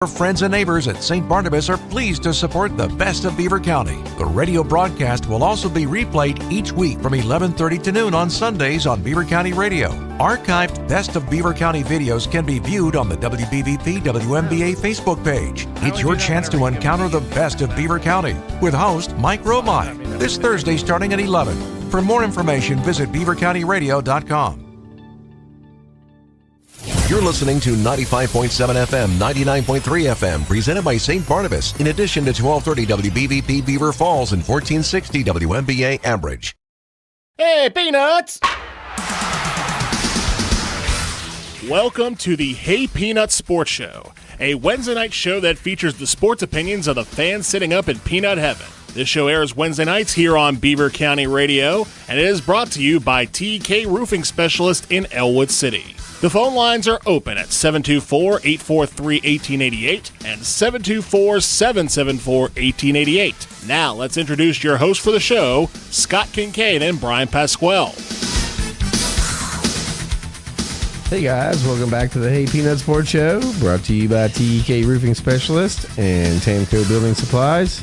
Our friends and neighbors at St. Barnabas are pleased to support the Best of Beaver County. The radio broadcast will also be replayed each week from 11:30 to noon on Sundays on Beaver County Radio. Archived Best of Beaver County videos can be viewed on the WBVP WMBA Facebook page. It's your chance to encounter the best of Beaver County with host Mike Romine this Thursday starting at 11. For more information, visit beavercountyradio.com. You're listening to 95.7 FM, 99.3 FM, presented by St. Barnabas, in addition to 1230 WBVP Beaver Falls and 1460 WMBA Ambridge. Hey, Peanuts! Welcome to the Hey Peanuts Sports Show, a Wednesday night show that features the sports opinions of the fans sitting up in peanut heaven. This show airs Wednesday nights here on Beaver County Radio, and it is brought to you by TK Roofing Specialist in Elwood City. The phone lines are open at 724-843-1888 and 724-774-1888. Now, let's introduce your host for the show, Scott Kincaid and Brian Pasquale. Hey guys, welcome back to the Hey Peanuts Sports Show, brought to you by TK Roofing Specialist and Tamco Building Supplies.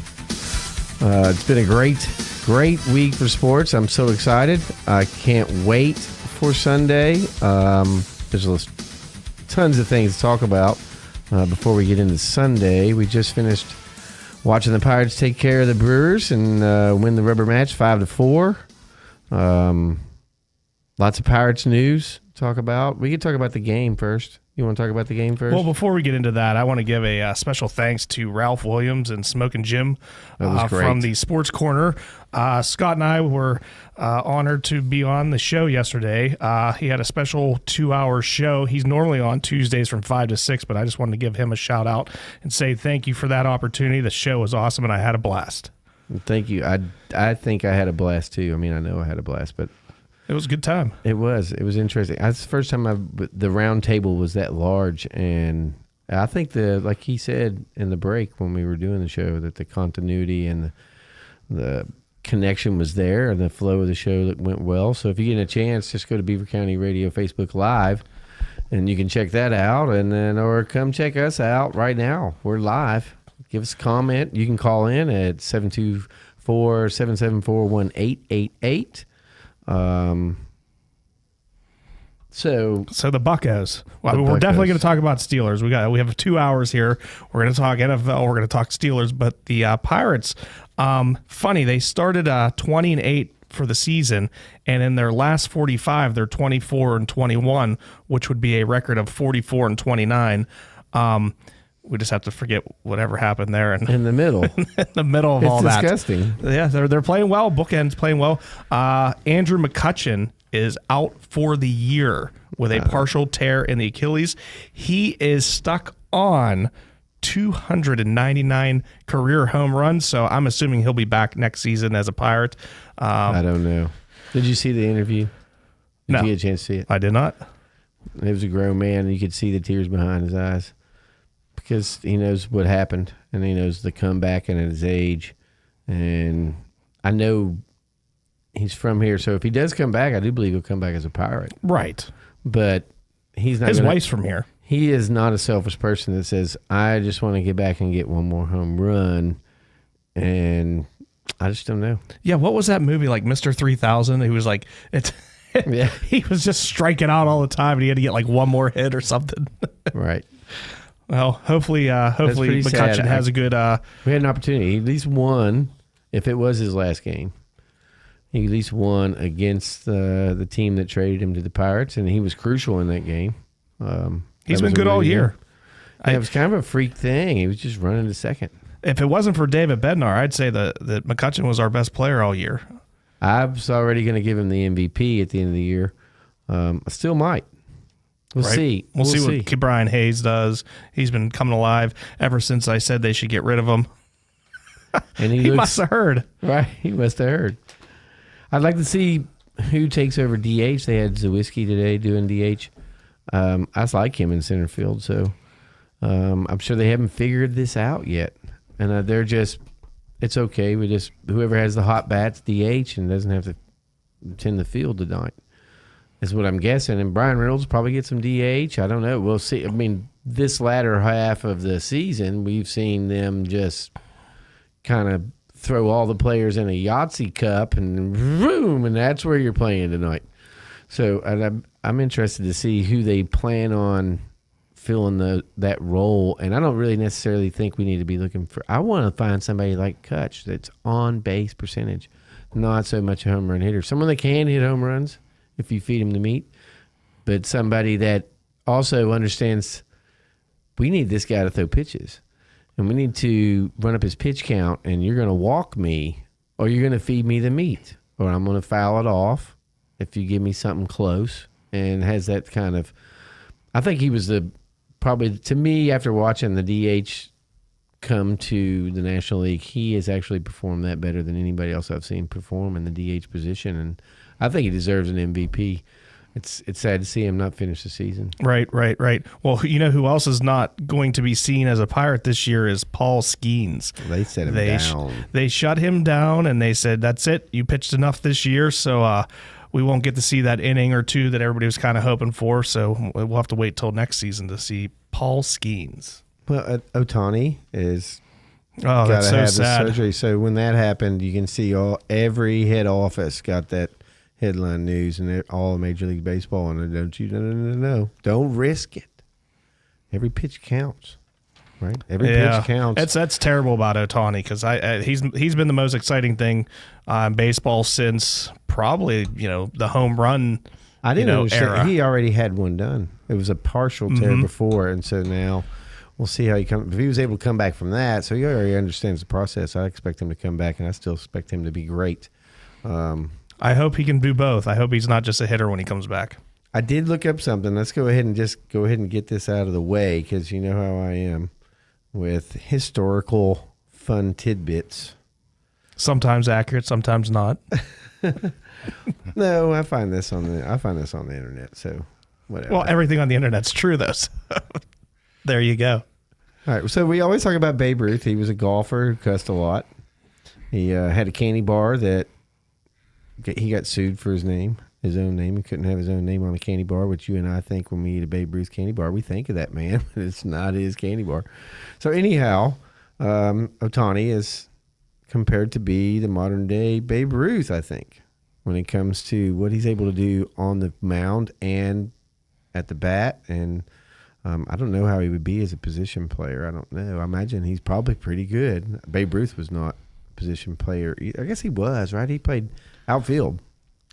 It's been a great week for sports. I'm so excited. I can't wait for Sunday. There's tons of things to talk about before we get into Sunday. We just finished watching the Pirates take care of the Brewers and win the rubber match 5-4. Lots of Pirates news to talk about. We could talk about the game first. You want to talk about the game first? Well, before we get into that, I want to give a special thanks to Ralph Williams and Smokin' Jim from the Sports Corner. Scott and I were honored to be on the show yesterday. He had a special 2-hour show. He's normally on Tuesdays from 5 to 6, but I just wanted to give him a shout out and say thank you for that opportunity. The show was awesome, and I had a blast. Thank you. I think I had a blast, too. I mean, I know I had a blast, but it was a good time. It was interesting. That's the first time the round table was that large, and I think like he said in the break when we were doing the show, that the continuity and the connection was there, and the flow of the show that went well. So if you get a chance, just go to Beaver County Radio Facebook Live, and you can check that out, and then or come check us out right now. We're live. Give us a comment. You can call in at 724-774-1888. So the Buccos. Well, we're definitely going to talk about Steelers. We have 2 hours here. We're going to talk NFL. We're going to talk Steelers, but the Pirates. Funny, they started 20-8 for the season, and in their last 45, they're 24-21, which would be a record of 44-29. We just have to forget whatever happened there in the middle. In the middle of all that. It's disgusting. Yeah, they're playing well. Bookends playing well. Andrew McCutchen is out for the year with a partial tear in the Achilles. He is stuck on 299 career home runs, so I'm assuming he'll be back next season as a Pirate. I don't know. Did you see the interview? No. Did you get a chance to see it? I did not. It was a grown man, and you could see the tears behind his eyes because he knows what happened, and he knows the comeback and at his age. And I know he's from here, so if he does come back, I do believe he'll come back as a Pirate. Right. But he's not. His wife's from here. He is not a selfish person that says, I just want to get back and get one more home run. And I just don't know. Yeah, what was that movie, like Mr. 3000? He was like, yeah. He was just striking out all the time, and he had to get like one more hit or something. Right. Well, hopefully McCutchen has a good... we had an opportunity. He at least won, if it was his last game. He at least won against the team that traded him to the Pirates, and he was crucial in that game. He's been good all year. It was kind of a freak thing. He was just running to second. If it wasn't for David Bednar, I'd say that McCutchen was our best player all year. I was already going to give him the MVP at the end of the year. I still might. We'll see. We'll see what Brian Hayes does. He's been coming alive ever since I said they should get rid of him. And he must have heard. Right, he must have heard. I'd like to see who takes over DH. They had Zawiski today doing DH. I like him in center field, so I'm sure they haven't figured this out yet. And they're just, it's okay. Whoever has the hot bats DH and doesn't have to tend the field tonight is what I'm guessing. And Brian Reynolds will probably get some DH. I don't know. We'll see. I mean, this latter half of the season, we've seen them just kind of throw all the players in a Yahtzee cup and boom, and that's where you're playing tonight. So I'm interested to see who they plan on filling that role. And I don't really necessarily think we need to be looking for – I want to find somebody like Kutch that's on base percentage, not so much a home run hitter. Someone that can hit home runs if you feed him the meat, but somebody that also understands we need this guy to throw pitches. And we need to run up his pitch count, and you're going to walk me or you're going to feed me the meat, or I'm going to foul it off if you give me something close. And has that kind of – I think he was probably, to me, after watching the DH come to the National League, he has actually performed that better than anybody else I've seen perform in the DH position. And I think he deserves an MVP. It's sad to see him not finish the season. Right. Well, you know who else is not going to be seen as a Pirate this year is Paul Skeens. They set him down. They shut him down, and they said, that's it. You pitched enough this year, so we won't get to see that inning or two that everybody was kind of hoping for. So we'll have to wait till next season to see Paul Skeens. Well, Ohtani is that's so have sad. the surgery. So when that happened, you can see every head office got that headline news and all Major League Baseball, and no, don't risk it. Every pitch counts, right? Every pitch counts. That's terrible about Ohtani because he's been the most exciting thing in baseball since probably the home run. I didn't understand. Era. He already had one done. It was a partial tear before, and so now we'll see how he comes. If he was able to come back from that, so he already understands the process. I expect him to come back, and I still expect him to be great. I hope he can do both. I hope he's not just a hitter when he comes back. I did look up something. Let's go ahead and get this out of the way because you know how I am with historical fun tidbits. Sometimes accurate, sometimes not. No, I find this on the internet. So whatever. Well, everything on the internet's true though. So there you go. All right. So we always talk about Babe Ruth. He was a golfer who cussed a lot. He had a candy bar that he got sued for his own name. He couldn't have his own name on a candy bar, which you and I think when we eat a Babe Ruth candy bar, we think of that man, but it's not his candy bar. So anyhow, Ohtani is compared to be the modern day Babe Ruth, I think, when it comes to what he's able to do on the mound and at the bat. And I don't know how he would be as a position player. I don't know. I imagine he's probably pretty good. Babe Ruth was not a position player. I guess he was, right? He played outfield.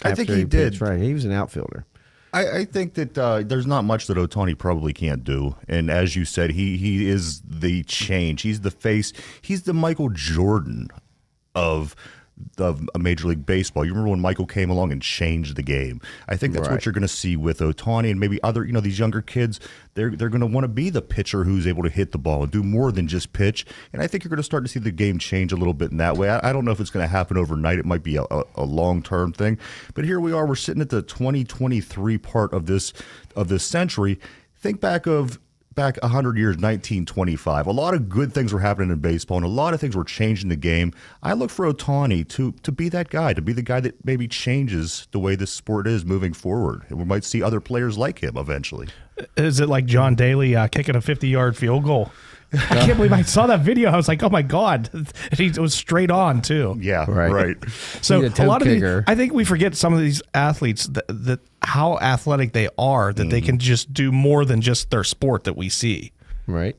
I think he did. Pitched, right. He was an outfielder. I think that there's not much that Ohtani probably can't do. And as you said, he is the change. He's the face. He's the Michael Jordan of Major League Baseball. You remember when Michael came along and changed the game? I think that's what you're going to see with Ohtani and maybe other, these younger kids. They're going to want to be the pitcher who's able to hit the ball and do more than just pitch. And I think you're going to start to see the game change a little bit in that way. I don't know if it's going to happen overnight. It might be a long-term thing. But here we are. We're sitting at the 2023 part of this century. Think back 100 years, 1925. A lot of good things were happening in baseball, and a lot of things were changing the game. I look for Ohtani to be that guy, to be the guy that maybe changes the way this sport is moving forward. And we might see other players like him eventually. Is it like John Daly kicking a 50-yard field goal? I can't believe I saw that video. I was like, oh, my God. It was straight on, too. Yeah, right. So a lot of these, I think we forget some of these athletes that how athletic they are, that they can just do more than just their sport that we see. Right.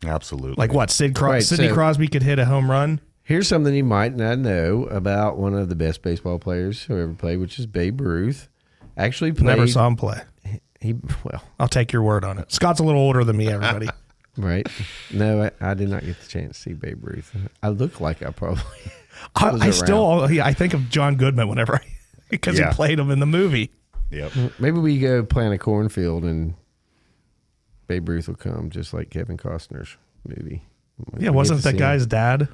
Absolutely. Like what? Sidney Crosby could hit a home run. Here's something you might not know about one of the best baseball players who ever played, which is Babe Ruth. Actually played. Never saw him play. Well, I'll take your word on it. Scott's a little older than me, everybody. Right. No, I did not get the chance to see Babe Ruth. I look like I probably I think of John Goodman whenever because he played him in the movie. Yep. Maybe we go plant a cornfield and Babe Ruth will come, just like Kevin Costner's movie. Yeah, wasn't that guy's dad?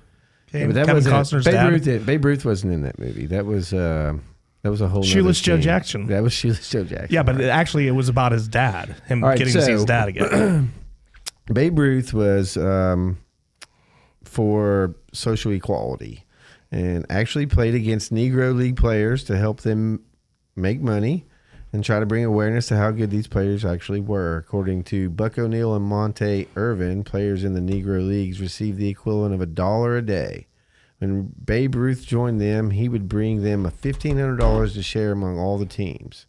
Yeah, but that Kevin Costner's dad. Babe Ruth wasn't in that movie. That was a whole Shoeless Joe Jackson. That was Shoeless Joe Jackson. Yeah, but it was about his dad, him getting to see his dad again. Babe Ruth was for social equality and actually played against Negro League players to help them make money and try to bring awareness to how good these players actually were. According to Buck O'Neil and Monte Irvin, players in the Negro Leagues received the equivalent of $1 a day. When Babe Ruth joined them, he would bring them $1,500 to share among all the teams.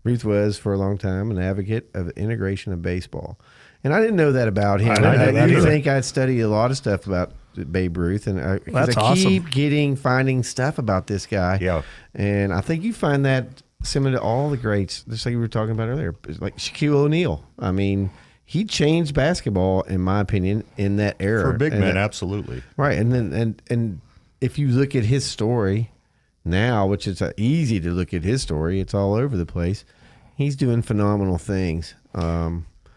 Ruth was, for a long time, an advocate of integration of baseball. And I didn't know that about him. I do think I'd studied a lot of stuff about Babe Ruth, and I keep finding stuff about this guy. Yeah. And I think you find that similar to all the greats, just like we were talking about earlier, like Shaquille O'Neal. I mean, he changed basketball, in my opinion, in that era. For big men, absolutely. Right. And then and if you look at his story now, which is easy to look at his story, it's all over the place. He's doing phenomenal things.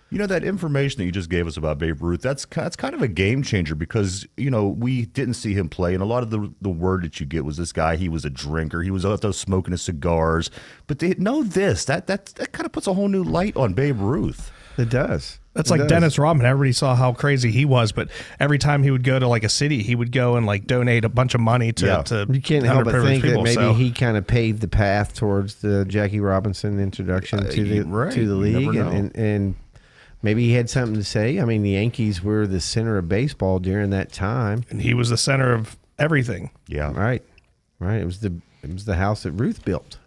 You know, that information that you just gave us about Babe Ruth, that's kind of a game changer because, you know, we didn't see him play. And a lot of the word that you get was this guy, he was a drinker. He was out there smoking his cigars. But they know this. That kind of puts a whole new light on Babe Ruth. It does. That's like Dennis Rodman. Everybody saw how crazy he was, but every time he would go to like a city, he would go and like donate a bunch of money to you can't help but think people, that maybe he kind of paved the path towards the Jackie Robinson introduction to the league, and maybe he had something to say. I mean, the Yankees were the center of baseball during that time, and he was the center of everything. Yeah, right. It was the house that Ruth built.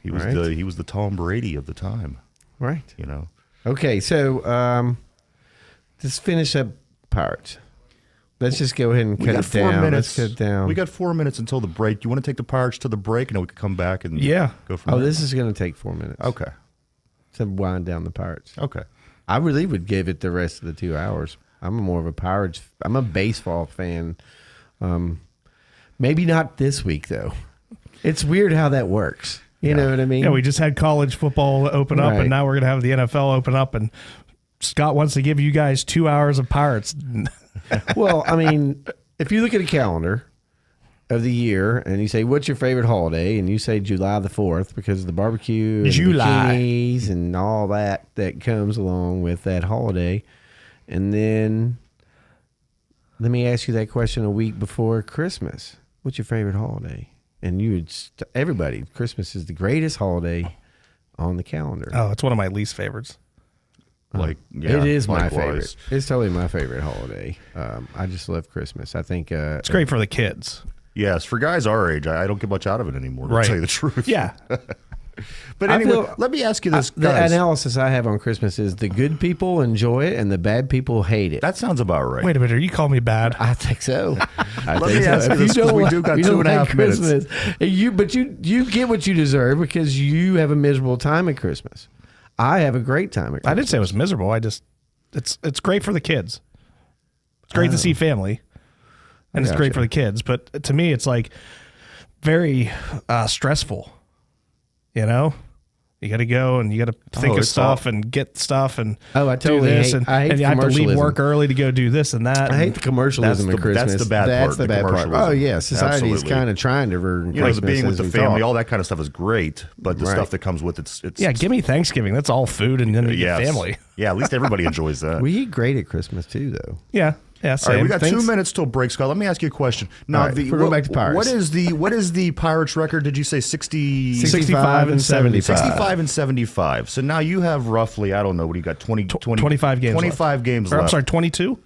He was the Tom Brady of the time. Right. You know. Okay, so let's finish up Pirates. Let's just go ahead and cut it down. Let's cut it down. We got 4 minutes until the break. Do you want to take the Pirates to the break, and then we can come back and go from there? This is going to take 4 minutes. Okay. To wind down the Pirates. Okay. I really would give it the rest of the 2 hours. I'm more of a Pirates. I'm a baseball fan. Maybe not this week though. It's weird how that works. You know what I mean? Yeah, we just had college football open up, and now we're going to have the NFL open up, and Scott wants to give you guys 2 hours of Pirates. Well, I mean, if you look at a calendar of the year and you say, what's your favorite holiday? And you say July the 4th because of the barbecue and bikinis and all that comes along with that holiday. And then let me ask you that question a week before Christmas. What's your favorite holiday? And you would, everybody, Christmas is the greatest holiday on the calendar. Oh, it's one of my least favorites. It is my favorite. It's totally my favorite holiday. I just love Christmas. I think it's great for the kids. Yes, for guys our age, I don't get much out of it anymore, to tell you the truth. Yeah. But anyway, let me ask you this, the guys. analysis I have on Christmas is the good people enjoy it and the bad people hate it. That sounds about right. Wait a minute, are you calling me bad? I think so. Let me ask you this, because we do got 2.5 minutes. But you get what you deserve because you have a miserable time at Christmas. I have a great time at Christmas. I didn't say it was miserable. It's great for the kids. It's great to see family, and it's great for the kids. But to me, it's like very stressful. You know, you got to go and you got to think of stuff and get stuff and I totally do this I hate and you have to leave work early to go do this and that. I hate the commercialism at Christmas. That's the bad part. That's the bad part. Oh yeah, society is kind of trying to ruin Christmas. The being with the family, all that kind of stuff is great, but the stuff that comes with it's give me Thanksgiving. That's all food and then you get family. Yeah, at least everybody enjoys that. We eat great at Christmas too, though. Yeah. Yeah, all right, we got 2 minutes till break, Scott. Let me ask you a question. Now, we're going back to Pirates. What is the Pirates record? Did you say 65 and 75? 65 and 75. So now you have roughly, I don't know, what do you got? 25 games. 25 games left. I'm sorry, 22.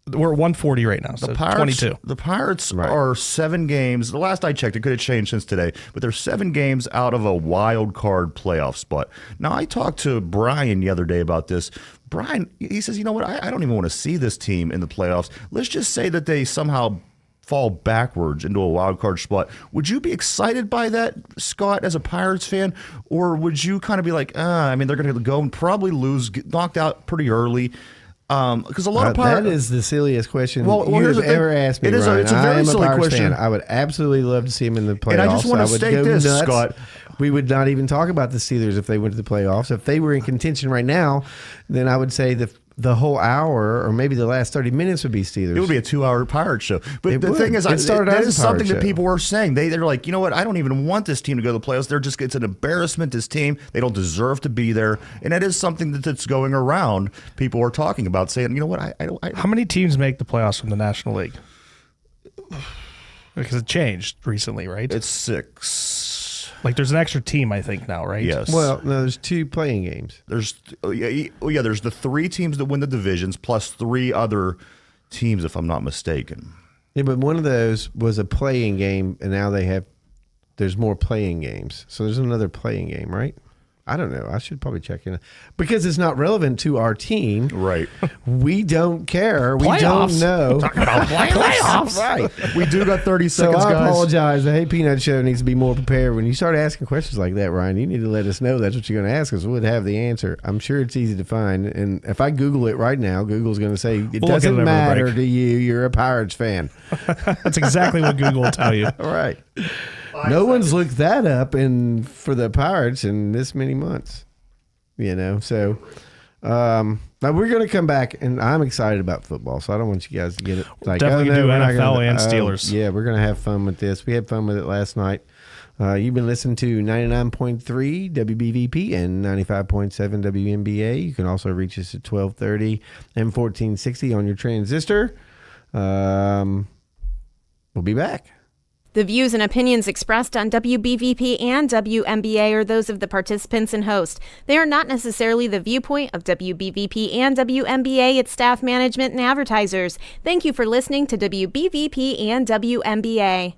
We're at 140 right now. So the Pirates, 22. The Pirates are 7 games. The last I checked, it could have changed since today, but they're 7 games out of a wild card playoff spot. Now, I talked to Brian the other day about this. Brian, he says, you know what? I don't even want to see this team in the playoffs. Let's just say that they somehow fall backwards into a wild card spot. Would you be excited by that, Scott, as a Pirates fan? Or would you kind of be like, I mean, they're going to go and probably lose, get knocked out pretty early? Because a lot of Pirates... That is the silliest question you've ever asked me, Ryan. It's a very silly question. Fan. I would absolutely love to see him in the playoffs. And I just want to state this, nuts. Scott. We would not even talk about the Steelers if they went to the playoffs. If they were in contention right now, then I would say the whole hour or maybe the last 30 minutes would be Steelers. It would be a 2-hour Pirates show. But the thing is, that is something that people were saying. They're like, you know what? I don't even want this team to go to the playoffs. It's an embarrassment, this team. They don't deserve to be there. And that is something that's going around. People are talking about saying, you know what? How many teams make the playoffs from the National League? Because it changed recently, right? It's 6. Like there's an extra team, I think now, right? Yes. Well, no, there's 2 playing games. There's there's the 3 teams that win the divisions plus 3 other teams, if I'm not mistaken. Yeah, but one of those was a playing game, and now there's more playing games. So there's another playing game, right? I don't know. I should probably check in. Because it's not relevant to our team. Right. We don't care. We Playoffs. don't know. Talking about playoffs. Right. We do got 30 So seconds, I guys. apologize. The Hey Peanut Show needs to be more prepared. When you start asking questions like that, Ryan, you need to let us know that's what you're going to ask us. We'll have the answer. I'm sure it's easy to find. And if I Google it right now, Google's going to say, it We'll look at it doesn't over the matter break. to you. You're a Pirates fan. That's exactly what Google will tell you. All right. No one's looked that up for the Pirates in this many months. So now we're going to come back, and I'm excited about football, so I don't want you guys to get it like, Definitely oh, no, do we're not NFL gonna- and Steelers. Yeah, we're going to have fun with this. We had fun with it last night. You've been listening to 99.3 WBVP and 95.7 WNBA. You can also reach us at 1230 and 1460 on your transistor. We'll be back. The views and opinions expressed on WBVP and WNBA are those of the participants and host. They are not necessarily the viewpoint of WBVP and WNBA, its staff, management, and advertisers. Thank you for listening to WBVP and WNBA.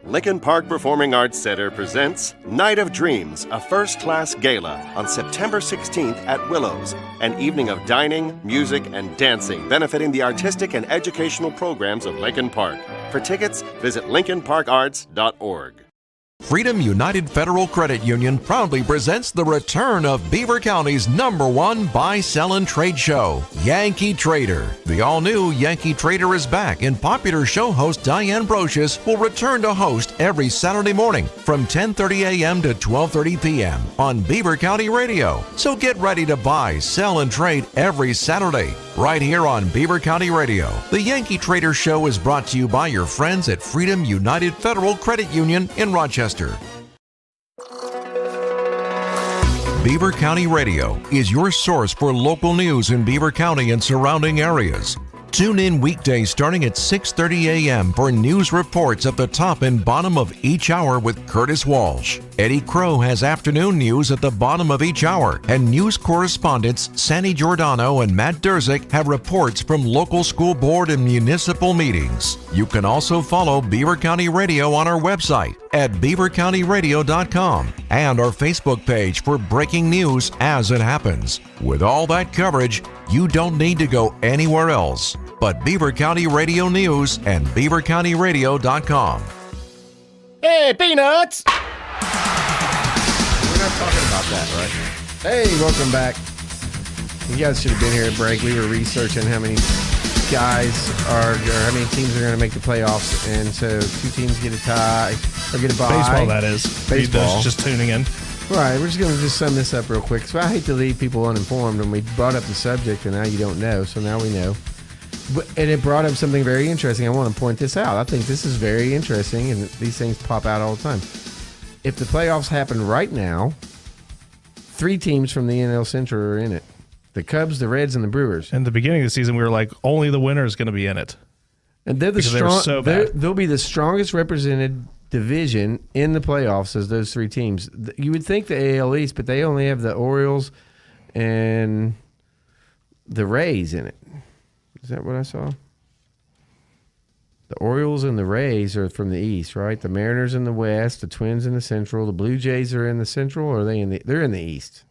Lincoln Park Performing Arts Center presents Night of Dreams, a first-class gala on September 16th at Willows, an evening of dining, music, and dancing benefiting the artistic and educational programs of Lincoln Park. For tickets, visit lincolnparkarts.org. Freedom United Federal Credit Union proudly presents the return of Beaver County's #1 buy, sell, and trade show, Yankee Trader. The all-new Yankee Trader is back, and popular show host Diane Brocious will return to host every Saturday morning from 10:30 a.m. to 12:30 p.m. on Beaver County Radio. So get ready to buy, sell, and trade every Saturday right here on Beaver County Radio. The Yankee Trader Show is brought to you by your friends at Freedom United Federal Credit Union in Rochester. Beaver County Radio is your source for local news in Beaver County and surrounding areas. Tune in weekdays starting at 6:30 a.m. for news reports at the top and bottom of each hour with Curtis Walsh. Eddie Crow has afternoon news at the bottom of each hour, and news correspondents Sandy Giordano and Matt Durzik have reports from local school board and municipal meetings. You can also follow Beaver County Radio on our website at beavercountyradio.com and our Facebook page for breaking news as it happens. With all that coverage, you don't need to go anywhere else but Beaver County Radio News and beavercountyradio.com. Hey, Peanuts! We're not talking about that, right? Hey, welcome back. You guys should have been here at break. We were researching how many guys or how many teams are going to make the playoffs, and so 2 teams get a tie or get a bye. Baseball, that is. Baseball. Those just tuning in. Right, we're just going to sum this up real quick. So I hate to leave people uninformed, and we brought up the subject, and now you don't know, so now we know. And it brought up something very interesting. I want to point this out. I think this is very interesting, and these things pop out all the time. If the playoffs happen right now, 3 teams from the NL Central are in it. The Cubs, the Reds, and the Brewers. In the beginning of the season, we were like, only the winner is going to be in it. And they're the Because they were strong. so bad. They'll be the strongest represented division in the playoffs as those 3 teams. You would think the AL East, but they only have the Orioles and the Rays in it. Is that what I saw? The Orioles and the Rays are from the East, right? The Mariners in the West, the Twins in the Central, the Blue Jays are in the Central, or are they in the? They're in the East.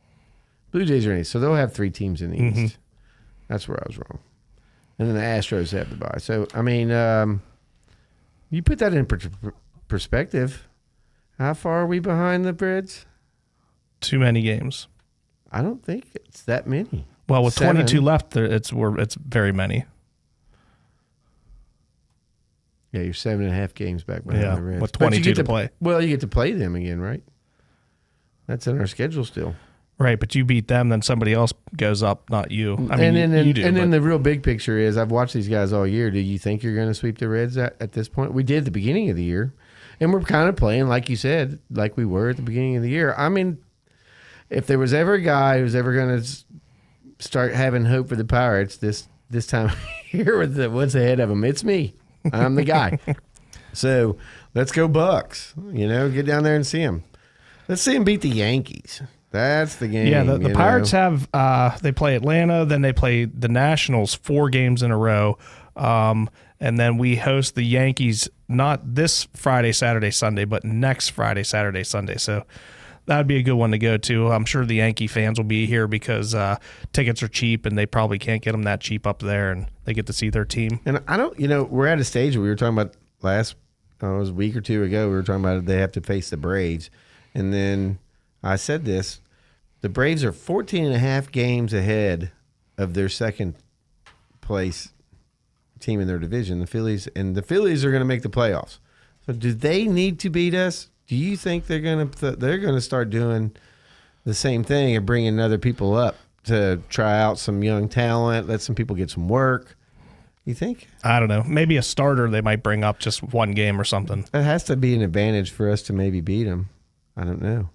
Blue Jays are in the East, so they'll have 3 teams in the East. That's where I was wrong. And then the Astros have the bye. So I mean, you put that in perspective. How far are we behind the Reds? Too many games. I don't think it's that many. Well, with 7. 22 left, it's very many. Yeah, you're 7.5 games back behind Yeah, the Reds. with But you 22 get to play. Well, you get to play them again, right? That's in our schedule still. Right, but you beat them, then somebody else goes up, not you. I mean, you do. And then the real big picture is, I've watched these guys all year. Do you think you're going to sweep the Reds at this point? We did at the beginning of the year, and we're kind of playing, like you said, like we were at the beginning of the year. I mean, if there was ever a guy who's ever going to start having hope for the Pirates this time of year with what's ahead of them, it's me. I'm the guy. So let's go Bucks. Get down there and see them. Let's see them beat the Yankees. That's the game. Yeah, the Pirates have they play Atlanta, then they play the Nationals 4 games in a row, and then we host the Yankees not this Friday, Saturday, Sunday, but next Friday, Saturday, Sunday. So that would be a good one to go to. I'm sure the Yankee fans will be here because tickets are cheap, and they probably can't get them that cheap up there, and they get to see their team. And I don't, we're at a stage where we were talking about it was a week or two ago, we were talking about they have to face the Braves, and then I said this, the Braves are 14.5 games ahead of their second place team in their division, the Phillies, and the Phillies are going to make the playoffs. So do they need to beat us? Do you think they're going to start doing the same thing and bringing other people up to try out some young talent, let some people get some work? You think? I don't know. Maybe a starter they might bring up just one game or something. That has to be an advantage for us to maybe beat them. I don't know.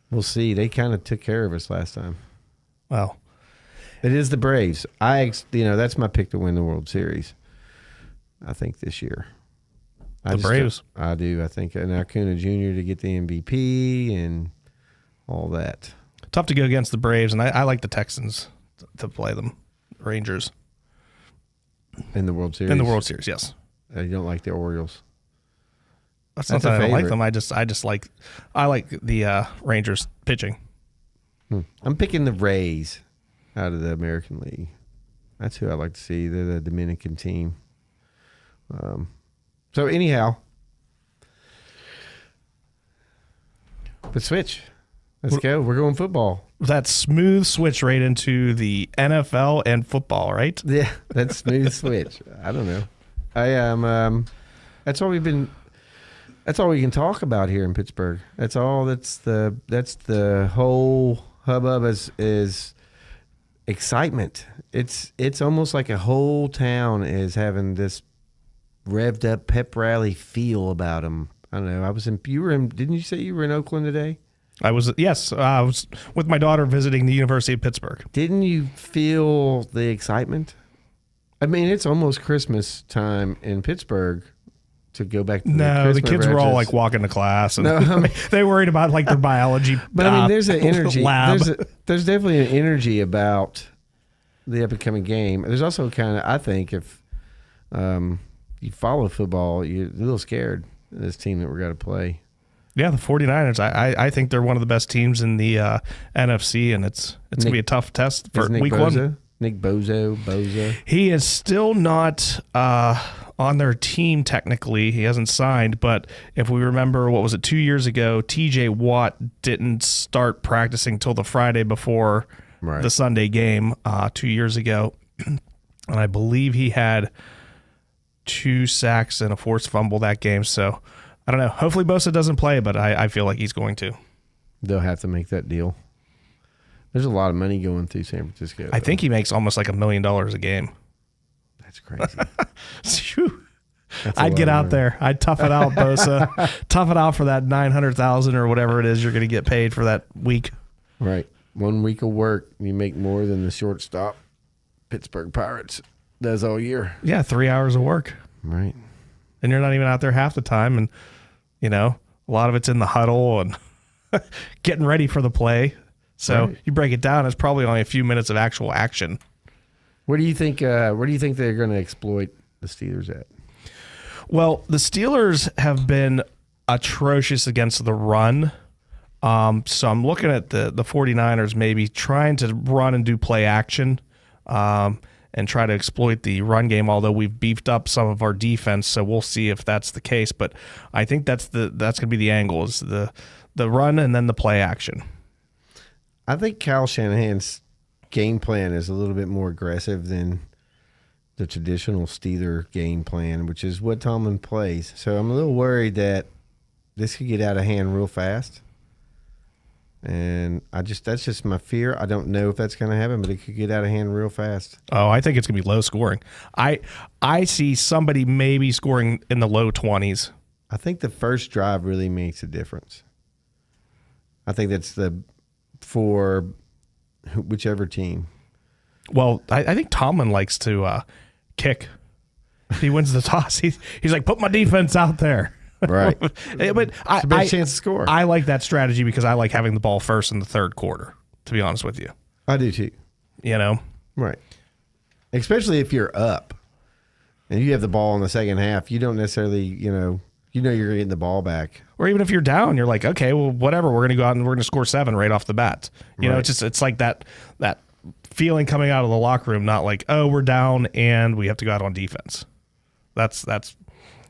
We'll see. They kind of took care of us last time. Well, it is the Braves. That's my pick to win the World Series. I think this year. The Braves. I do. I think Acuna Jr. to get the MVP and all that. Tough to go against the Braves, and I like the Texans to play them. Rangers. In the World Series? In the World Series, yes. You don't like the Orioles? That's not that I don't like them. I like the Rangers pitching. I'm picking the Rays out of the American League. That's who I like to see. They're the Dominican team. So anyhow, but switch. Let's go. We're going football. That smooth switch right into the NFL and football, right? Yeah, that smooth switch. I don't know. I am. That's all we can talk about here in Pittsburgh. That's all. That's the whole hubbub is excitement. It's almost like a whole town is having this revved up pep rally feel about them. I don't know. Didn't you say you were in Oakland today? I was with my daughter visiting the University of Pittsburgh. Didn't you feel the excitement? I mean, it's almost Christmas time in Pittsburgh to go back to the kids were all like walking to class and they worried about like their biology. But I mean, there's an energy. Lab. There's definitely an energy about the upcoming game. There's also kind of, I think, if you follow football, you're a little scared of this team that we're going to play. Yeah, the 49ers, I think they're one of the best teams in the NFC, and it's going to be a tough test for week one. Nick Bosa. He is still not on their team technically. He hasn't signed, but if we remember, 2 years ago, TJ Watt didn't start practicing till the Friday before the Sunday game 2 years ago. And I believe he had 2 sacks and a forced fumble that game, so I don't know. Hopefully Bosa doesn't play, but I feel like he's going to. They'll have to make that deal. There's a lot of money going through San Francisco. I think he makes almost like $1 million a game. That's crazy. I'd get out there. I'd tough it out, Bosa. Tough it out for that $900,000 or whatever it is you're going to get paid for that week. Right. 1 week of work, you make more than the shortstop Pittsburgh Pirates does all year. Yeah, 3 hours of work. Right. And you're not even out there half the time, and a lot of it's in the huddle and getting ready for the play. So you break it down, it's probably only a few minutes of actual action. Where do you think they're going to exploit the Steelers at? Well, the Steelers have been atrocious against the run. So I'm looking at the 49ers maybe trying to run and do play action and try to exploit the run game, although we've beefed up some of our defense, so we'll see if that's the case. But I think that's going to be the angle, is the run and then the play action. I think Kyle Shanahan's game plan is a little bit more aggressive than the traditional Steeler game plan, which is what Tomlin plays. So I'm a little worried that this could get out of hand real fast. And that's just my fear. I don't know if that's going to happen, but it could get out of hand real fast. Oh, I think it's going to be low scoring. I see somebody maybe scoring in the low 20s. I think the first drive really makes a difference. I think that's for whichever team. Well, I think Tomlin likes to kick. He wins the toss. He's like, put my defense out there. Right. But it's the best chance to score. I like that strategy because I like having the ball first in the third quarter, to be honest with you. I do too. You know? Right. Especially if you're up and you have the ball in the second half, you don't necessarily, you're getting the ball back. Or even if you're down, you're like, okay, well, whatever. We're going to go out and we're going to score 7 right off the bat. You know, it's like that feeling coming out of the locker room, not like, oh, we're down and we have to go out on defense. That's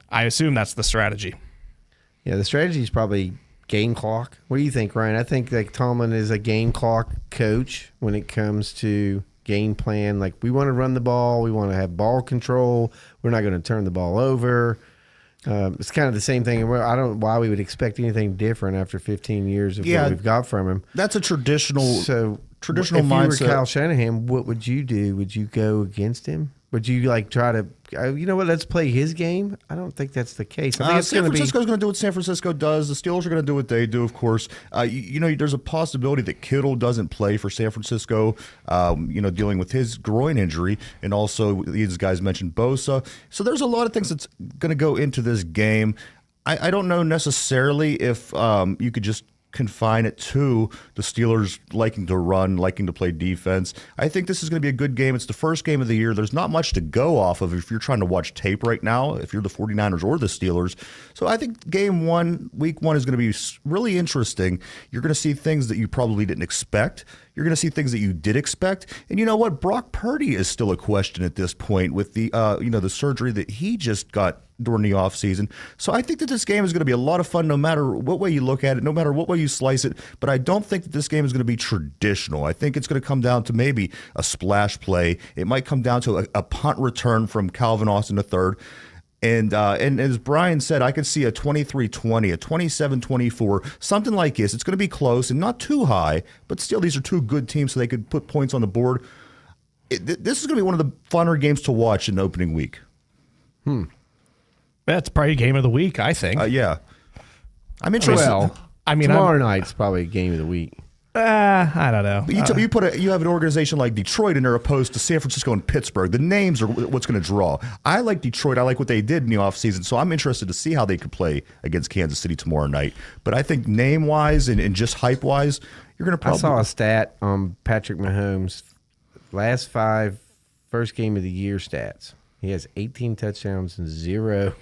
I assume that's the strategy. Yeah, the strategy is probably game clock. What do you think, Ryan? I think like Tomlin is a game clock coach when it comes to game plan. Like, we want to run the ball. We want to have ball control. We're not going to turn the ball over. It's kind of the same thing. I don't know why we would expect anything different after 15 years of what we've got from him. That's a traditional mindset. If you were Kyle Shanahan, what would you do? Would you go against him? Would you like try to, let's play his game? I don't think that's the case. I think San Francisco's going to do what San Francisco does. The Steelers are going to do what they do, of course. There's a possibility that Kittle doesn't play for San Francisco, dealing with his groin injury. And also, these guys mentioned Bosa. So there's a lot of things that's going to go into this game. I don't know necessarily if you could just confine it to the Steelers liking to run, liking to play defense. I think this is going to be a good game. It's the first game of the year. There's not much to go off of if you're trying to watch tape right now, if you're the 49ers or the Steelers. So I think game 1, week 1 is going to be really interesting. You're going to see things that you probably didn't expect. You're going to see things that you did expect. And you know what? Brock Purdy is still a question at this point with the the surgery that he just got during the offseason. So I think that this game is going to be a lot of fun no matter what way you look at it, no matter what way you slice it. But I don't think that this game is going to be traditional. I think it's going to come down to maybe a splash play. It might come down to a punt return from Calvin Austin III. And as Brian said, I could see a 23-20, a 27-24, something like this. It's going to be close and not too high, but still these are two good teams, so they could put points on the board. This is going to be one of the funner games to watch in opening week. That's probably game of the week, I think. Yeah. I'm interested. Well, tomorrow night's probably game of the week. I don't know. You have an organization like Detroit, and they're opposed to San Francisco and Pittsburgh. The names are what's going to draw. I like Detroit. I like what they did in the offseason, so I'm interested to see how they could play against Kansas City tomorrow night. But I think name-wise and just hype-wise, you're going to probably... I saw a stat on Patrick Mahomes' last 5 first game of the year stats. He has 18 touchdowns and 0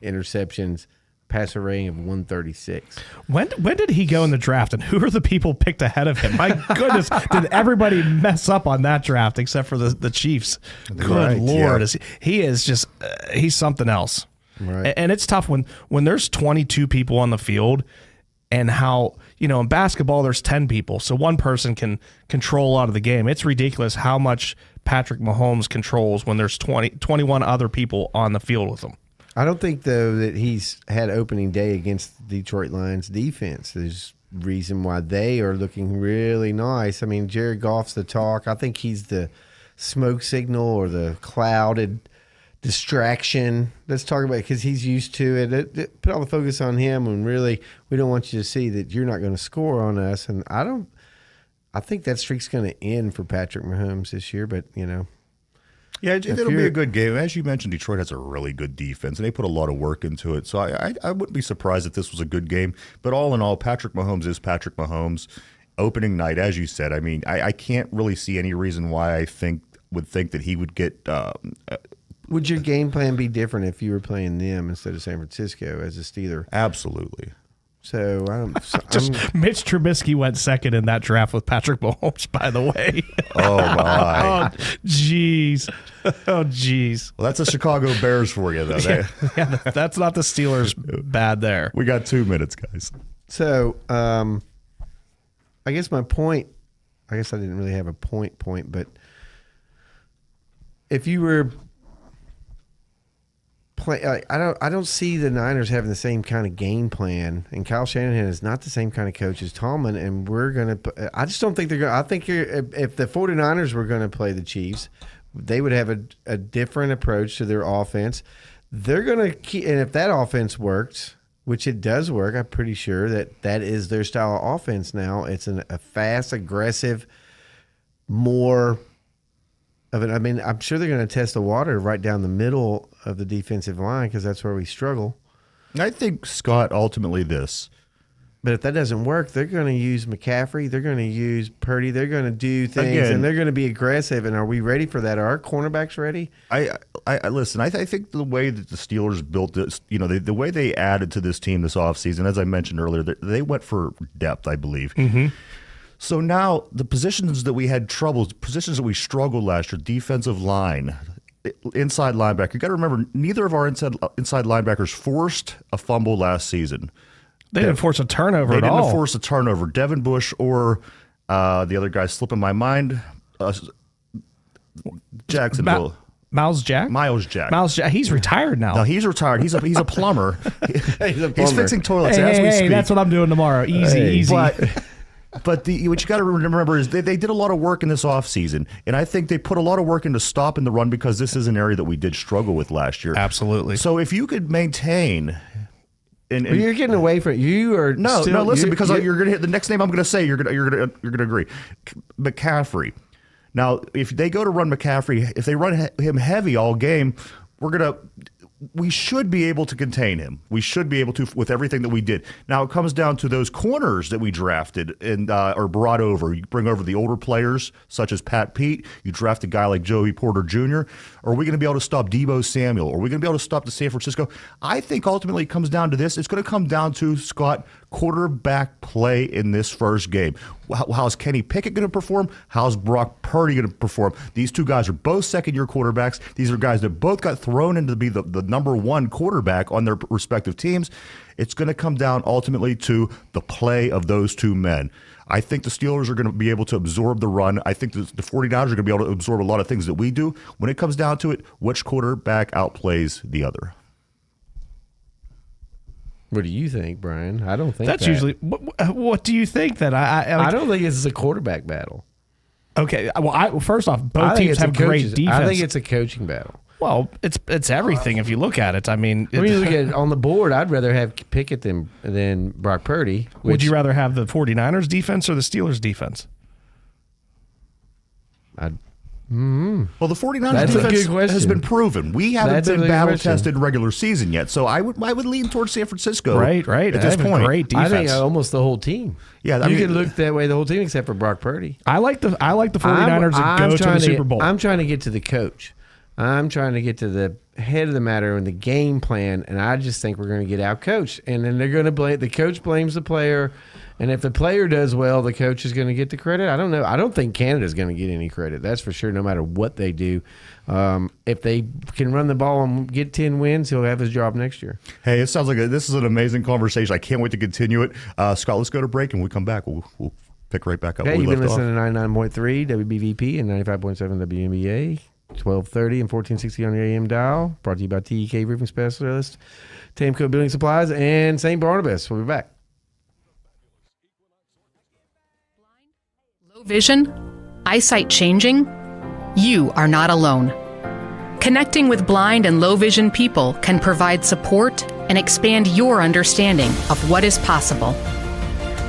interceptions. Passer rating of 136. When did he go in the draft, and who are the people picked ahead of him? My goodness, did everybody mess up on that draft except for the Chiefs? Good Lord, yeah. He is just he's something else. Right. And it's tough when there's 22 people on the field, and how in basketball there's 10 people, so one person can control a lot of the game. It's ridiculous how much Patrick Mahomes controls when there's 21 other people on the field with him. I don't think, though, that he's had opening day against the Detroit Lions defense. There's reason why they are looking really nice. I mean, Jared Goff's the talk. I think he's the smoke signal or the clouded distraction. Let's talk about it because he's used to it. Put all the focus on him, and really, we don't want you to see that you're not going to score on us. And I think that streak's going to end for Patrick Mahomes this year, but, Yeah, it'll be a good game. As you mentioned, Detroit has a really good defense, and they put a lot of work into it. So I wouldn't be surprised if this was a good game. But all in all, Patrick Mahomes is Patrick Mahomes. Opening night, as you said, I can't really see any reason why I would think that he would get. Would your game plan be different if you were playing them instead of San Francisco as a Steeler? Absolutely. So Mitch Trubisky went second in that draft with Patrick Mahomes, by the way. Oh, my. Oh, jeez. Well, that's the Chicago Bears for you, though. Yeah, that's not the Steelers bad there. We got 2 minutes, guys. So I guess my point, I didn't really have a point, but if you were plan. I don't see the Niners having the same kind of game plan. And Kyle Shanahan is not the same kind of coach as Tomlin. And we're gonna. I just don't think they're gonna. I think if the 49ers were going to play the Chiefs, they would have a different approach to their offense. They're gonna keep, and if that offense works, which it does work, I'm pretty sure that is their style of offense now. It's a fast, aggressive, more. I mean, I'm sure they're going to test the water right down the middle of the defensive line because that's where we struggle. I think, Scott, ultimately this. But if that doesn't work, they're going to use McCaffrey. They're going to use Purdy. They're going to do things, and they're going to be aggressive. And are we ready for that? Are our cornerbacks ready? I listen. I think the way that the Steelers built this, the way they added to this team this offseason, as I mentioned earlier, they went for depth, I believe. Mm-hmm. So now the positions that we had troubles, positions that we struggled last year, defensive line, inside linebacker. You got to remember, neither of our inside linebackers forced a fumble last season. They didn't force a turnover at all. They didn't force a turnover. Devin Bush or the other guy slipping my mind, Jacksonville. Miles Jack. He's retired now. No, he's retired. He's a plumber. He's fixing toilets as we speak. That's what I'm doing tomorrow. Easy. But what you got to remember is they did a lot of work in this offseason, and I think they put a lot of work into stopping the run because this is an area that we did struggle with last year. Absolutely. So if you could maintain, and you're getting away from it. You are listen, because you're going to hit the next name I'm going to say. You're going to agree, McCaffrey. Now, if they go to run McCaffrey, if they run him heavy all game, we should be able to contain him. We should be able to with everything that we did. Now, it comes down to those corners that we drafted and or brought over. You bring over the older players, such as Pat Pete. You draft a guy like Joey Porter Jr. Or are we going to be able to stop Deebo Samuel? Are we going to be able to stop the San Francisco? I think ultimately it comes down to this. It's going to come down to, Scott, quarterback play in this first game. How's Kenny Pickett going to perform? How's Brock Purdy going to perform? These two guys are both second-year quarterbacks. These are guys that both got thrown in to be the number one quarterback on their respective teams. It's going to come down ultimately to the play of those two men. I think the Steelers are going to be able to absorb the run. I think the 49ers are going to be able to absorb a lot of things that we do. When it comes down to it, which quarterback outplays the other? What do you think, Brian? I don't think that's usually. What do you think that I don't think it's a quarterback battle. Okay. Well, first off, both teams have great defense. I think it's a coaching battle. Well, it's everything if you look at it. I mean, when you look at it on the board, I'd rather have Pickett than Brock Purdy. Would you rather have the 49ers defense or the Steelers defense? Well, the 49ers defense has been proven. We haven't been battle-tested in regular season yet, so I would lean towards San Francisco. Right. At this point, great defense. I think almost the whole team. Yeah, you can look that way the whole team except for Brock Purdy. I like the 49ers to go to the Super Bowl. I'm trying to get to the coach. I'm trying to get to the head of the matter and the game plan, and I just think we're going to get out-coached. And then they're going to blame the coach blames the player, and if the player does well, the coach is going to get the credit. I don't know. I don't think Canada's going to get any credit. That's for sure. No matter what they do, if they can run the ball and get 10 wins, he'll have his job next year. Hey, it sounds like this is an amazing conversation. I can't wait to continue it. Scott, let's go to break, and when we come back, we'll pick right back up. You've been listening to 99.3 WBVP and 95.7 WNBA. 1230 and 1460 on the AM dial. Brought to you by TEK Roofing Specialist, Tamco Building Supplies, and St. Barnabas. We'll be back. Low vision? Eyesight changing? You are not alone. Connecting with blind and low vision people can provide support and expand your understanding of what is possible.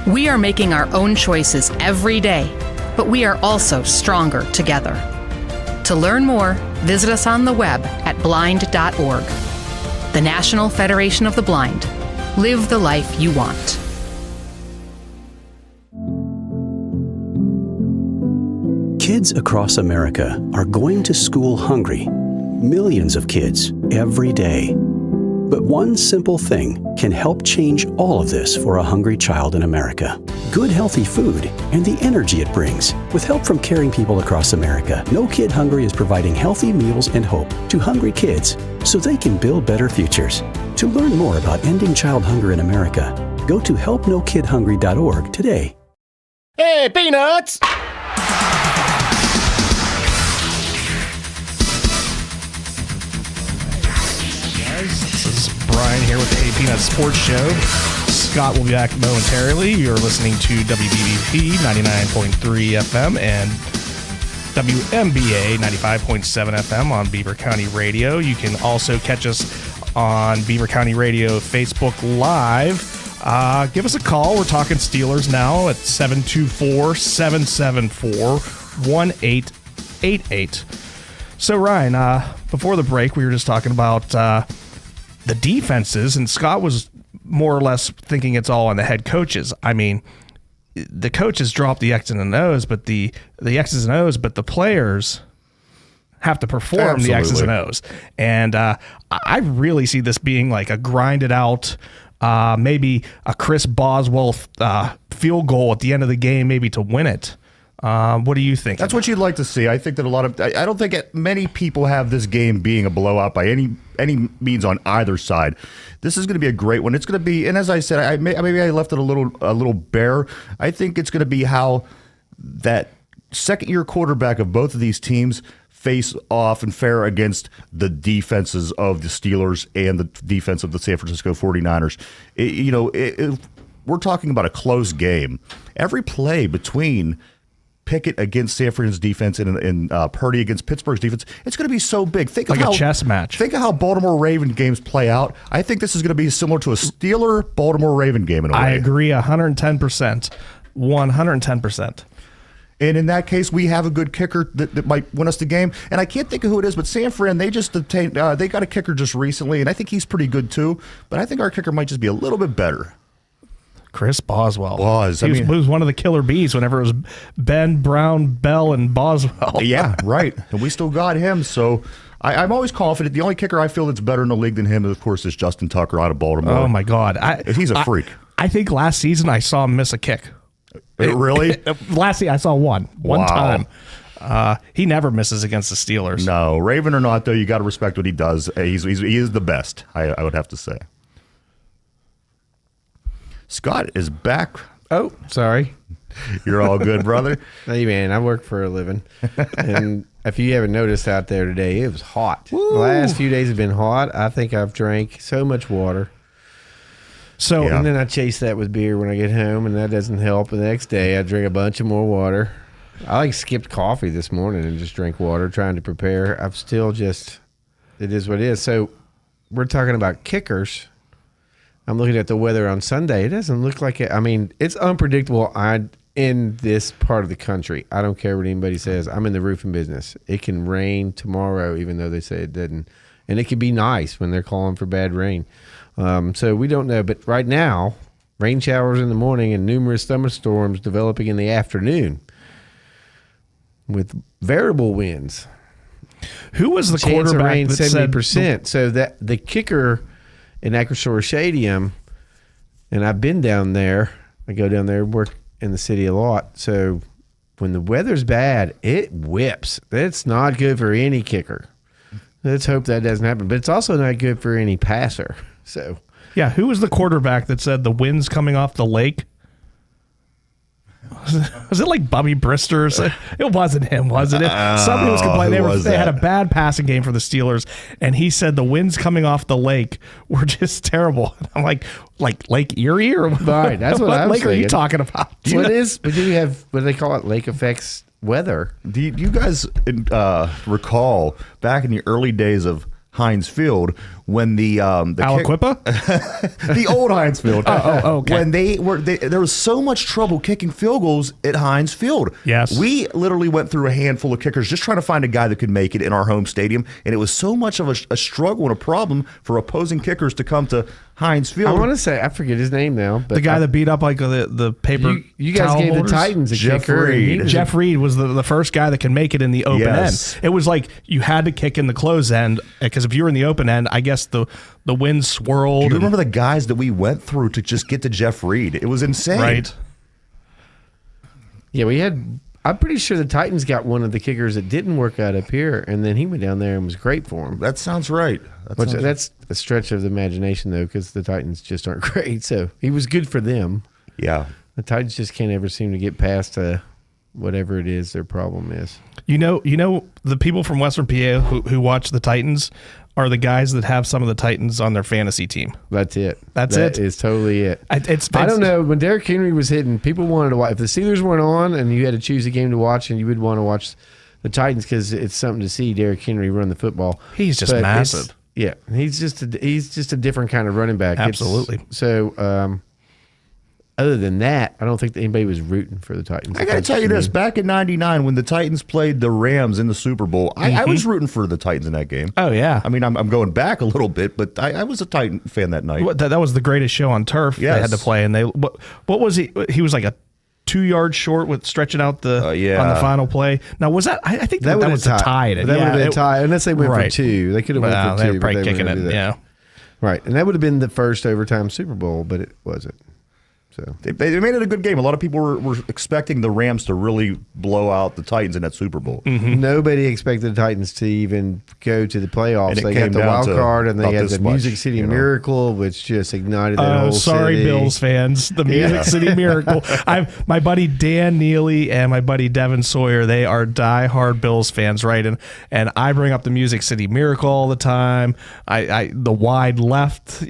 We are making our own choices every day, but we are also stronger together. To learn more, visit us on the web at blind.org. The National Federation of the Blind. Live the life you want. Kids across America are going to school hungry. Millions of kids every day. But one simple thing can help change all of this for a hungry child in America. Good, healthy food and the energy it brings. With help from caring people across America, No Kid Hungry is providing healthy meals and hope to hungry kids so they can build better futures. To learn more about ending child hunger in America, go to helpnokidhungry.org today. Hey, Peanuts! This is Brian here with the Hey Peanut Sports Show. Scott will be back momentarily. You're listening to WBVP 99.3 FM and WMBA 95.7 FM on Beaver County Radio. You can also catch us on Beaver County Radio Facebook Live. Give us a call. We're talking Steelers now at 724-774-1888. So, Ryan, before the break, we were just talking about the defenses, and Scott was more or less thinking it's all on the head coaches. I mean, the coaches drop the X's and O's, but the X's and O's, but the players have to perform the X's and O's. And I really see this being like a grinded out, maybe a Chris Boswell field goal at the end of the game, maybe to win it. What do you think? That's what you'd like to see. I think that I don't think many people have this game being a blowout by any means on either side. This is going to be a great one. It's going to be, and as I said, maybe I left it a little bare. I think it's going to be how that second-year quarterback of both of these teams face off and fare against the defenses of the Steelers and the defense of the San Francisco 49ers. We're talking about a close game. Every play between Pickett against San Francisco's defense and Purdy against Pittsburgh's defense, it's going to be so big. Think like of a chess match. Think of how Baltimore Raven games play out. I think this is going to be similar to a Steeler-Baltimore Raven game in a way. I agree 110%. 110%. And in that case, we have a good kicker that might win us the game. And I can't think of who it is, but San Fran, they just obtained, they got a kicker just recently, and I think he's pretty good too. But I think our kicker might just be a little bit better. Chris Boswell. He was one of the killer bees whenever it was Ben, Brown, Bell, and Boswell. Yeah, right. And we still got him. So I'm always confident. The only kicker I feel that's better in the league than him, of course, is Justin Tucker out of Baltimore. Oh, my God. He's a freak. I think last season I saw him miss a kick. Really? Last season I saw one time. He never misses against the Steelers. No, Raven or not, though, you got to respect what he does. He is the best, I would have to say. Scott is back. Oh, sorry. You're all good, brother. Hey, man, I work for a living. And if you haven't noticed out there today, it was hot. Woo. The last few days have been hot. I think I've drank so much water. And then I chase that with beer when I get home, and that doesn't help. And the next day, I drink a bunch of more water. I skipped coffee this morning and just drank water, trying to prepare. I'm still just, it is what it is. So we're talking about kickers. I'm looking at the weather on Sunday. It doesn't look like it. I mean, it's unpredictable in this part of the country. I don't care what anybody says. I'm in the roofing business. It can rain tomorrow, even though they say it didn't. And it can be nice when they're calling for bad rain. So we don't know. But right now, rain showers in the morning and numerous thunderstorms developing in the afternoon with variable winds. Who was the quarterback rain that 70%? So that the kicker in Acrisure Stadium, and I've been down there. I go down there and work in the city a lot. So when the weather's bad, it whips. That's not good for any kicker. Let's hope that doesn't happen. But it's also not good for any passer. So yeah, who was the quarterback that said the wind's coming off the lake? Was it like Bubby Brister? It wasn't him, wasn't it? Somebody was complaining. They had a bad passing game for the Steelers, and he said the winds coming off the lake were just terrible. I'm like Lake Erie or what? Right, that's what I was lake thinking. Are you talking about? What do you have? What do they call it? Lake effects weather. Do you guys recall back in the early days of Heinz Field when the Aliquippa? The old Heinz Field. Okay. When there was so much trouble kicking field goals at Heinz Field. Yes. We literally went through a handful of kickers just trying to find a guy that could make it in our home stadium, and it was so much of a struggle and a problem for opposing kickers to come to Heinz Field. I want to say, I forget his name now. But the guy that beat up like the paper You guys towel gave holders? the Titans a Jeff kicker. Reed. Jeff Reed was the first guy that can make it in the open Yes. end. It was like you had to kick in the close end, because if you were in the open end, I guess the wind swirled. Do you remember the guys that we went through to just get to Jeff Reed? It was insane. Right. Yeah, we had. I'm pretty sure the Titans got one of the kickers that didn't work out up here, and then he went down there and was great for him. That sounds right. That's a stretch of the imagination, though, because the Titans just aren't great. So he was good for them. Yeah. The Titans just can't ever seem to get past whatever it is their problem is. You know, the people from Western PA who watch the Titans are the guys that have some of the Titans on their fantasy team. That's it. That is totally it. I don't know. When Derrick Henry was hitting, people wanted to watch. If the Steelers weren't on and you had to choose a game to watch, and you would want to watch the Titans because it's something to see Derrick Henry run the football. He's just massive. Yeah, he's just a different kind of running back. Absolutely. Other than that, I don't think that anybody was rooting for the Titans. I got to tell you this. Back in '99, when the Titans played the Rams in the Super Bowl, I was rooting for the Titans in that game. Oh, yeah. I mean, I'm going back a little bit, but I was a Titan fan that night. That was the greatest show on turf they had to play. And what was he? He was like a 2 yards short with stretching out on the final play. Now, was that? I think that was a tie. That would have been a tie, unless they went for two. They could have went for two. They were probably kicking it. Yeah. Right. And that would have been the first overtime Super Bowl, but it wasn't. So they made it a good game. A lot of people were expecting the Rams to really blow out the Titans in that Super Bowl. Mm-hmm. Nobody expected the Titans to even go to the playoffs. They got the wild card, and they had the Music City Miracle, which just ignited that whole sorry, city. Bills fans. The Music City Miracle. My buddy Dan Neely and my buddy Devin Sawyer, they are diehard Bills fans, right? And I bring up the Music City Miracle all the time. The wide left,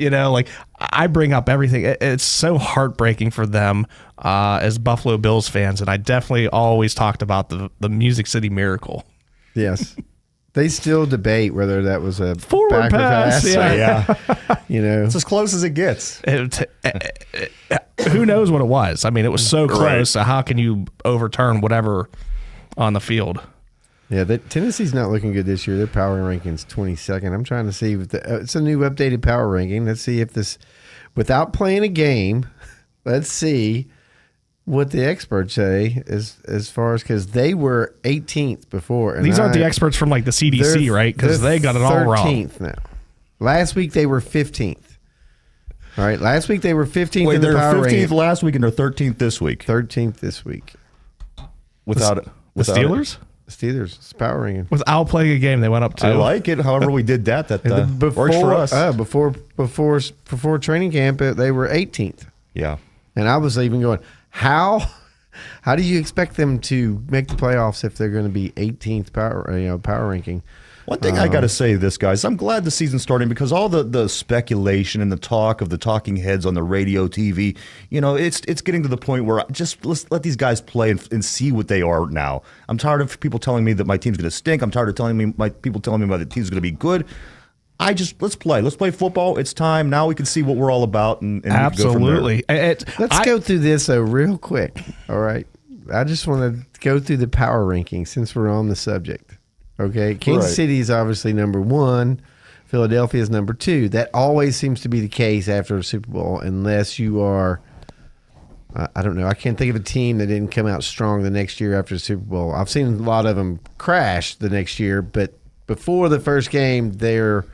I bring up everything. It's so heartbreaking for them as Buffalo Bills fans, and I definitely always talked about the Music City Miracle. Yes. They still debate whether that was a forward pass. Yeah. It's as close as it gets. Who knows what it was? I mean, it was so close. Right. So how can you overturn whatever on the field? Yeah, Tennessee's not looking good this year. Their power ranking's 22nd. I'm trying to see if it's a new updated power ranking. Let's see if this, without playing a game, let's see what the experts say as far as, because they were 18th before. And these aren't the experts from like the CDC, right? Because they got it all wrong. 13th now. Last week they were 15th. All right, last week they were 15th in the power ranking. They're 15th last week and they're 13th this week. 13th this week. The Steelers? Steelers, it's power ranking. Without playing a game, they went up to. I like it. However, we did that works for us. Before training camp, they were 18th. Yeah, and I was even going, how do you expect them to make the playoffs if they're going to be 18th power ranking? One thing I got to say, guys, I'm glad the season's starting because all the speculation and the talk of the talking heads on the radio, TV, it's getting to the point where let's let these guys play and see what they are now. I'm tired of people telling me that my team's going to stink. I'm tired of people telling me my team's going to be good. Let's play. Let's play football. It's time. Now we can see what we're all about. And absolutely. Let's go through this real quick. All right. I just want to go through the power rankings since we're on the subject. Okay, Kansas City is obviously number 1. Philadelphia is number 2. That always seems to be the case after a Super Bowl, unless you are, I don't know. I can't think of a team that didn't come out strong the next year after the Super Bowl. I've seen a lot of them crash the next year, but before the first game, they're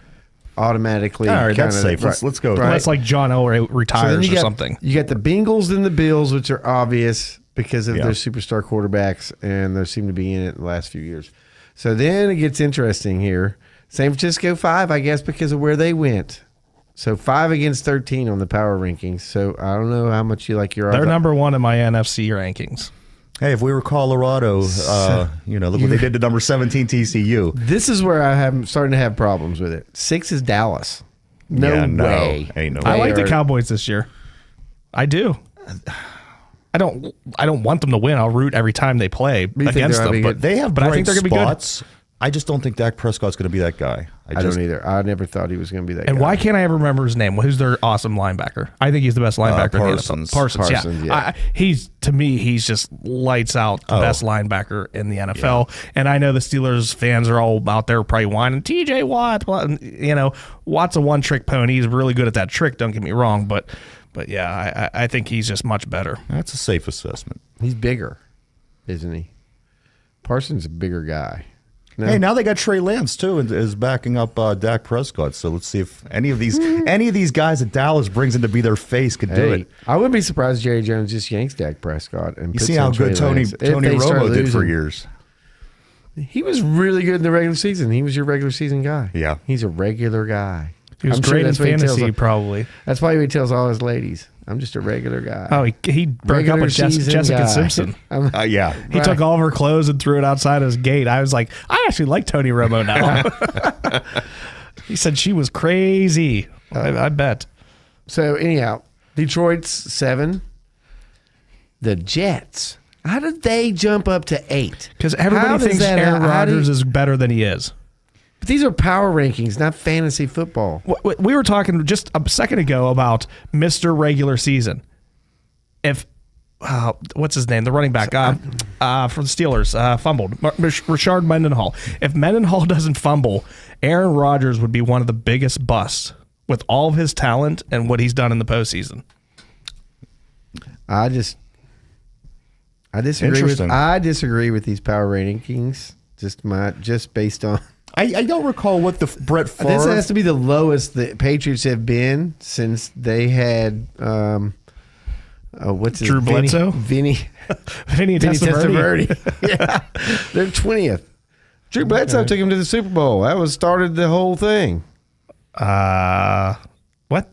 automatically all right. That's safe. Let's go. Right. That's like John Elway retires or something. You got the Bengals and the Bills, which are obvious because of their superstar quarterbacks, and they seem to be in it in the last few years. So then it gets interesting here. San Francisco 5, I guess, because of where they went. So 5 against 13 on the power rankings. So I don't know how much you like your. They're number 1 in my NFC rankings. Hey, if we were Colorado, look what they did to number 17 TCU. This is where I'm starting to have problems with it. 6 is Dallas. No way. Ain't no way. I like the Cowboys this year. I do. I don't want them to win. I'll root every time they play against them. But they have I think they're going to be good. I just don't think Dak Prescott's going to be that guy. I don't either. I never thought he was going to be that guy. And why can't I ever remember his name? Who's their awesome linebacker? I think he's the best linebacker. Parsons, yeah. To me, he's just lights out the best linebacker in the NFL. Yeah. And I know the Steelers fans are all out there probably whining, TJ Watt. Watt's a one-trick pony. He's really good at that trick, don't get me wrong. But yeah, I think he's just much better. That's a safe assessment. He's bigger, isn't he? Parsons is a bigger guy. No. Hey, now they got Trey Lance too, and is backing up Dak Prescott. So let's see if any of these guys that Dallas brings in to be their face could do it. I wouldn't be surprised if Jerry Jones just yanks Dak Prescott and. You see how good Tony Romo did for years. He was really good in the regular season. He was your regular season guy. Yeah, he's a regular guy. He was great in fantasy, probably. That's why he tells all his ladies. I'm just a regular guy. Oh, he broke up with Jessica Simpson. Yeah. He took all of her clothes and threw it outside his gate. I was like, I actually like Tony Romo now. He said she was crazy. I bet. So anyhow, Detroit's 7. The Jets. How did they jump up to 8? Because everybody thinks Aaron Rodgers is better than he is. But these are power rankings, not fantasy football. We were talking just a second ago about Mr. Regular Season. If what's his name? The running back for the Steelers fumbled. Rashard Mendenhall. If Mendenhall doesn't fumble, Aaron Rodgers would be one of the biggest busts with all of his talent and what he's done in the postseason. I disagree with these power rankings. Just based on. I don't recall what the Brett Favre. This has to be the lowest the Patriots have been since they had what's his Drew Bledsoe? Vinny Testaverde. Yeah, they're 20th. Drew Bledsoe took him to the Super Bowl. That started the whole thing. What?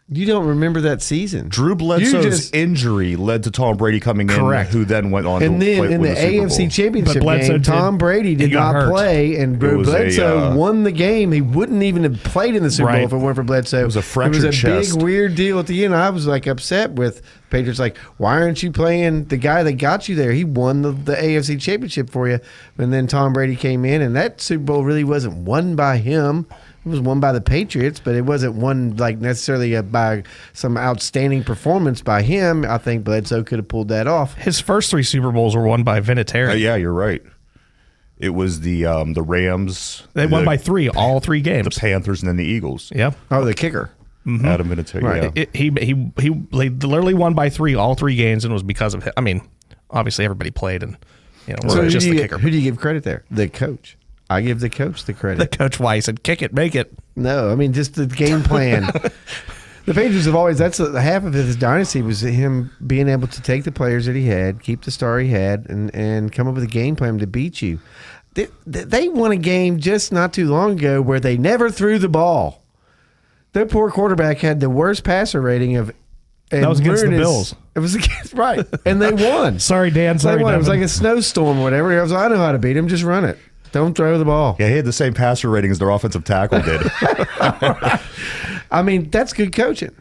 You don't remember that season? Drew Bledsoe's injury led to Tom Brady coming in, who then went on to play in the AFC Championship game, Tom Brady did not play, and Drew Bledsoe won the game. He wouldn't even have played in the Super Bowl if it weren't for Bledsoe. It was a fractured chest. Big, weird deal at the end. I was upset with Patriots. Why aren't you playing the guy that got you there? He won the AFC Championship for you. And then Tom Brady came in, and that Super Bowl really wasn't won by him. It was won by the Patriots, but it wasn't won necessarily by some outstanding performance by him. I think Bledsoe could have pulled that off. His first 3 Super Bowls were won by Vinatieri. Yeah, you're right. It was the Rams. They won by 3, all 3 games. The Panthers and then the Eagles. Yep. Oh, the kicker. Mm-hmm. Adam Vinatieri. Right. Yeah. He literally won by 3, all 3 games, and it was because of him. I mean, obviously everybody played, and so just the kicker. Who do you give credit there? The coach. I give the coach the credit. The coach why he said, kick it, make it. No, I mean, just the game plan. The Patriots have always, that's half of his dynasty was him being able to take the players that he had, keep the star he had, and come up with a game plan to beat you. They won a game just not too long ago where they never threw the ball. Their poor quarterback had the worst passer rating of. That was against the Bills. It was against, right. And they won. Sorry, Dan. Sorry, they won. Devin. It was like a snowstorm or whatever. I was like, I know how to beat him. Just run it. Don't throw the ball. Yeah, he had the same passer rating as their offensive tackle did. I mean, that's good coaching.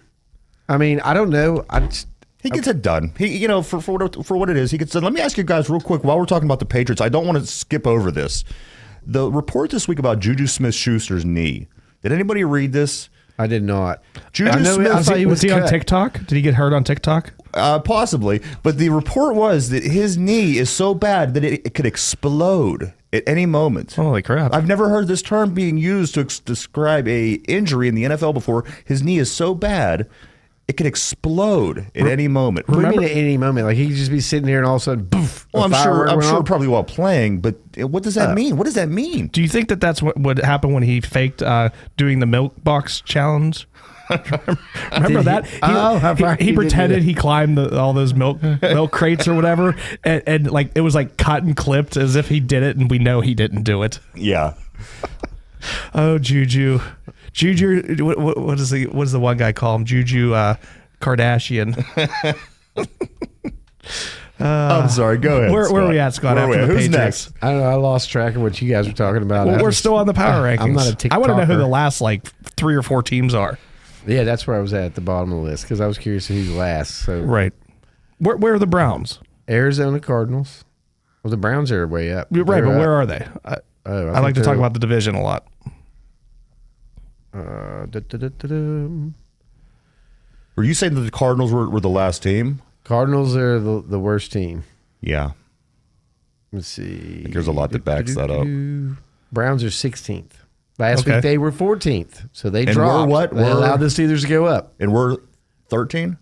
I mean, I don't know. He gets it done. He, for what it is, he gets it done. Let me ask you guys real quick while we're talking about the Patriots. I don't want to skip over this. The report this week about Juju Smith-Schuster's knee. Did anybody read this? I did not. Juju Smith. Was he on TikTok? Did he get hurt on TikTok? Possibly. But the report was that his knee is so bad that it could explode at any moment. Holy crap. I've never heard this term being used to describe a injury in the NFL before. His knee is so bad, it could explode at any moment. What do you mean at any moment? Like he could just be sitting here and all of a sudden, poof. Well, I'm sure probably while playing, but what does that mean? What does that mean? Do you think that's what would happen when he faked doing the milk box challenge? Remember that? He pretended he climbed all those milk crates or whatever, and like it was like cut and clipped as if he did it, and we know he didn't do it. Yeah. Oh, Juju. What does the one guy call him? Juju Kardashian. I'm sorry. Go ahead. Where are we at, Scott? After the Who's Patriots? next? I don't know. I lost track of what you guys were talking about. Well, we're still on the power rankings. I'm not a TikToker. I want to know who the last 3 or 4 teams are. Yeah, that's where I was at the bottom of the list because I was curious who's last. So right. Where are the Browns? Arizona Cardinals. Well, the Browns are way up. Right, but where are they? I like to talk about the division a lot. Were you saying that the Cardinals were the last team? Cardinals are the worst team. Yeah. Let's see. I think there's a lot that backs that up. Browns are 16th. Last week they were 14th, so they dropped. We're what? They allowed the Steelers to go up. And we're 13?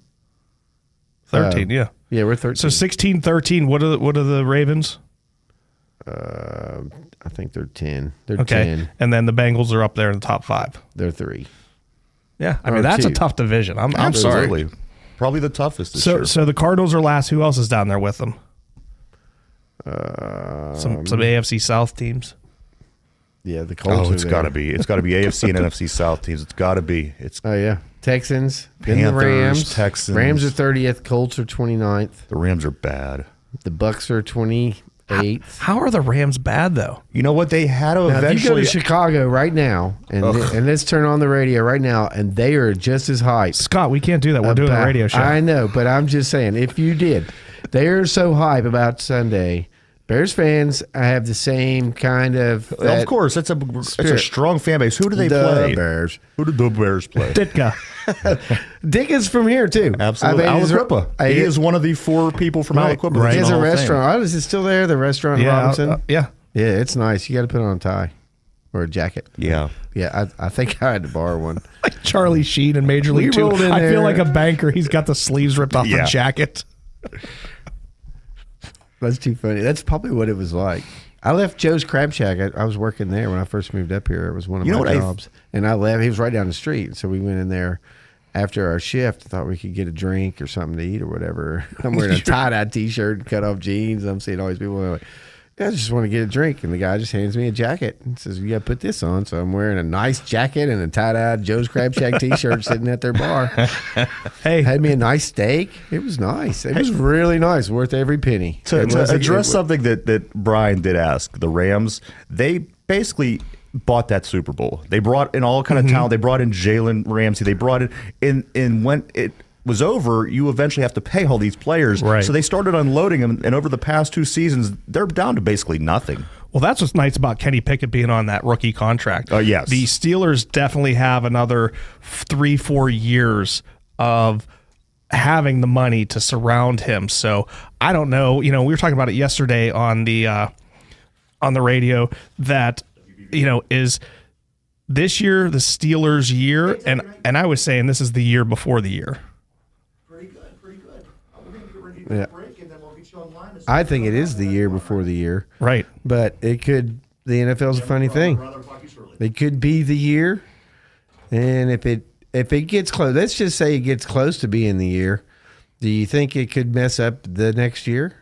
13, yeah. Yeah, we're 13. So 16-13, what are the Ravens? I think they're 10. They're 10. And then the Bengals are up there in the top 5. They're 3. Yeah, I mean, that's 2. A tough division. I'm sorry. Probably the toughest this year. So the Cardinals are last. Who else is down there with them? Some AFC South teams. Yeah, the Colts. It's got to be. It's got to be AFC and NFC South teams. It's got to be. Oh yeah. Texans, then the Panthers, Rams. Texans. Rams are 30th. Colts are 29th. The Rams are bad. The Bucks are 28th. How are the Rams bad though? You know what? They had to Now, if you go eventually. to Chicago right now, and let's turn on the radio right now, and they are just as hyped. Scott, we can't do that. We're doing a radio show. I know, but I'm just saying, if you did, they're so hype about Sunday. Bears fans have the same kind of. Of course, it's a strong fan base. Who do they play? Bears. Who did the Bears play? Ditka. Dick is from here too. Absolutely. Aliquippa. He is one of the 4 people from Aliquippa. He He's has in a the Hall of Fame. restaurant. Oh, is it still there? The restaurant in Robinson. Yeah. Yeah, it's nice. You got to put on a tie or a jacket. Yeah. Yeah, I think I had to borrow one. Like Charlie Sheen in Major League Two. rolled in I feel there. like a banker. He's got the sleeves ripped off Yeah. the jacket. That's too funny. That's probably what it was like. I left Joe's Crab Shack. I was working there when I first moved up here. It was one of my jobs. And I left. He was right down the street. So we went in there after our shift. Thought we could get a drink or something to eat or whatever. I'm wearing a tie-dye T-shirt and cut-off jeans. I'm seeing all these people. I'm like, I just want to get a drink. And the guy just hands me a jacket and says, you got to put this on. So I'm wearing a nice jacket and a tie-dye Joe's Crab Shack T-shirt sitting at their bar. Hey, Had me a nice steak. It was nice. It was really nice. Worth every penny. To address something that Brian did ask, the Rams, they basically bought that Super Bowl. They brought in all kind of talent. They brought in Jalen Ramsey. They brought in when it was over, you eventually have to pay all these players. Right. So they started unloading them, and over the past 2 seasons, they're down to basically nothing. well, that's what's nice about Kenny Pickett being on that rookie contract. Yes. The Steelers definitely have another 3-4 years of having the money to surround him. So I don't know. You know, we were talking about it yesterday on the radio that, you know, is this year the Steelers' year, and I was saying this is the year before the year. Yeah. I think it is the year before the year. Right. But it could, the NFL's a funny thing. It could be the year. And if it gets close, let's just say it gets close to being the year, do you think it could mess up the next year?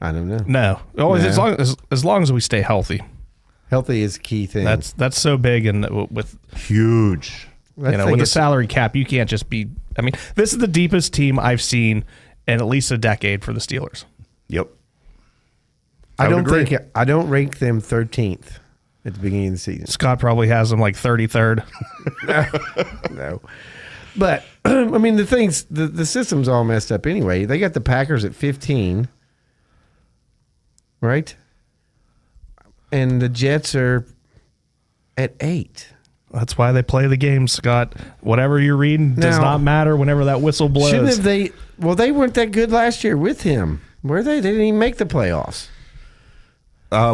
I don't know. No. Oh, No. as long as we stay healthy. Healthy is a key thing. That's so big, and with Huge. That you know, thing with a is- salary cap, you can't just be. I mean, this is the deepest team I've seen in at least a decade for the Steelers. Yep. I would don't agree. think I don't rank them 13th at the beginning of the season. Scott probably has them like 33rd. No. But I mean the system's all messed up anyway. They got the Packers at 15. Right? And the Jets are at 8. That's why they play the game, Scott. Whatever you're reading does Now- not matter whenever that whistle blows. Shouldn't have they they weren't that good last year with him. Were they? They didn't even make the playoffs.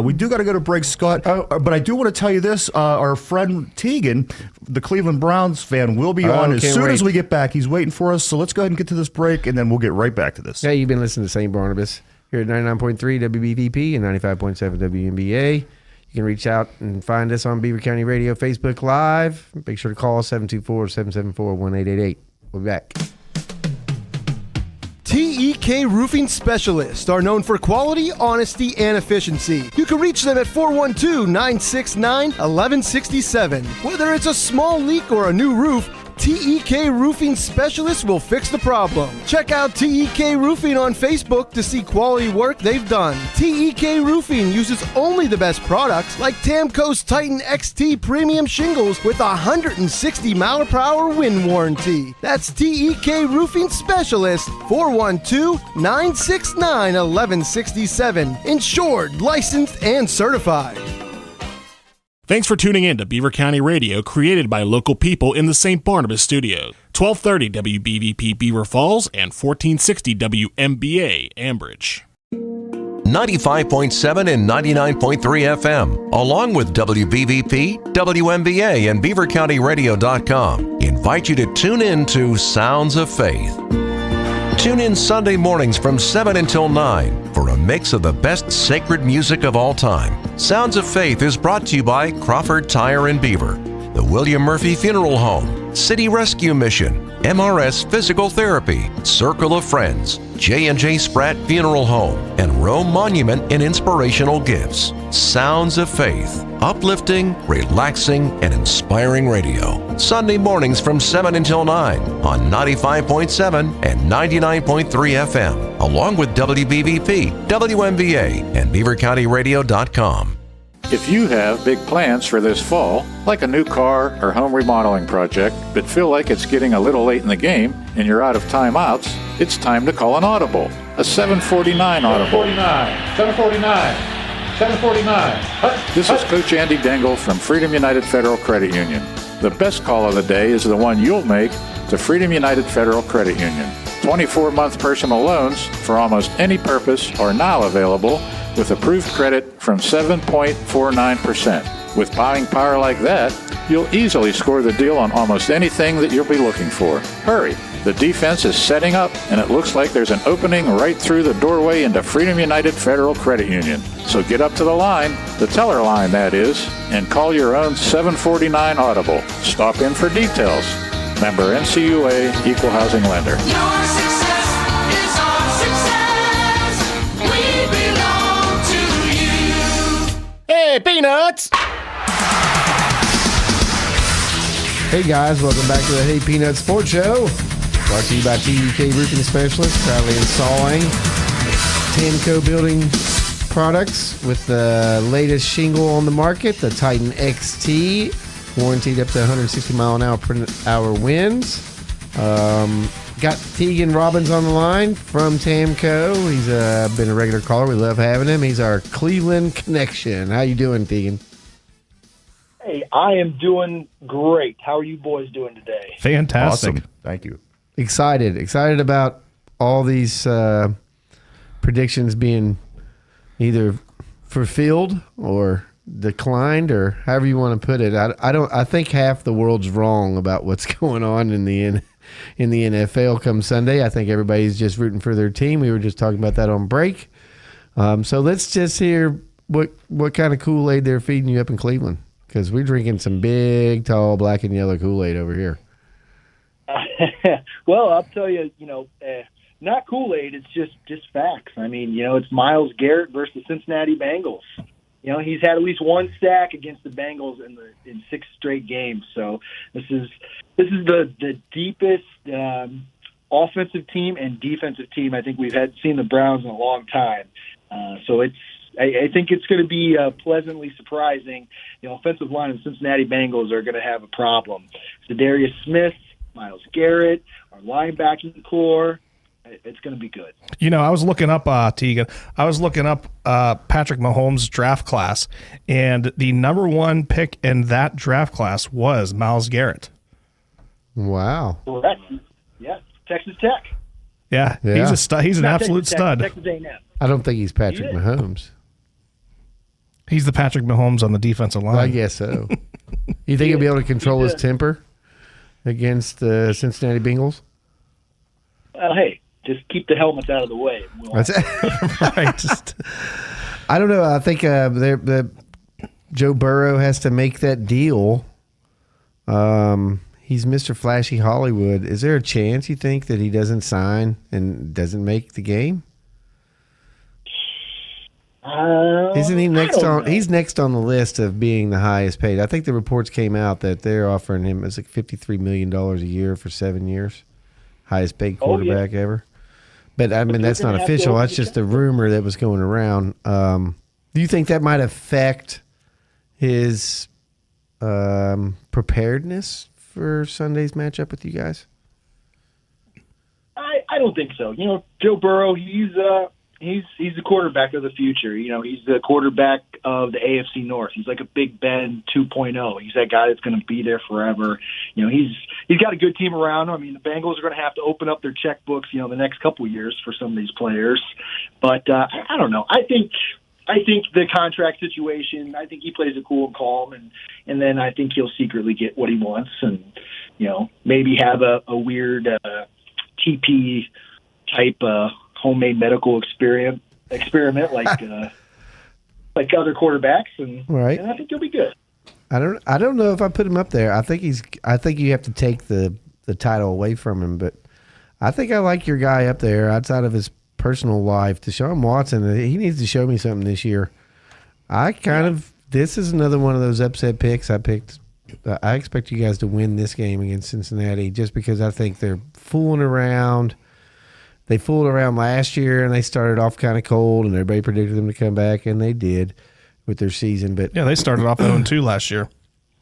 We do got to go to break, Scott. But I do want to tell you this. Our friend Tegan, the Cleveland Browns fan, will be on as can't soon wait. as we get back. He's waiting for us. So let's go ahead and get to this break, and then we'll get right back to this. Hey, you've been listening to St. Barnabas here at 99.3 WBVP and 95.7 WNBA. You can reach out and find us on Beaver County Radio Facebook Live. Make sure to call 724-774-1888. We'll be back. TEK Roofing Specialists are known for quality, honesty, and efficiency. You can reach them at 412-969-1167. Whether it's a small leak or a new roof, TEK Roofing Specialists will fix the problem. Check out TEK Roofing on Facebook to see quality work they've done. TEK Roofing uses only the best products like Tamco's Titan XT Premium Shingles with a 160-mile-per-hour wind warranty. That's TEK Roofing Specialists, 412-969-1167. Insured, licensed, and certified. Thanks for tuning in to Beaver County Radio, created by local people in the St. Barnabas studios. 1230 WBVP Beaver Falls and 1460 WMBA Ambridge. 95.7 and 99.3 FM, along with WBVP, WMBA, and BeaverCountyRadio.com, invite you to tune in to Sounds of Faith. Tune in Sunday mornings from 7 until 9 for a mix of the best sacred music of all time. Sounds of Faith is brought to you by Crawford Tire and Beaver, the William Murphy Funeral Home, City Rescue Mission, MRS Physical Therapy, Circle of Friends, J&J Spratt Funeral Home, and Rome Monument in Inspirational Gifts. Sounds of Faith, uplifting, relaxing, and inspiring radio. Sunday mornings from 7 until 9 on 95.7 and 99.3 FM, along with WBVP, WMBA, and BeaverCountyRadio.com. If you have big plans for this fall, like a new car or home remodeling project, but feel like it's getting a little late in the game and you're out of timeouts, it's time to call an audible. A 749 audible. 749. This is Coach Andy Dengel from Freedom United Federal Credit Union. The best call of the day is the one you'll make to Freedom United Federal Credit Union. 24-month personal loans for almost any purpose are now available with approved credit from 7.49%. With buying power like that, you'll easily score the deal on almost anything that you'll be looking for. Hurry! The defense is setting up, and it looks like there's an opening right through the doorway into Freedom United Federal Credit Union. So get up to the line, the teller line that is, and call your own 749 Audible. Stop in for details. Member NCUA, Equal Housing Lender. Your success is our success. We belong to you. Hey, Peanuts! Hey guys, welcome back to the Hey Peanuts Sports Show. Brought to you by TEK Roofing Specialists, proudly installing Tamco Building products with the latest shingle on the market, the Titan XT, warranted up to 160 mile an hour winds. Got Tegan Robbins on the line from Tamco. He's been a regular caller. We love having him. He's our Cleveland connection. How you doing, Tegan? Hey, I am doing great. How are you boys doing today? Fantastic. Awesome. Thank you. Excited about all these predictions being either fulfilled or declined, or however you want to put it. I think half the world's wrong about what's going on in the NFL come Sunday. I think everybody's just rooting for their team. We were just talking about that on break. So let's just hear what kind of Kool-Aid they're feeding you up in Cleveland, because we're drinking some big, tall, black and yellow Kool-Aid over here. Well, I'll tell you, not Kool-Aid. It's just facts. I mean, it's Myles Garrett versus the Cincinnati Bengals. He's had at least one sack against the Bengals in 6 straight games. So this is the deepest offensive team and defensive team I think we've seen the Browns in a long time. So I think it's going to be pleasantly surprising. The offensive line of the Cincinnati Bengals are going to have a problem. Zadarius Smith, Myles Garrett, our linebacking core. It's going to be good. I was looking up, Tegan. I was looking up Patrick Mahomes' draft class, and the number 1 pick in that draft class was Myles Garrett. Wow. Correct. Yeah, Texas Tech. Yeah. He's a stud. He's an absolute stud. Texas A&M. I don't think he's Patrick Mahomes. He's the Patrick Mahomes on the defensive line. I guess so. You think he'll be able to control his temper against the Cincinnati Bengals? Well, hey, just keep the helmets out of the way. That's right. I don't know. I think Joe Burrow has to make that deal. He's Mr. Flashy Hollywood. Is there a chance, you think, that he doesn't sign and doesn't make the game? Isn't he next on? He's next on the list of being the highest paid. I think the reports came out that they're offering him it's like $53 million a year for 7 years, highest paid quarterback ever. But I mean, that's not official. That's just a rumor that was going around. Do you think that might affect his preparedness for Sunday's matchup with you guys? I don't think so. Joe Burrow, he's the quarterback of the future. He's the quarterback of the AFC North. He's like a Big Ben 2.0. He's that guy that's going to be there forever. He's got a good team around him. I mean, the Bengals are going to have to open up their checkbooks, the next couple of years for some of these players. But I don't know. I think the contract situation, I think he plays it cool and calm, and then I think he'll secretly get what he wants, and maybe have a weird TP type homemade medical experiment like like other quarterbacks, and I think he'll be good. I don't know if I put him up there. I think you have to take the title away from him, but I think I like your guy up there outside of his personal life. Deshaun Watson, he needs to show me something this year. This is another one of those upset picks I picked. I expect you guys to win this game against Cincinnati just because I think they're fooling around. They fooled around last year and they started off kind of cold and everybody predicted them to come back, and they did with their season. But yeah, they started off 0-2 last year.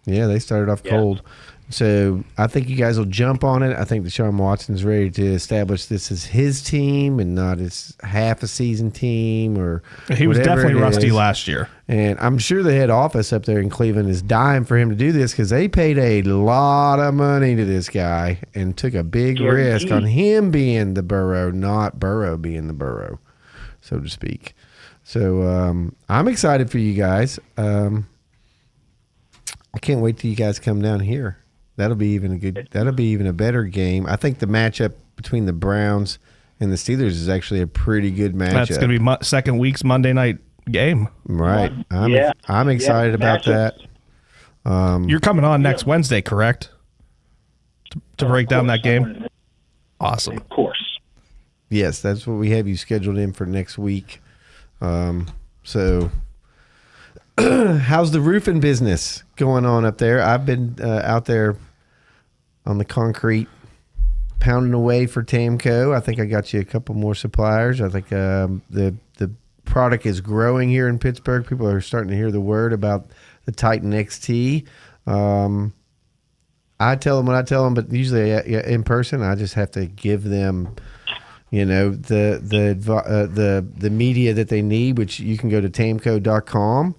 Yeah, they started off cold. So I think you guys will jump on it. I think Deshaun Watson's ready to establish this as his team and not his half a season team or he was definitely rusty last year. And I'm sure the head office up there in Cleveland is dying for him to do this because they paid a lot of money to this guy and took a big risk on him being the Burrow, not Burrow being the Burrow, so to speak. So I'm excited for you guys. I can't wait till you guys come down here. That'll be even a better game. I think the matchup between the Browns and the Steelers is actually a pretty good matchup. That's going to be second week's Monday night game. Right. I'm excited about that. You're coming on next Wednesday, correct? To break down that game? Awesome. Of course. Yes, that's what we have you scheduled in for next week. So how's the roofing business going on up there? I've been out there on the concrete pounding away for Tamco. I think I got you a couple more suppliers. I think the product is growing here in Pittsburgh. People are starting to hear the word about the Titan XT. I tell them what I tell them, but usually in person, I just have to give them, the media that they need, which you can go to tamco.com.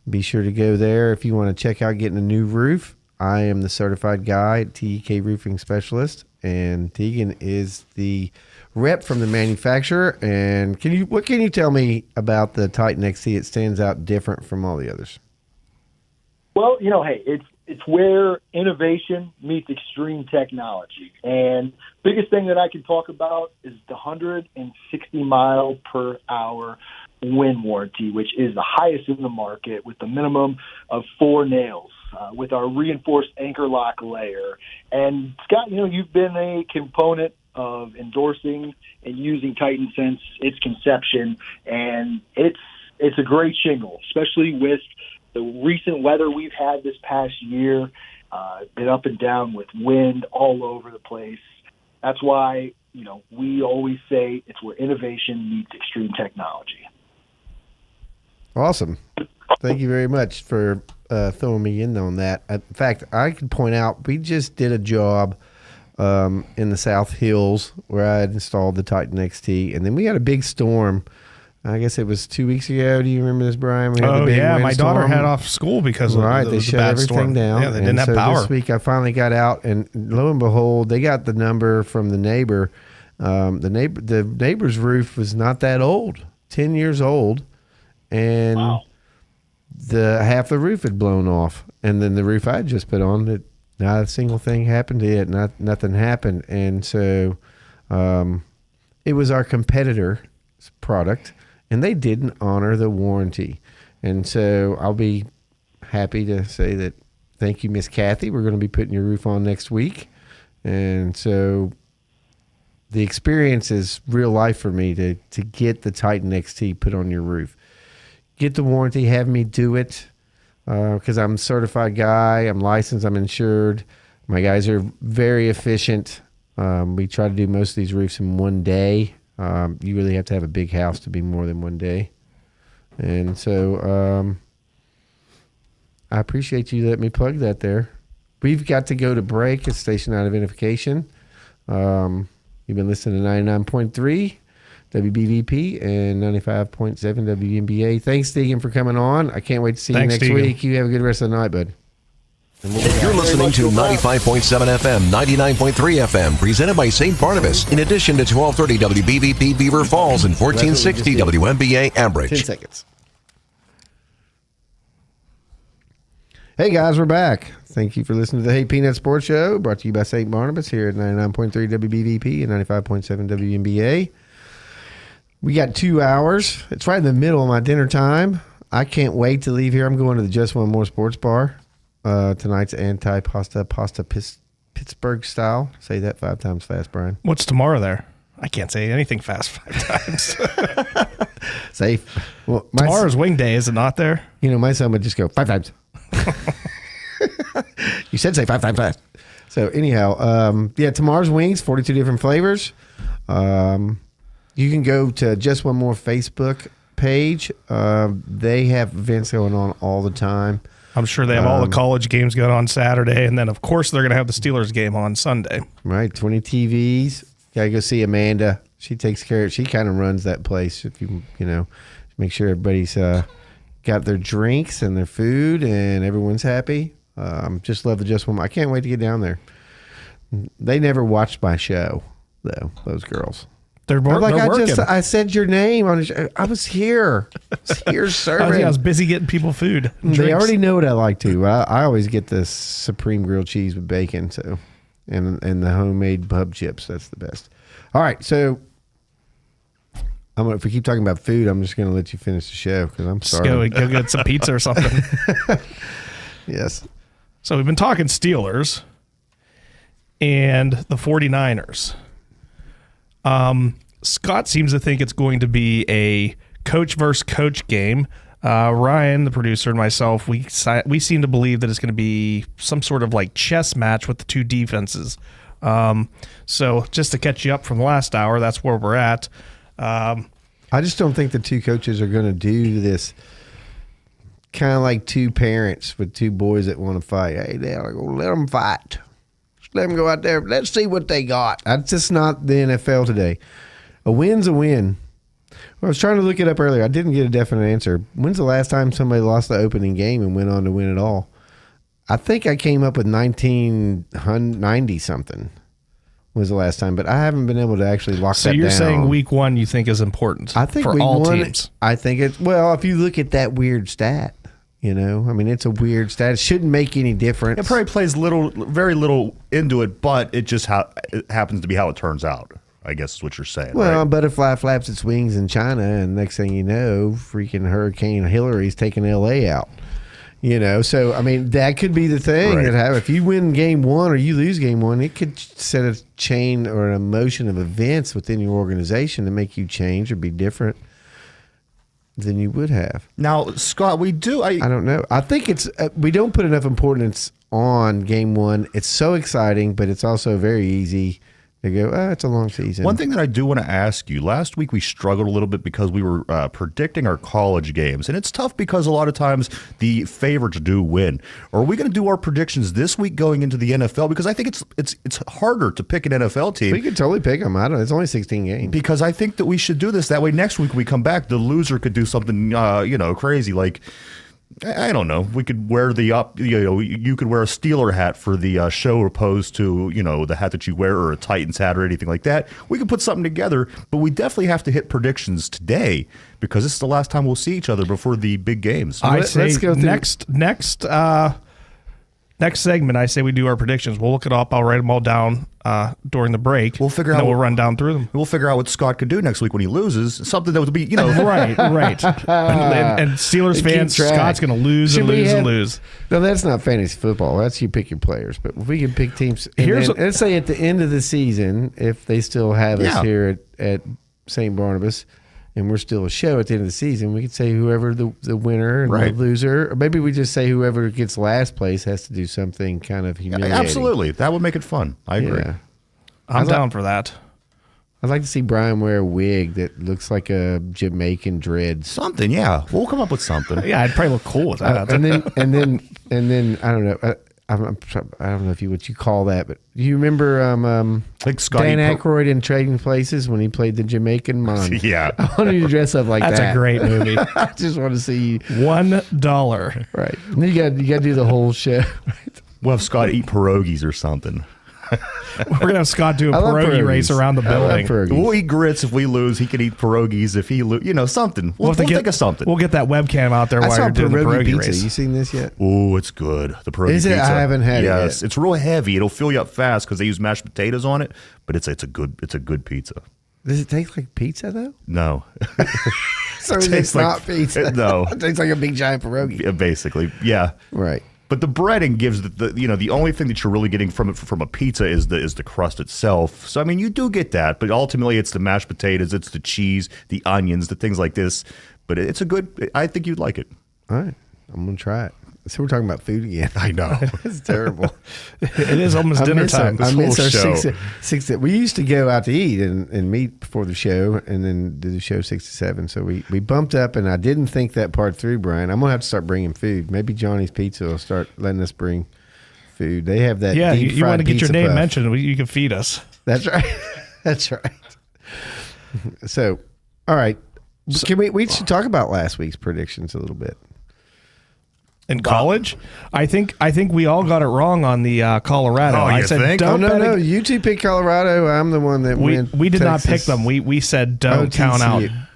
Be sure to go there if you want to check out getting a new roof. I am the certified guy at TEK Roofing Specialist, and Tegan is the rep from the manufacturer. And what can you tell me about the Titan XT? It stands out different from all the others. Well, hey, it's where innovation meets extreme technology. And biggest thing that I can talk about is the 160 mile per hour wind warranty, which is the highest in the market with the minimum of 4 nails with our reinforced anchor lock layer. And Scott, you've been a component of endorsing and using Titan since its conception, and it's a great shingle, especially with the recent weather we've had this past year. Been up and down with wind all over the place. That's why, we always say it's where innovation meets extreme technology. Awesome. Thank you very much for throwing me in on that. In fact, I could point out we just did a job in the South Hills where I had installed the Titan XT, and then we had a big storm. I guess it was 2 weeks ago. Do you remember this, Brian? We had the big my daughter had off school because of they shut everything down. Yeah, they didn't have power. This week I finally got out, and lo and behold, they got the number from the neighbor. The neighbor's roof was not that old, 10 years old. And the half the roof had blown off, and then the roof I had just put on, not a single thing happened to it. Nothing happened, and so it was our competitor's product, and they didn't honor the warranty. And so I'll be happy to say that thank you, Miss Kathy. We're going to be putting your roof on next week, and so the experience is real life for me to get the Titan XT put on your roof. Get the warranty, have me do it because I'm a certified guy. I'm licensed. I'm insured. My guys are very efficient. We try to do most of these roofs in one day. You really have to have a big house to be more than one day. And so I appreciate you letting me plug that there. We've got to go to break. It's Station Identification. You've been listening to 99.3. WBVP and 95.7 WNBA. Thanks, Deegan, for coming on. I can't wait to see you next week. You have a good rest of the night, bud. You're listening to 95.7 FM, 99.3 FM, presented by St. Barnabas, in addition to 1230 WBVP Beaver Falls and 1460 WNBA Ambridge. 10 seconds. Hey, guys, we're back. Thank you for listening to the Hey Peanut Sports Show, brought to you by St. Barnabas here at 99.3 WBVP and 95.7 WNBA. We got 2 hours. It's right in the middle of my dinner time. I can't wait to leave here. I'm going to the Just One More Sports Bar. tonight's anti-pasta Pittsburgh style. Say that 5 times fast, Brian. What's tomorrow there? I can't say anything fast 5 times. Safe. Well, Tomorrow's wing day, is it not there? My son would just go 5 times. You said say 5 times fast. So anyhow, tomorrow's wings, 42 different flavors. You can go to Just One More Facebook page. They have events going on all the time. I'm sure they have all the college games going on Saturday, and then of course they're going to have the Steelers game on Sunday. Right, 20 TVs. Gotta go see Amanda. She takes care of. She kind of runs that place. If you make sure everybody's got their drinks and their food, and everyone's happy. Just love the Just One. I can't wait to get down there. They never watched my show though. Those girls. They're working. I said your name on the show. I was here. I was here serving. I was busy getting people food. They already know what I like to. I always get the supreme grilled cheese with bacon, so and the homemade pub chips. That's the best. All right, so if we keep talking about food, I'm just going to let you finish the show because I'm sorry. Go get some pizza or something. Yes. So we've been talking Steelers and the 49ers. Scott seems to think it's going to be a coach versus coach game. Ryan, the producer, and myself, we seem to believe that it's going to be some sort of like chess match with the two defenses. So just to catch you up from the last hour, that's where we're at. I just don't think the two coaches are going to do this kind of like two parents with two boys that want to fight. Hey, Dad, let them fight. Just let them go out there. Let's see what they got. That's just not the NFL today. A win's a win. I was trying to look it up earlier. I didn't get a definite answer. When's the last time somebody lost the opening game and went on to win it all? I think I came up with 1990 something was the last time, but I haven't been able to actually lock that down. So you're saying week 1 you think is important I think for week all 1, teams? I think it's, well, if you look at that weird stat, it's a weird stat. It shouldn't make any difference. It probably plays very little into it, but it just it happens to be how it turns out, I guess is what you're saying. Well, right? butterfly flaps its wings in China, and next thing you know, freaking Hurricane Hillary's taking L.A. out. So, that could be the thing Right. that happens. If you win game 1 or you lose game 1, it could set a chain or an emotion of events within your organization to make you change or be different than you would have. Now, Scott, I don't know. I think it's we don't put enough importance on game 1. It's so exciting, but it's also very easy to go, it's a long season. One thing that I do want to ask you, last week we struggled a little bit because we were predicting our college games, and it's tough because a lot of times the favorites do win. Are we going to do our predictions this week going into the NFL? Because I think it's harder to pick an NFL team. We could totally pick them. I don't know. It's only 16 games. Because I think that we should do this. That way next week we come back, the loser could do something crazy like, I don't know. We could wear you could wear a Steeler hat for the show opposed to, the hat that you wear or a Titans hat or anything like that. We could put something together, but we definitely have to hit predictions today because this is the last time we'll see each other before the big games. Let's go through next segment. I say we do our predictions. We'll look it up. I'll write them all down during the break. We'll figure out. We'll run down through them. We'll figure out what Scott could do next week when he loses. Something that would be, right. And Steelers fans, Scott's going to lose and lose. No, that's not fantasy football. That's you pick your players. But if we can pick teams, let's say at the end of the season, if they still have us here at St. Barnabas, and we're still a show at the end of the season, we could say whoever the winner and the loser, or maybe we just say whoever gets last place has to do something kind of humiliating. Absolutely. That would make it fun. I agree. Yeah. I'm down for that. I'd like to see Brian wear a wig that looks like a Jamaican dread. Something, yeah. We'll come up with something. Yeah, I'd probably look cool with that. And then I don't know. I don't know what you call that, but you remember like Scotty Dan Aykroyd in Trading Places when he played the Jamaican Mon? Yeah. I want you to dress up like That's that. a great movie. I just want to see you. $1. Right. And then you got to do the whole show. We'll have Scott eat pierogies or something. We're going to have Scott do a pierogi race around the building. We'll eat grits if we lose. He can eat pierogies if he lose. Something. We'll think of something. We'll get that webcam out there while you're doing the pierogi pizza. race. You seen this yet? Oh, it's good. The pierogi Is it? pizza. I haven't had it Yes, yet. it's real heavy. It'll fill you up fast because they use mashed potatoes on it. But it's a good pizza. Does it taste like pizza though? No. So it's not pizza. No. It tastes like a big giant pierogi. Yeah, basically, yeah. Right. But the breading gives the only thing that you're really getting from a pizza is the crust itself. So I mean, you do get that, but ultimately it's the mashed potatoes, it's the cheese, the onions, the things like this. But it's a good. I think you'd like it. All right, I'm gonna try it. So we're talking about food again. I know. It's terrible. It is almost dinner time. I miss our show. six. We used to go out to eat and meet before the show, and then do the show 6 to 7. So we bumped up, and I didn't think that part through, Brian. I'm gonna have to start bringing food. Maybe Johnny's Pizza will start letting us bring food. They have that. Yeah, deep you want to fried get your pizza name puff. mentioned, you can feed us. That's right. That's right. So, all right. We should talk about last week's predictions a little bit. In college, I think we all got it wrong on the Colorado. Oh, I you said think? don't bet no. You two picked Colorado. I'm the one that went. We did not pick Texas. them. We said don't count out TCU.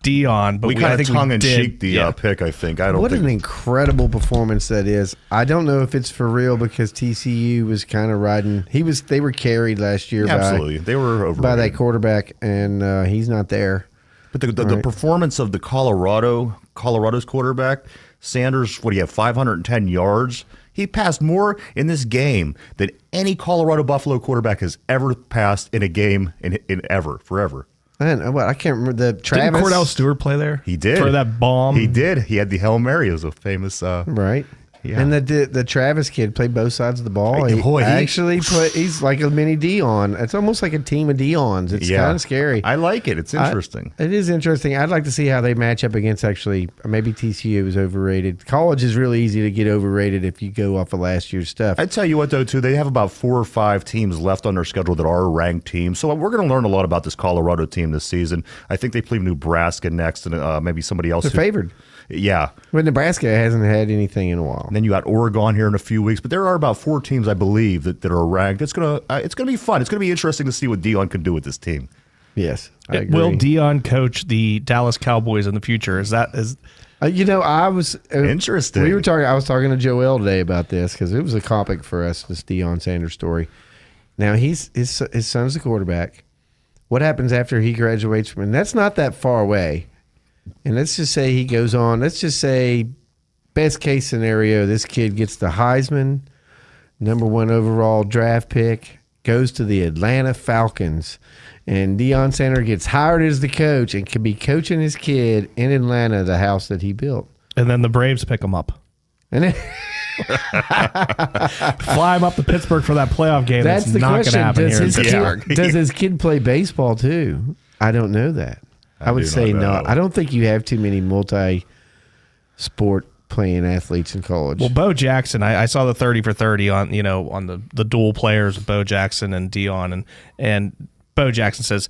Dion, but We I kind of think tongue in did. cheek the pick. I think. I don't What think. an incredible performance that is. I don't know if it's for real because TCU was kind of riding. They were carried last year Absolutely, they were overrated. by that quarterback, and he's not there. But the performance of the Colorado's quarterback, Sanders, what do you have, 510 yards? He passed more in this game than any Colorado Buffalo quarterback has ever passed in a game forever. Man, I can't remember the Travis. Didn't Cordell Stewart play there? He did. For that bomb. He did. He had the Hail Mary. It was a famous. Right. Yeah. And the Travis kid played both sides of the ball. He's like a mini Dion. It's almost like a team of Dions. It's kind of scary. I like it. It's interesting. It is interesting. I'd like to see how they match up against maybe TCU is overrated. College is really easy to get overrated if you go off of last year's stuff. I tell you what, though, too, they have about 4 or 5 teams left on their schedule that are ranked teams. So we're going to learn a lot about this Colorado team this season. I think they play Nebraska next, and maybe somebody else. They're favored. Yeah. But Nebraska hasn't had anything in a while. And then you got Oregon here in a few weeks, but there are about 4 teams, I believe, that are ranked. It's gonna be fun. It's gonna be interesting to see what Dion can do with this team. Yes, I agree. Will Dion coach the Dallas Cowboys in the future? I was interesting. I was talking to Joel today about this because it was a topic for us. This Deion Sanders story. Now his son's the quarterback. What happens after he graduates from? And that's not that far away. And let's just say he goes on. Let's just say, best case scenario, this kid gets the Heisman, #1 overall draft pick, goes to the Atlanta Falcons, and Deion Sanders gets hired as the coach and can be coaching his kid in Atlanta, the house that he built. And then the Braves pick him up. And then, fly him up to Pittsburgh for that playoff game. that's the not question. going to happen Does here in his Pittsburgh. kid, does his kid play baseball too? I don't know that. I would do say not know. not. I don't think you have too many multi-sport playing athletes in college. Well, Bo Jackson, I saw the 30 for 30 on the dual players, Bo Jackson and Dion, and Bo Jackson says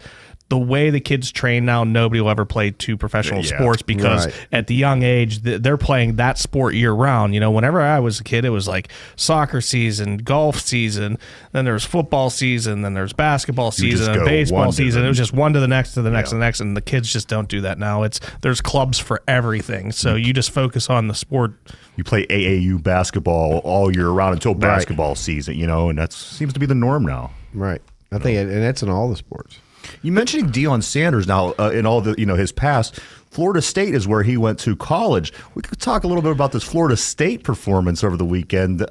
the way the kids train now, nobody will ever play 2 professional sports because at the young age they're playing that sport year round. Whenever I was a kid, it was like soccer season, golf season, then there was football season, then there's basketball season, and baseball season. It was just one to the next to the next to the next, and the kids just don't do that now. There's clubs for everything, so you just focus on the sport. You play AAU basketball all year round until basketball season, and that seems to be the norm now. Right. I think, and that's in all the sports. You mentioning Deion Sanders now in all the his past. Florida State is where he went to college. We could talk a little bit about this Florida State performance over the weekend.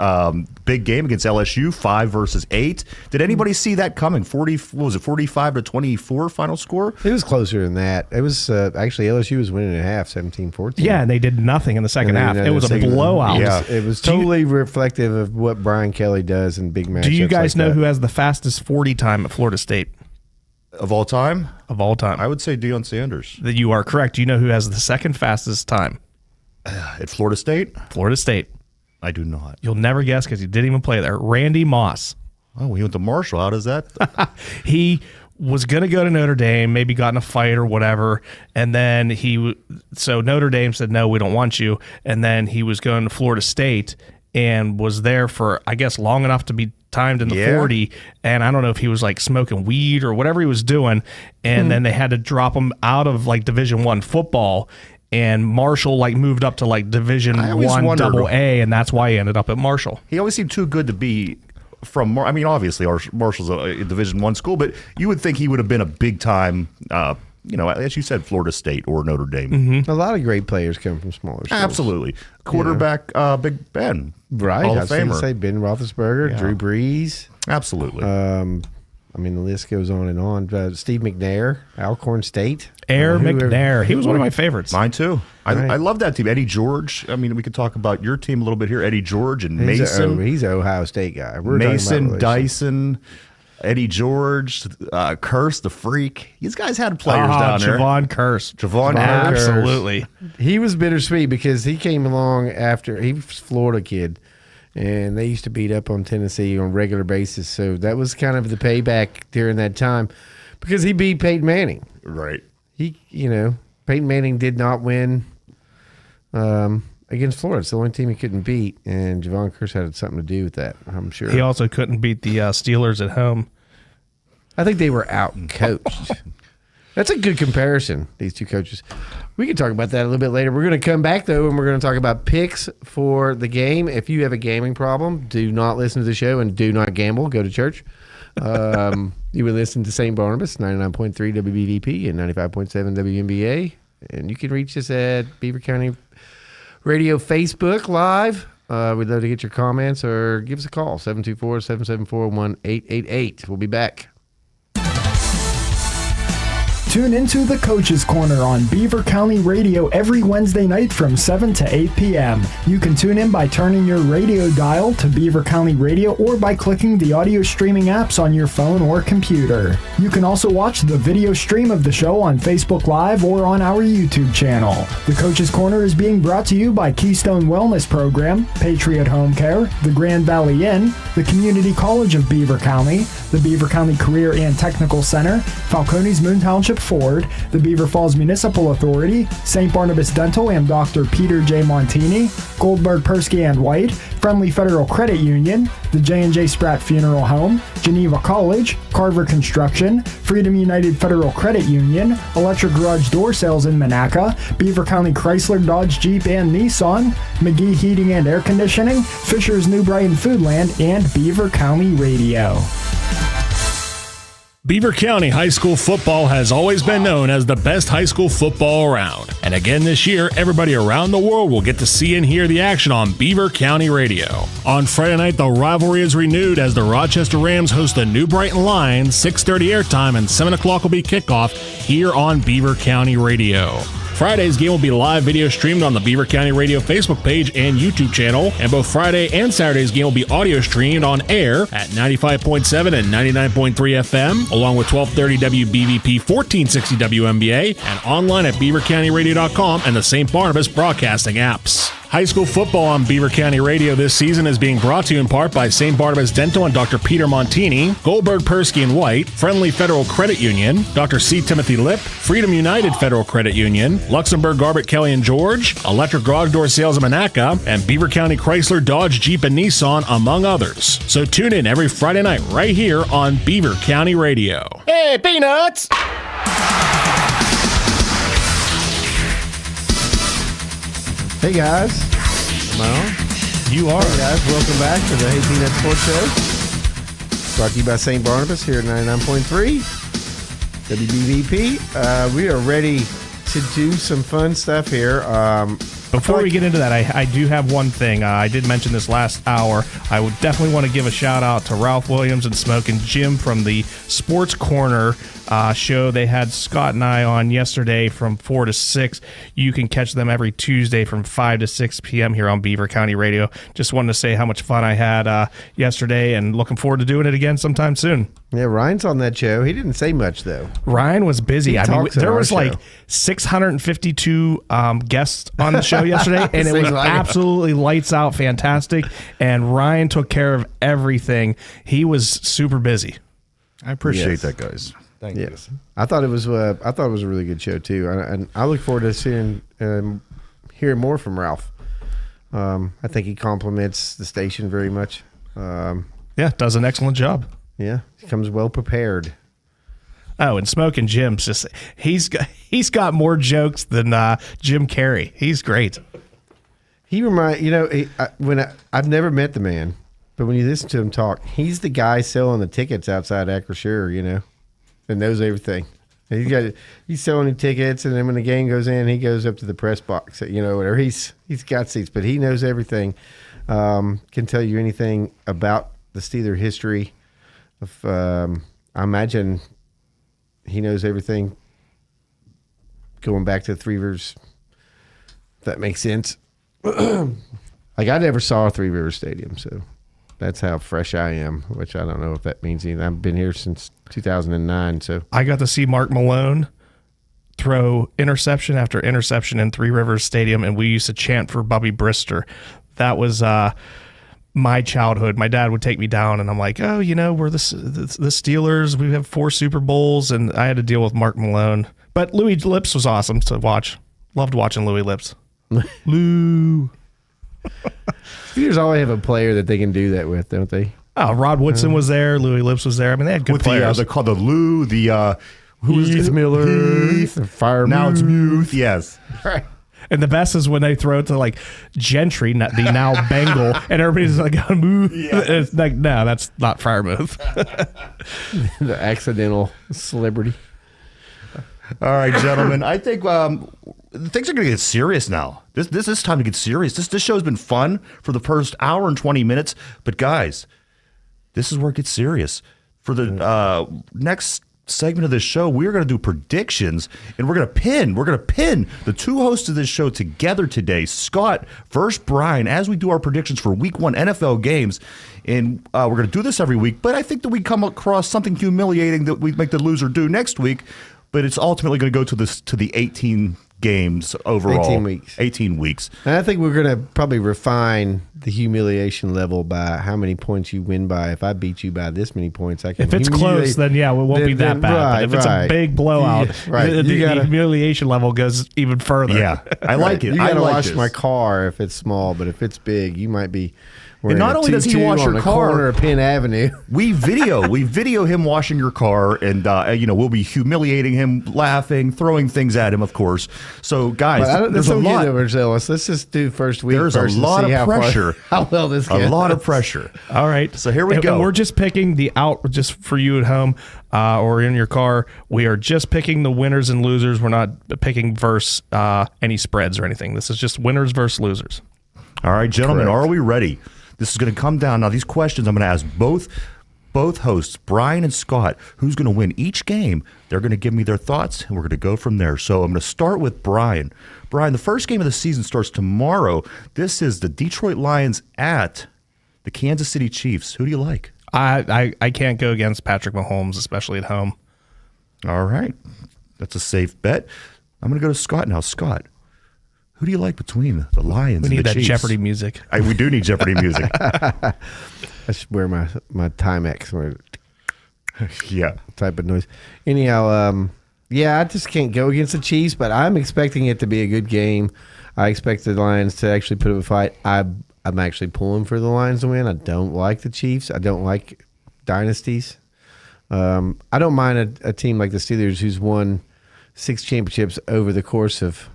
Big game against LSU, 5 versus 8. Did anybody see that coming? 45-24 final score? It was closer than that. It was actually LSU was winning at half, 17-14. Yeah, and they did nothing in the second half. It was a blowout. Yeah, it was totally reflective of what Brian Kelly does in big matchups. Do you guys like know that. who has the fastest 40 time at Florida State? Of all time? Of all time. I would say Deion Sanders. That you are correct. Do you know who has the second fastest time? At Florida State? Florida State. I do not. You'll never guess because he didn't even play there. Randy Moss. Oh, he went to Marshall. How does that? He was going to go to Notre Dame, maybe got in a fight or whatever, and then so Notre Dame said, no, we don't want you, and then he was going to Florida State and was there for, I guess, long enough to be timed in the 40, and I don't know if he was like smoking weed or whatever he was doing, and then they had to drop him out of like Division I football, and Marshall like moved up to like Division I AA, and that's why he ended up at Marshall. He always seemed too good to be from, obviously Marshall's a Division I school, but you would think he would have been a big time as you said, Florida State or Notre Dame. A lot of great players come from smaller schools. Absolutely. Quarterback Big Ben. Right. Hall I of was going to Famer. say Ben Roethlisberger, Drew Brees. Absolutely. The list goes on and on. Steve McNair, Alcorn State. McNair. He was one of my favorites. Mine too. Right. I love that team. Eddie George. I mean, we could talk about your team a little bit here. Eddie George and Mason. He's an Ohio State guy. Mason, Dyson, Eddie George, Curse the Freak. These guys had players down there. Javon Curse. Javon Curse. Absolutely. He was bittersweet because he came along after he was a Florida kid, and they used to beat up on Tennessee on a regular basis. So that was kind of the payback during that time because he beat Peyton Manning. Right. Peyton Manning did not win against Florida. It's the only team he couldn't beat, and Javon Curse had something to do with that, I'm sure. He also couldn't beat the Steelers at home. I think they were out-coached. That's a good comparison, these two coaches. We can talk about that a little bit later. We're going to come back, though, and we're going to talk about picks for the game. If you have a gaming problem, do not listen to the show and do not gamble. Go to church. You would listen to St. Barnabas, 99.3 WBVP and 95.7 WNBA. And you can reach us at Beaver County Radio Facebook Live. We'd love to get your comments or give us a call, 724-774-1888. We'll be back. Tune into the Coach's Corner on Beaver County Radio every Wednesday night from 7 to 8 p.m. You can tune in by turning your radio dial to Beaver County Radio or by clicking the audio streaming apps on your phone or computer. You can also watch the video stream of the show on Facebook Live or on our YouTube channel. The Coach's Corner is being brought to you by Keystone Wellness Program, Patriot Home Care, the Grand Valley Inn, the Community College of Beaver County, the Beaver County Career and Technical Center, Falcone's Moon Township Ford, the Beaver Falls Municipal Authority, St. Barnabas Dental and Dr. Peter J. Montini, Goldberg, Persky and White, Friendly Federal Credit Union, the J&J Spratt Funeral Home, Geneva College, Carver Construction, Freedom United Federal Credit Union, Electric Garage Door Sales in Monaca, Beaver County Chrysler, Dodge, Jeep, and Nissan, McGee Heating and Air Conditioning, Fisher's New Brighton Foodland, and Beaver County Radio. Beaver County High School football has always been known as the best high school football around. And again this year, everybody around the world will get to see and hear the action on Beaver County Radio. On Friday night, the rivalry is renewed as the Rochester Rams host the New Brighton Lions, 6:30 airtime and 7 o'clock will be kickoff here on Beaver County Radio. Friday's game will be live video streamed on the Beaver County Radio Facebook page and YouTube channel, and both Friday and Saturday's game will be audio streamed on air at 95.7 and 99.3 FM, along with 1230 WBVP, 1460 WNBA, and online at beavercountyradio.com and the St. Barnabas broadcasting apps. High school football on Beaver County Radio this season is being brought to you in part by St. Barnabas Dental and Dr. Peter Montini, Goldberg, Persky and White, Friendly Federal Credit Union, Dr. C. Timothy Lip, Freedom United Federal Credit Union, Luxembourg, Garbett, Kelly and George, Electric Garage Door Sales in Monaca, and Beaver County Chrysler, Dodge, Jeep, and Nissan, among others. So tune in every Friday night right here on Beaver County Radio. Hey, Peanuts! Hey guys. Well, you are. Hey guys, welcome back to the Hey Peanut Sports Show. Brought to you by St. Barnabas here at 99.3 WBVP. We are ready to do some fun stuff here. Before we get into that, I do have one thing. I did mention this last hour. I would definitely want to give a shout out to Ralph Williams and Smoke and Jim from the Sports Corner show. They had Scott and I on yesterday from 4 to 6. You can catch them every Tuesday from 5 to 6 p.m. here on Beaver County Radio. Just wanted to say how much fun I had yesterday and looking forward to doing it again sometime soon. Yeah, Ryan's on that show. He didn't say much, though. Ryan was busy. He I mean, talks in there our was like show. 652 guests on the show yesterday, and it was Seems like it. absolutely lights out fantastic. And Ryan took care of everything. He was super busy. I appreciate Yes. that, guys. Thank you. Yes, I thought it was a really good show too, and I look forward to seeing hearing more from Ralph. I think he compliments the station very much. Yeah, does an excellent job. Yeah, he comes well prepared. Oh, and Smoke and Jim's just he's got more jokes than Jim Carrey. He's great. He I've never met the man, but when you listen to him talk, he's the guy selling the tickets outside Acrisure, and knows everything. He's selling tickets, and then when the game goes in, he goes up to the press box. Whatever. He's got seats, but he knows everything. Can tell you anything about the Steeler history. I imagine he knows everything going back to Three Rivers. If that makes sense. Like, I never saw Three Rivers Stadium, so that's how fresh I am, which I don't know if that means anything. I've been here since 2009, so. I got to see Mark Malone throw interception after interception in Three Rivers Stadium, and we used to chant for Bubby Brister. That was my childhood. My dad would take me down, and I'm like, oh, we're the Steelers. We have 4 Super Bowls, and I had to deal with Mark Malone. But Louis Lips was awesome to watch. Loved watching Louis Lips. Lou. Steelers always have a player that they can do that with, don't they? Oh, Rod Woodson was there. Louis Lips was there. I mean, they had good players. They're called the Lou, Heath Miller, Fire. Now it's Muth. Yes. Right. And the best is when they throw it to like Gentry, not the now Bengal, and everybody's like, "Move!" Yeah. It's like, no, that's not Firemouth. The accidental celebrity. All right, gentlemen. I think things are going to get serious now. This is time to get serious. This show's been fun for the first hour and 20 minutes, but guys, this is where it gets serious. For the next segment of this show, we're going to do predictions, and we're going to pin the 2 hosts of this show together today, Scott versus Brian, as we do our predictions for Week 1 NFL games. And we're going to do this every week, but I think that we come across something humiliating that we make the loser do next week. But it's ultimately going to go to the 18 games overall. 18 weeks. And I think we're going to probably refine the humiliation level by how many points you win by. If I beat you by this many points, I can. If it's close, then it won't be that bad. Right, but if it's a big blowout, the humiliation level goes even further. Yeah, I like it. You got to like wash this. my car if it's small, but if it's big, you might be. And not only does he wash your car, corner of Penn Avenue, we video him washing your car, and we'll be humiliating him, laughing, throwing things at him, of course. So, guys, there's a lot. Overzealous. Let's just do first week. There's a lot of pressure. How well this gets. A lot of pressure. All right, so here we go. And we're just picking just for you at home or in your car. We are just picking the winners and losers. We're not picking versus any spreads or anything. This is just winners versus losers. All right, gentlemen, Are we ready? This is going to come down. Now, these questions, I'm going to ask both hosts, Brian and Scott, who's going to win each game. They're going to give me their thoughts, and we're going to go from there. So I'm going to start with Brian. Brian, the first game of the season starts tomorrow. This is the Detroit Lions at the Kansas City Chiefs. Who do you like? I can't go against Patrick Mahomes, especially at home. All right. That's a safe bet. I'm going to go to Scott now. Scott, who do you like between the Lions and the Chiefs? We need that Jeopardy music. We do need Jeopardy music. I should wear my Timex type of noise. Anyhow, I just can't go against the Chiefs, but I'm expecting it to be a good game. I expect the Lions to actually put up a fight. I'm actually pulling for the Lions to win. I don't like the Chiefs. I don't like dynasties. I don't mind a team like the Steelers who's won 6 championships over the course of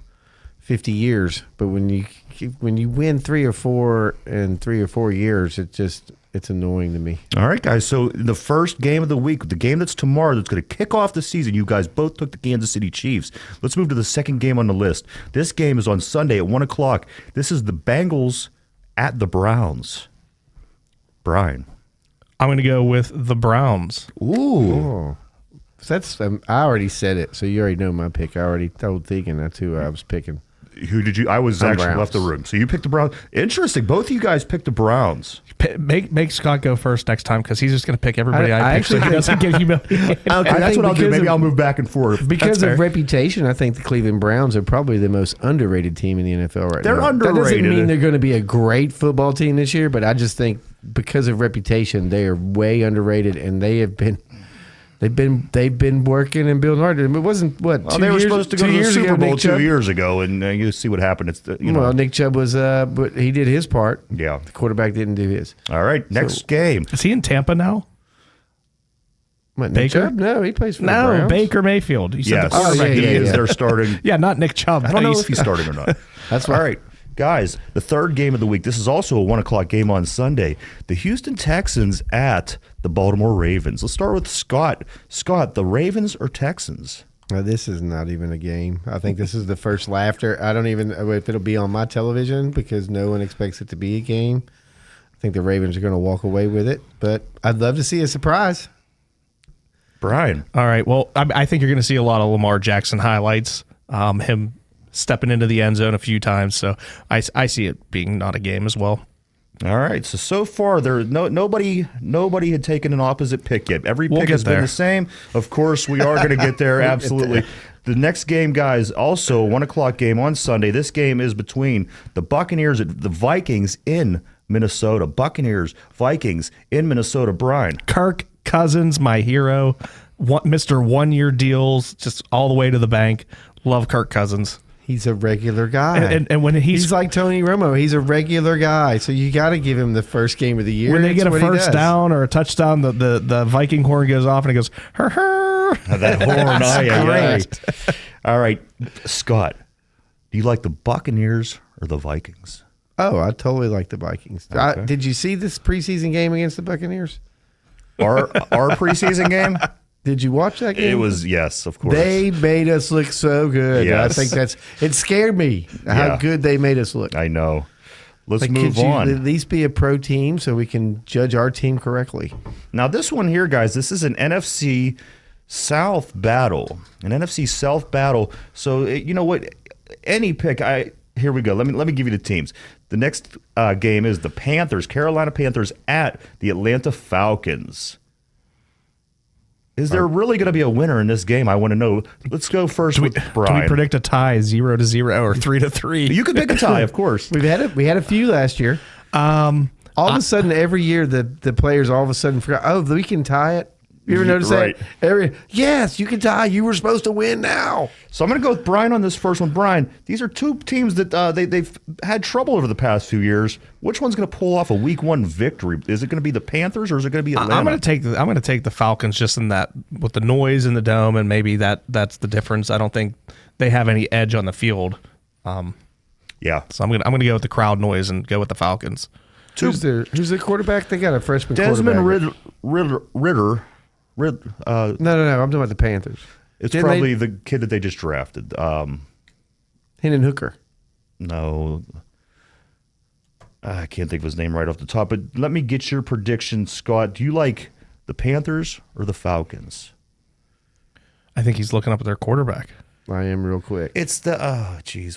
50 years, but when you win 3 or 4 in 3 or 4 years, it's annoying to me. All right, guys. So the first game of the week, the game that's tomorrow, that's going to kick off the season. You guys both took the Kansas City Chiefs. Let's move to the second game on the list. This game is on Sunday at 1:00. This is the Bengals at the Browns. Brian, I'm going to go with the Browns. Ooh. That's I already said it, so you already know my pick. I already told Tegan that's who I was picking. Who did you? I was actually Browns. left the room. So you picked the Browns. Interesting. Both of you guys picked the Browns. Make Scott go first next time because he's just going to pick everybody I pick so he doesn't get humiliated. Okay, that's what I'll do. Maybe I'll move back and forth. Because of reputation, I think the Cleveland Browns are probably the most underrated team in the NFL right now. They're underrated. That doesn't mean they're going to be a great football team this year, but I just think because of reputation, they are way underrated, and they've been working and building hard. It wasn't they were supposed to go to the Super Bowl 2 years ago, and you see what happened. It's well, Nick Chubb was, but he did his part. Yeah, the quarterback didn't do his. All right, next game. Is he in Tampa now? What, Nick Baker? Chubb? No, he plays for the Browns. Baker Mayfield. You said the Yes, quarterback. he is their starting. Yeah, not Nick Chubb. I don't know if he's starting or not. That's all right. Guys, the third game of the week. This is also a 1:00 game on Sunday. The Houston Texans at the Baltimore Ravens. Let's start with Scott. Scott, the Ravens or Texans? This is not even a game. I think this is the first laughter. I don't even know if it'll be on my television because no one expects it to be a game. I think the Ravens are going to walk away with it, but I'd love to see a surprise. Brian. All right. Well, I think you're going to see a lot of Lamar Jackson highlights. Him stepping into the end zone a few times. So I see it being not a game as well. All right. So far, nobody had taken an opposite pick yet. Every pick has been the same. Of course, we are going to get there. Absolutely. The next game, guys, also a 1:00 game on Sunday. This game is between the Buccaneers and the Vikings in Minnesota. Buccaneers, Vikings in Minnesota. Brian. Kirk Cousins, my hero. Mr. 1-year deals, just all the way to the bank. Love Kirk Cousins. He's a regular guy. And when he's like Tony Romo, he's a regular guy. So you got to give him the first game of the year. When they get a first down or a touchdown, the Viking horn goes off and it goes, her, her. That horn, great. All right, Scott, do you like the Buccaneers or the Vikings? Oh, I totally like the Vikings. Okay. Did you see this preseason game against the Buccaneers? Our preseason game? Did you watch that game? It was, yes, of course. They made us look so good. Yes. I think it scared me how good they made us look. I know. Let's move on. Could you at least be a pro team so we can judge our team correctly? Now, this one here, guys, this is an NFC South battle. An NFC South battle. So, you know what? Any pick, here we go. Let me give you the teams. The next game is the Panthers, Carolina Panthers at the Atlanta Falcons. Is there really going to be a winner in this game? I want to know. Let's go first with Brian. Do we predict a tie 0-0 or 3-3? You could pick a tie, of course. We had a few last year. All of a sudden, every year the players all of a sudden forgot. Oh, we can tie it. You ever notice that? Yes, you can tie. You were supposed to win now. So I'm going to go with Brian on this first one. Brian, these are two teams that they've had trouble over the past few years. Which one's going to pull off a Week 1 victory? Is it going to be the Panthers or is it going to be Atlanta? I'm going to take the Falcons just in that with the noise in the dome and maybe that's the difference. I don't think they have any edge on the field. Yeah. So I'm going to go with the crowd noise and go with the Falcons. Who's the quarterback? They got a freshman Desmond quarterback. Ritter. No. I'm talking about the Panthers. It's probably the kid that they just drafted. Hendon Hooker. No. I can't think of his name right off the top, but let me get your prediction, Scott. Do you like the Panthers or the Falcons? I think he's looking up at their quarterback. I am real quick. It's the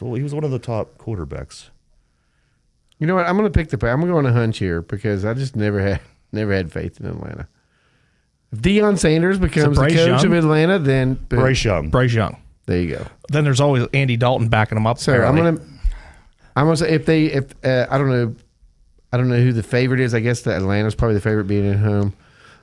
well, he was one of the top quarterbacks. You know what? I'm going to pick I'm going to go on a hunch here because I just never had faith in Atlanta. If Deion Sanders becomes the coach of Atlanta, then Bryce Young. There you go. Then there's always Andy Dalton backing him up. So I'm gonna say if I don't know who the favorite is. I guess the Atlanta's probably the favorite being at home.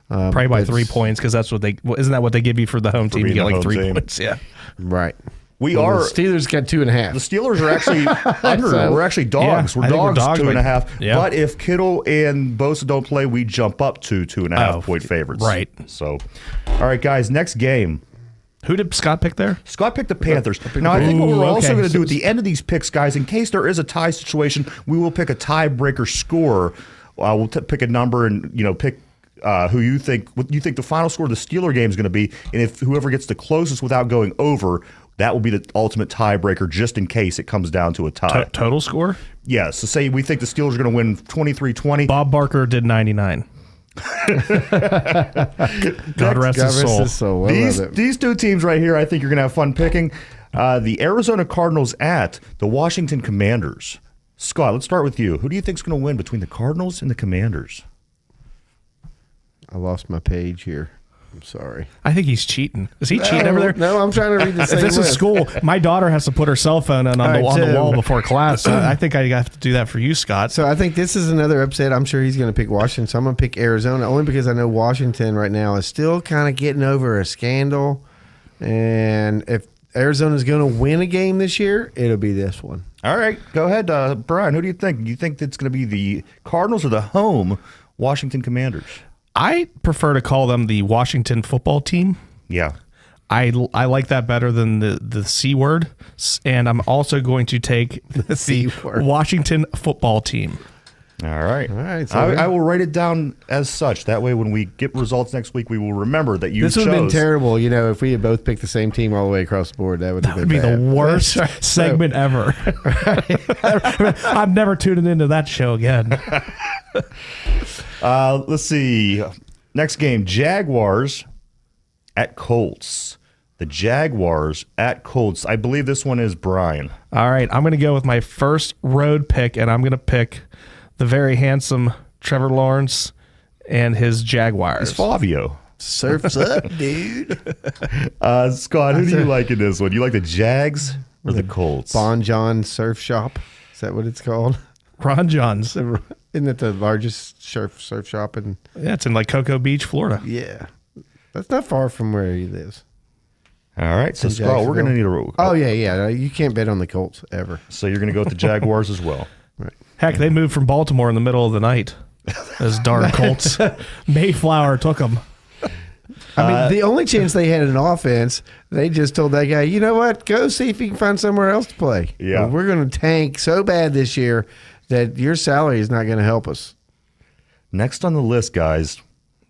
Probably by 3 points because that's what isn't that what they give you for the home team? You get like 3 points. Yeah, right. The Steelers got 2.5. The Steelers are actually under. We're actually dogs. Yeah, we're dogs 2.5. Yeah. But if Kittle and Bosa don't play, we jump up to 2.5 point favorites. Right. So, all right, guys. Next game. Who did Scott pick there? Scott picked the Panthers. Now, I think what we're also going to do at the end of these picks, guys, in case there is a tie situation, we will pick a tiebreaker score. We'll pick a number and pick who you think the final score of the Steeler game is going to be, and if whoever gets the closest without going over, that will be the ultimate tiebreaker, just in case it comes down to a tie. Total score? Yeah. So say we think the Steelers are going to win 23-20. Bob Barker did 99. God rest his soul. These two teams right here, I think you're going to have fun picking. The Arizona Cardinals at the Washington Commanders. Scott, let's start with you. Who do you think is going to win between the Cardinals and the Commanders? I lost my page here. I'm sorry. I think he's cheating. Is he cheating over there? No, I'm trying to read the same If this is school, my daughter has to put her cell phone on the wall before class. So I think I have to do that for you, Scott. So I think this is another upset. I'm sure he's going to pick Washington. So I'm going to pick Arizona only because I know Washington right now is still kind of getting over a scandal. And if Arizona's going to win a game this year, it'll be this one. All right. Go ahead, Brian. Who do you think? Do you think it's going to be the Cardinals or the home Washington Commanders? I prefer to call them the Washington football team. Yeah. I like that better than the C word. And I'm also going to take the Washington football team. All right. All right. So I will write it down as such. That way, when we get results next week, we will remember that you this chose. would have been terrible, if we had both picked the same team all the way across the board. That would be the worst segment ever. I'm never tuning into that show again. Let's see. Next game, Jaguars at Colts. The Jaguars at Colts. I believe this one is Brian. All right, I'm going to go with my first road pick, and I'm going to pick the very handsome Trevor Lawrence and his Jaguars. It's Flavio. Surf's up, dude. Scott, who do you like in this one? You like the Jags or the Colts? Bon John Surf Shop. Is that what it's called? Ron John's. Isn't it the largest surf shop in? Yeah, it's in like Cocoa Beach, Florida. Yeah, that's not far from where he lives. All right, so Scott, we're going to need a. Oh yeah. You can't bet on the Colts ever. So you're going to go with the Jaguars as well. Right. Heck, they moved from Baltimore in the middle of the night. Those darn Colts. Mayflower took them. I mean, the only chance they had in offense, they just told that guy, you know what, go see if you can find somewhere else to play. Yeah. Well, we're going to tank so bad this year that your salary is not going to help us. Next on the list, guys,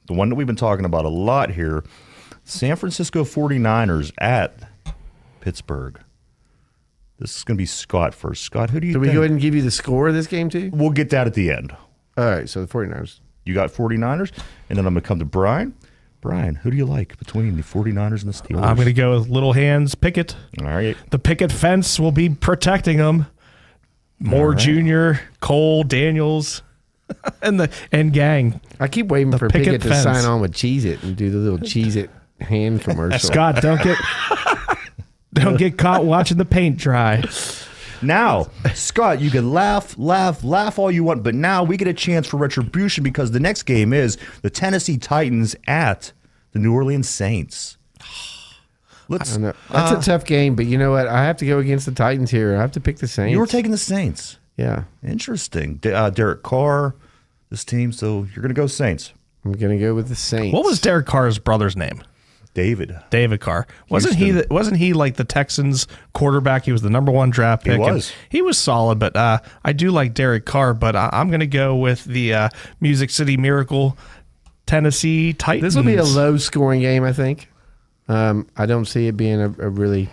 the one that we've been talking about a lot here, San Francisco 49ers at Pittsburgh. This is going to be Scott first. Scott, who do you Do think? we go ahead and give you the score of this game, too? We'll get that at the end. All right, so the 49ers. You got 49ers, and then I'm going to come to Brian. Brian, who do you like between the 49ers and the Steelers? I'm going to go with Little Hands Pickett. All right. The picket fence will be protecting them. Moore right. Jr., Cole, Daniels, and gang. I keep waiting The for picket Pickett to fence. sign on with Cheez-It and do the little Cheez-It hand commercial. Scott, don't get caught watching the paint dry. Now, Scott, you can laugh all you want, but now we get a chance for retribution because the next game is the Tennessee Titans at the New Orleans Saints. I don't know. That's a tough game, but you know what? I have to go against the Titans here. I have to pick the Saints. You were taking the Saints. Yeah. Interesting. Derek Carr, this team, so you're going to go Saints. I'm going to go with the Saints. What was Derek Carr's brother's name? David Carr. Wasn't he like the Texans quarterback? He was the number 1 draft pick. He was. He was solid, but I do like Derek Carr, but I'm going to go with the Music City Miracle Tennessee Titans. This will be a low-scoring game, I think. I don't see it being a really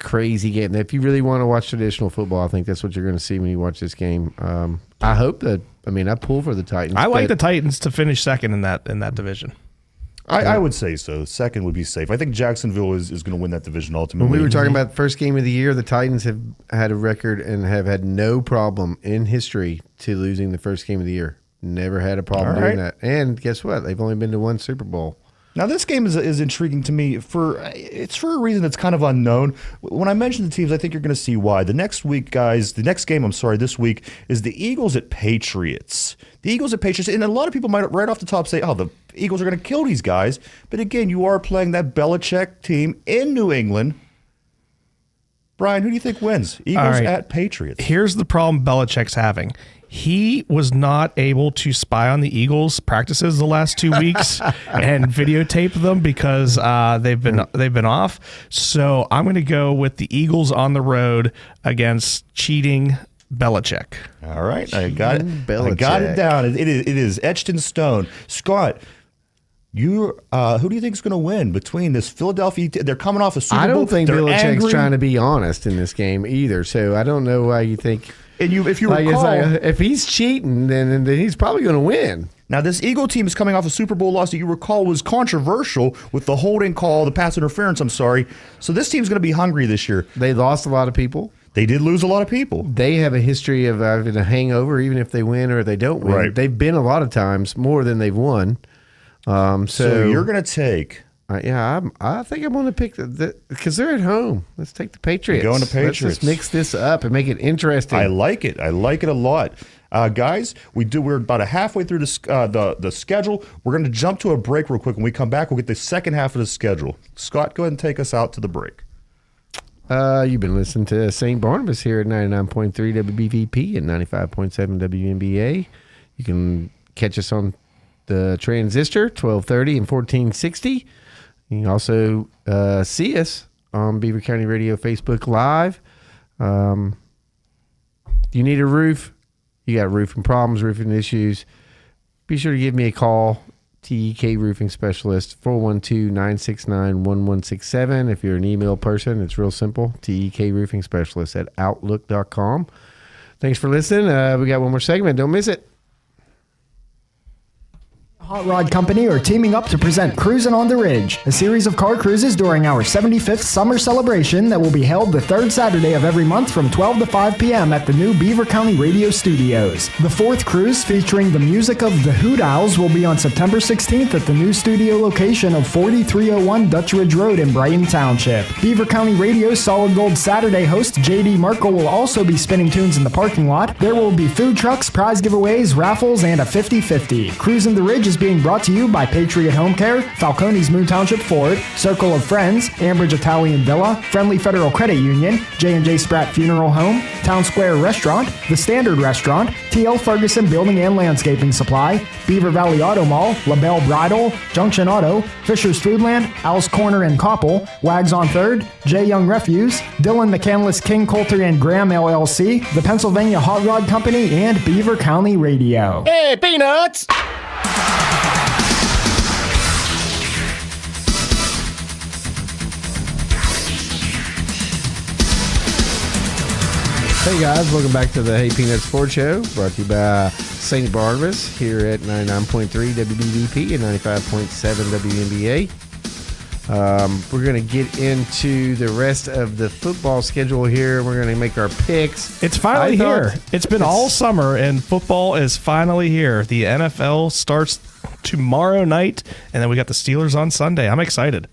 crazy game. If you really want to watch traditional football, I think that's what you're going to see when you watch this game. I hope that. I mean, I pull for the Titans. I like the Titans to finish second in that division. I would say so. Second would be safe. I think Jacksonville is going to win that division ultimately. When we were talking about the first game of the year, the Titans have had a record and have had no problem in history to losing the first game of the year. Never had a problem doing that. And guess what? They've only been to 1 Super Bowl. Now, this game is intriguing to me for a reason that's kind of unknown. When I mention the teams, I think you're going to see why. The next game, this week, is the Eagles at Patriots. The Eagles at Patriots, and a lot of people might right off the top say, oh, the Eagles are going to kill these guys. But again, you are playing that Belichick team in New England. Brian, who do you think wins? Eagles at Patriots. Here's the problem Belichick's having. He was not able to spy on the Eagles' practices the last 2 weeks and videotape them because they've been off. So I'm going to go with the Eagles on the road against cheating Belichick. All right, I got it. I got it down. It is etched in stone. Scott, who do you think is going to win between this Philadelphia? They're coming off a Super Bowl. I don't think They're Belichick's angry. trying to be honest in this game either. So I don't know why you think. And if you like, recall, if he's cheating, then he's probably going to win. Now, this Eagle team is coming off a Super Bowl loss that you recall was controversial with the holding call, the pass interference, So this team's going to be hungry this year. They lost a lot of people. They did lose a lot of people. They have a history of having a hangover, even if they win or they don't win. Right. They've been a lot of times more than they've won. So you're going to take... I think I'm going to pick because they're at home. Let's take the Patriots. You're going to Patriots. Let's just mix this up and make it interesting. I like it. I like it a lot. Guys, we're about halfway through the schedule. We're going to jump to a break real quick. When we come back, we'll get the second half of the schedule. Scott, go ahead and take us out to the break. You've been listening to St. Barnabas here at 99.3 WBVP and 95.7 WNBA. You can catch us on the Transistor, 1230 and 1460. You can also see us on Beaver County Radio Facebook Live. you need a roof, you got roofing problems, roofing issues, be sure to give me a call. TEK Roofing Specialist, 412-969-1167. If you're an email person, it's real simple. TEK Roofing Specialist at outlook.com. Thanks for listening. We got one more segment. Don't miss it. Hot Rod Company are teaming up to present Cruisin' on the Ridge, a series of car cruises during our 75th summer celebration that will be held the third Saturday of every month from 12 to 5 p.m. at the new Beaver County Radio Studios. The fourth cruise, featuring the music of the Hoot Owls, will be on September 16th at the new studio location of 4301 Dutch Ridge Road in Brighton Township. Beaver County Radio's Solid Gold Saturday host J.D. Merkel will also be spinning tunes in the parking lot. There will be food trucks, prize giveaways, raffles, and a 50-50. Cruisin' the Ridge is being brought to you by Patriot Home Care, Falcone's Moon Township Ford, Circle of Friends, Ambridge Italian Villa, Friendly Federal Credit Union, J&J Spratt Funeral Home, Town Square Restaurant, The Standard Restaurant, T.L. Ferguson Building and Landscaping Supply, Beaver Valley Auto Mall, LaBelle Bridal, Junction Auto, Fisher's Foodland, Al's Corner and Koppel, Wags on 3rd, J. Young Refuse, Dylan McCandless King Coulter and Graham LLC, the Pennsylvania Hot Rod Company, and Beaver County Radio. Hey, Peanuts! Hey guys, welcome back to the Hey Peanuts Sports Show, brought to you by St. Barnabas here at 99.3 WBVP and 95.7 WNBA. We're going to get into the rest of the football schedule here. We're going to make our picks. It's finally here. It's been all summer, and football is finally here. The NFL starts tomorrow night, and then we got the Steelers on Sunday. I'm excited.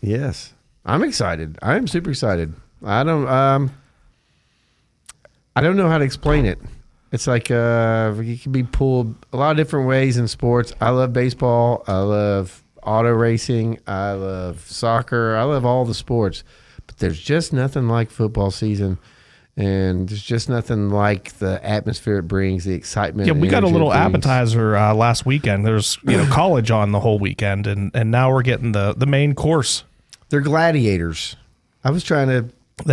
Yes, I'm excited. I am super excited. I don't know how to explain it. It's like it can be pulled a lot of different ways in sports. I love baseball. I love auto racing. I love soccer. I love all the sports. But there's just nothing like football season. And there's just nothing like the atmosphere it brings, the excitement. Yeah, we got a little appetizer last weekend. There's college on the whole weekend, and now we're getting the main course. They're gladiators. I was trying to put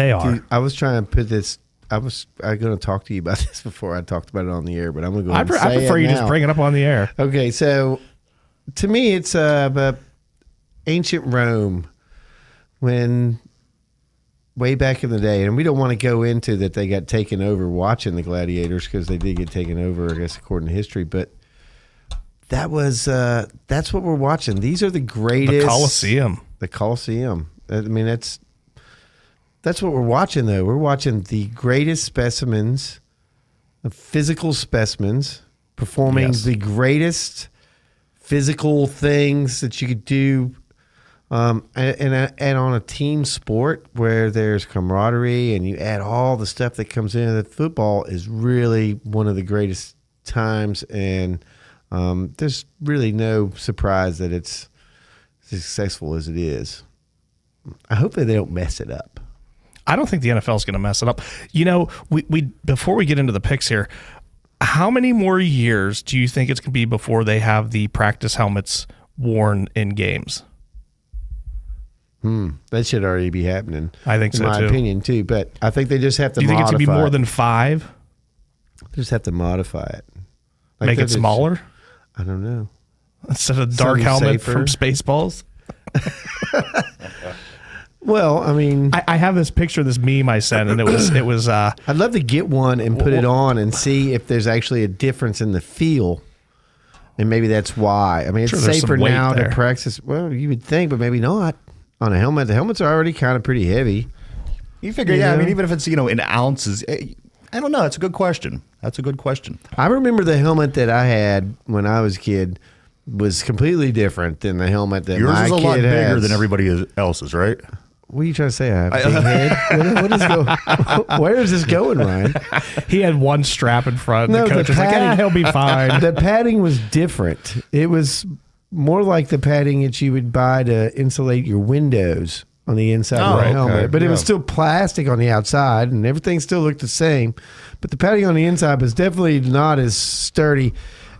this. I was going to talk to you about this before I talked about it on the air, but I'm going to go ahead and say I prefer it you now. just bring it up on the air. Okay, so to me, it's ancient Rome, when way back in the day, and we don't want to go into that they got taken over watching the gladiators, because they did get taken over, I guess, according to history, but that was that's what we're watching. These are the greatest. The Colosseum. I mean, that's what we're watching, though. We're watching the greatest specimens, the physical specimens, performing the greatest physical things that you could do, and on a team sport where there's camaraderie and you add all the stuff that comes in. The football is really one of the greatest times, and there's really no surprise that it's as successful as it is. I hope that they don't mess it up. I don't think the NFL is going to mess it up. We before we get into the picks here, how many more years do you think it's going to be before they have the practice helmets worn in games? That should already be happening. I think so, in my too. opinion, too. But I think they just have to. Do you think it's going to be more than 5? They just have to modify it. Make it smaller? I don't know. Instead of dark helmet from Spaceballs. Well, I mean, I have this picture of this meme I sent, and it was. I'd love to get one and put it on and see if there's actually a difference in the feel, and maybe that's why. I mean, it's safer now to practice. Well, you would think, but maybe not on a helmet. The helmets are already kind of pretty heavy. You figure, yeah. I mean, even if it's in ounces, I don't know. It's a good question. That's a good question. I remember the helmet that I had when I was a kid was completely different than the helmet that yours my is a kid lot bigger has. than everybody else's, right? What are you trying to say? I have a big head? What is going? Where is this going, Ryan? He had one strap in front. No, the coach was like, he'll be fine. The padding was different. It was more like the padding that you would buy to insulate your windows on the inside of the helmet. But it was still plastic on the outside, and everything still looked the same. But the padding on the inside was definitely not as sturdy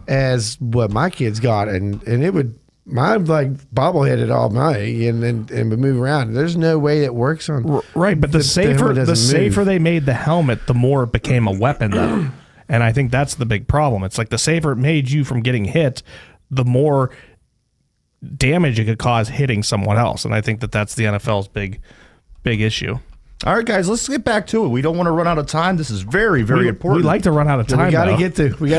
as what my kids got, and it would Mine like bobbleheaded all night and move around. There's no way it works on right. But the safer they made the helmet, the more it became a weapon. Though, and I think that's the big problem. It's like the safer it made you from getting hit, the more damage it could cause hitting someone else. And I think that's the NFL's big issue. All right, guys, let's get back to it. We don't want to run out of time. This is very, very important. We like to run out of time. We got to get to. We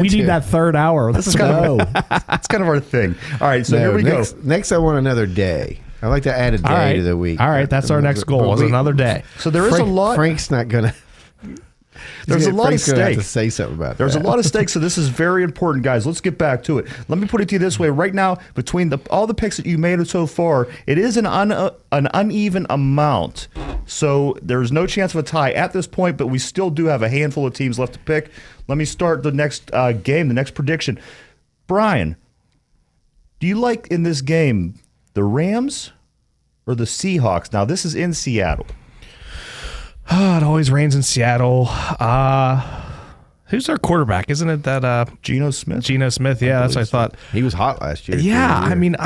need that third hour. That's kind of our thing. All right, so here we go. Next, I want another day. I like to add a day to the week. All right, that's our next goal. Is another day. So there is a lot. Frank's not gonna. There's a lot of stake. to say something about There's a lot of stakes, so this is very important, guys. Let's get back to it. Let me put it to you this way. Right now, between all the picks that you made so far, it is an uneven amount. So there's no chance of a tie at this point, but we still do have a handful of teams left to pick. Let me start the next game, the next prediction. Brian, do you like in this game the Rams or the Seahawks? Now, this is in Seattle. It always rains in Seattle. Who's our quarterback? Isn't it that Geno Smith? Geno Smith, yeah, that's what I thought. He was hot last year. Yeah, I mean,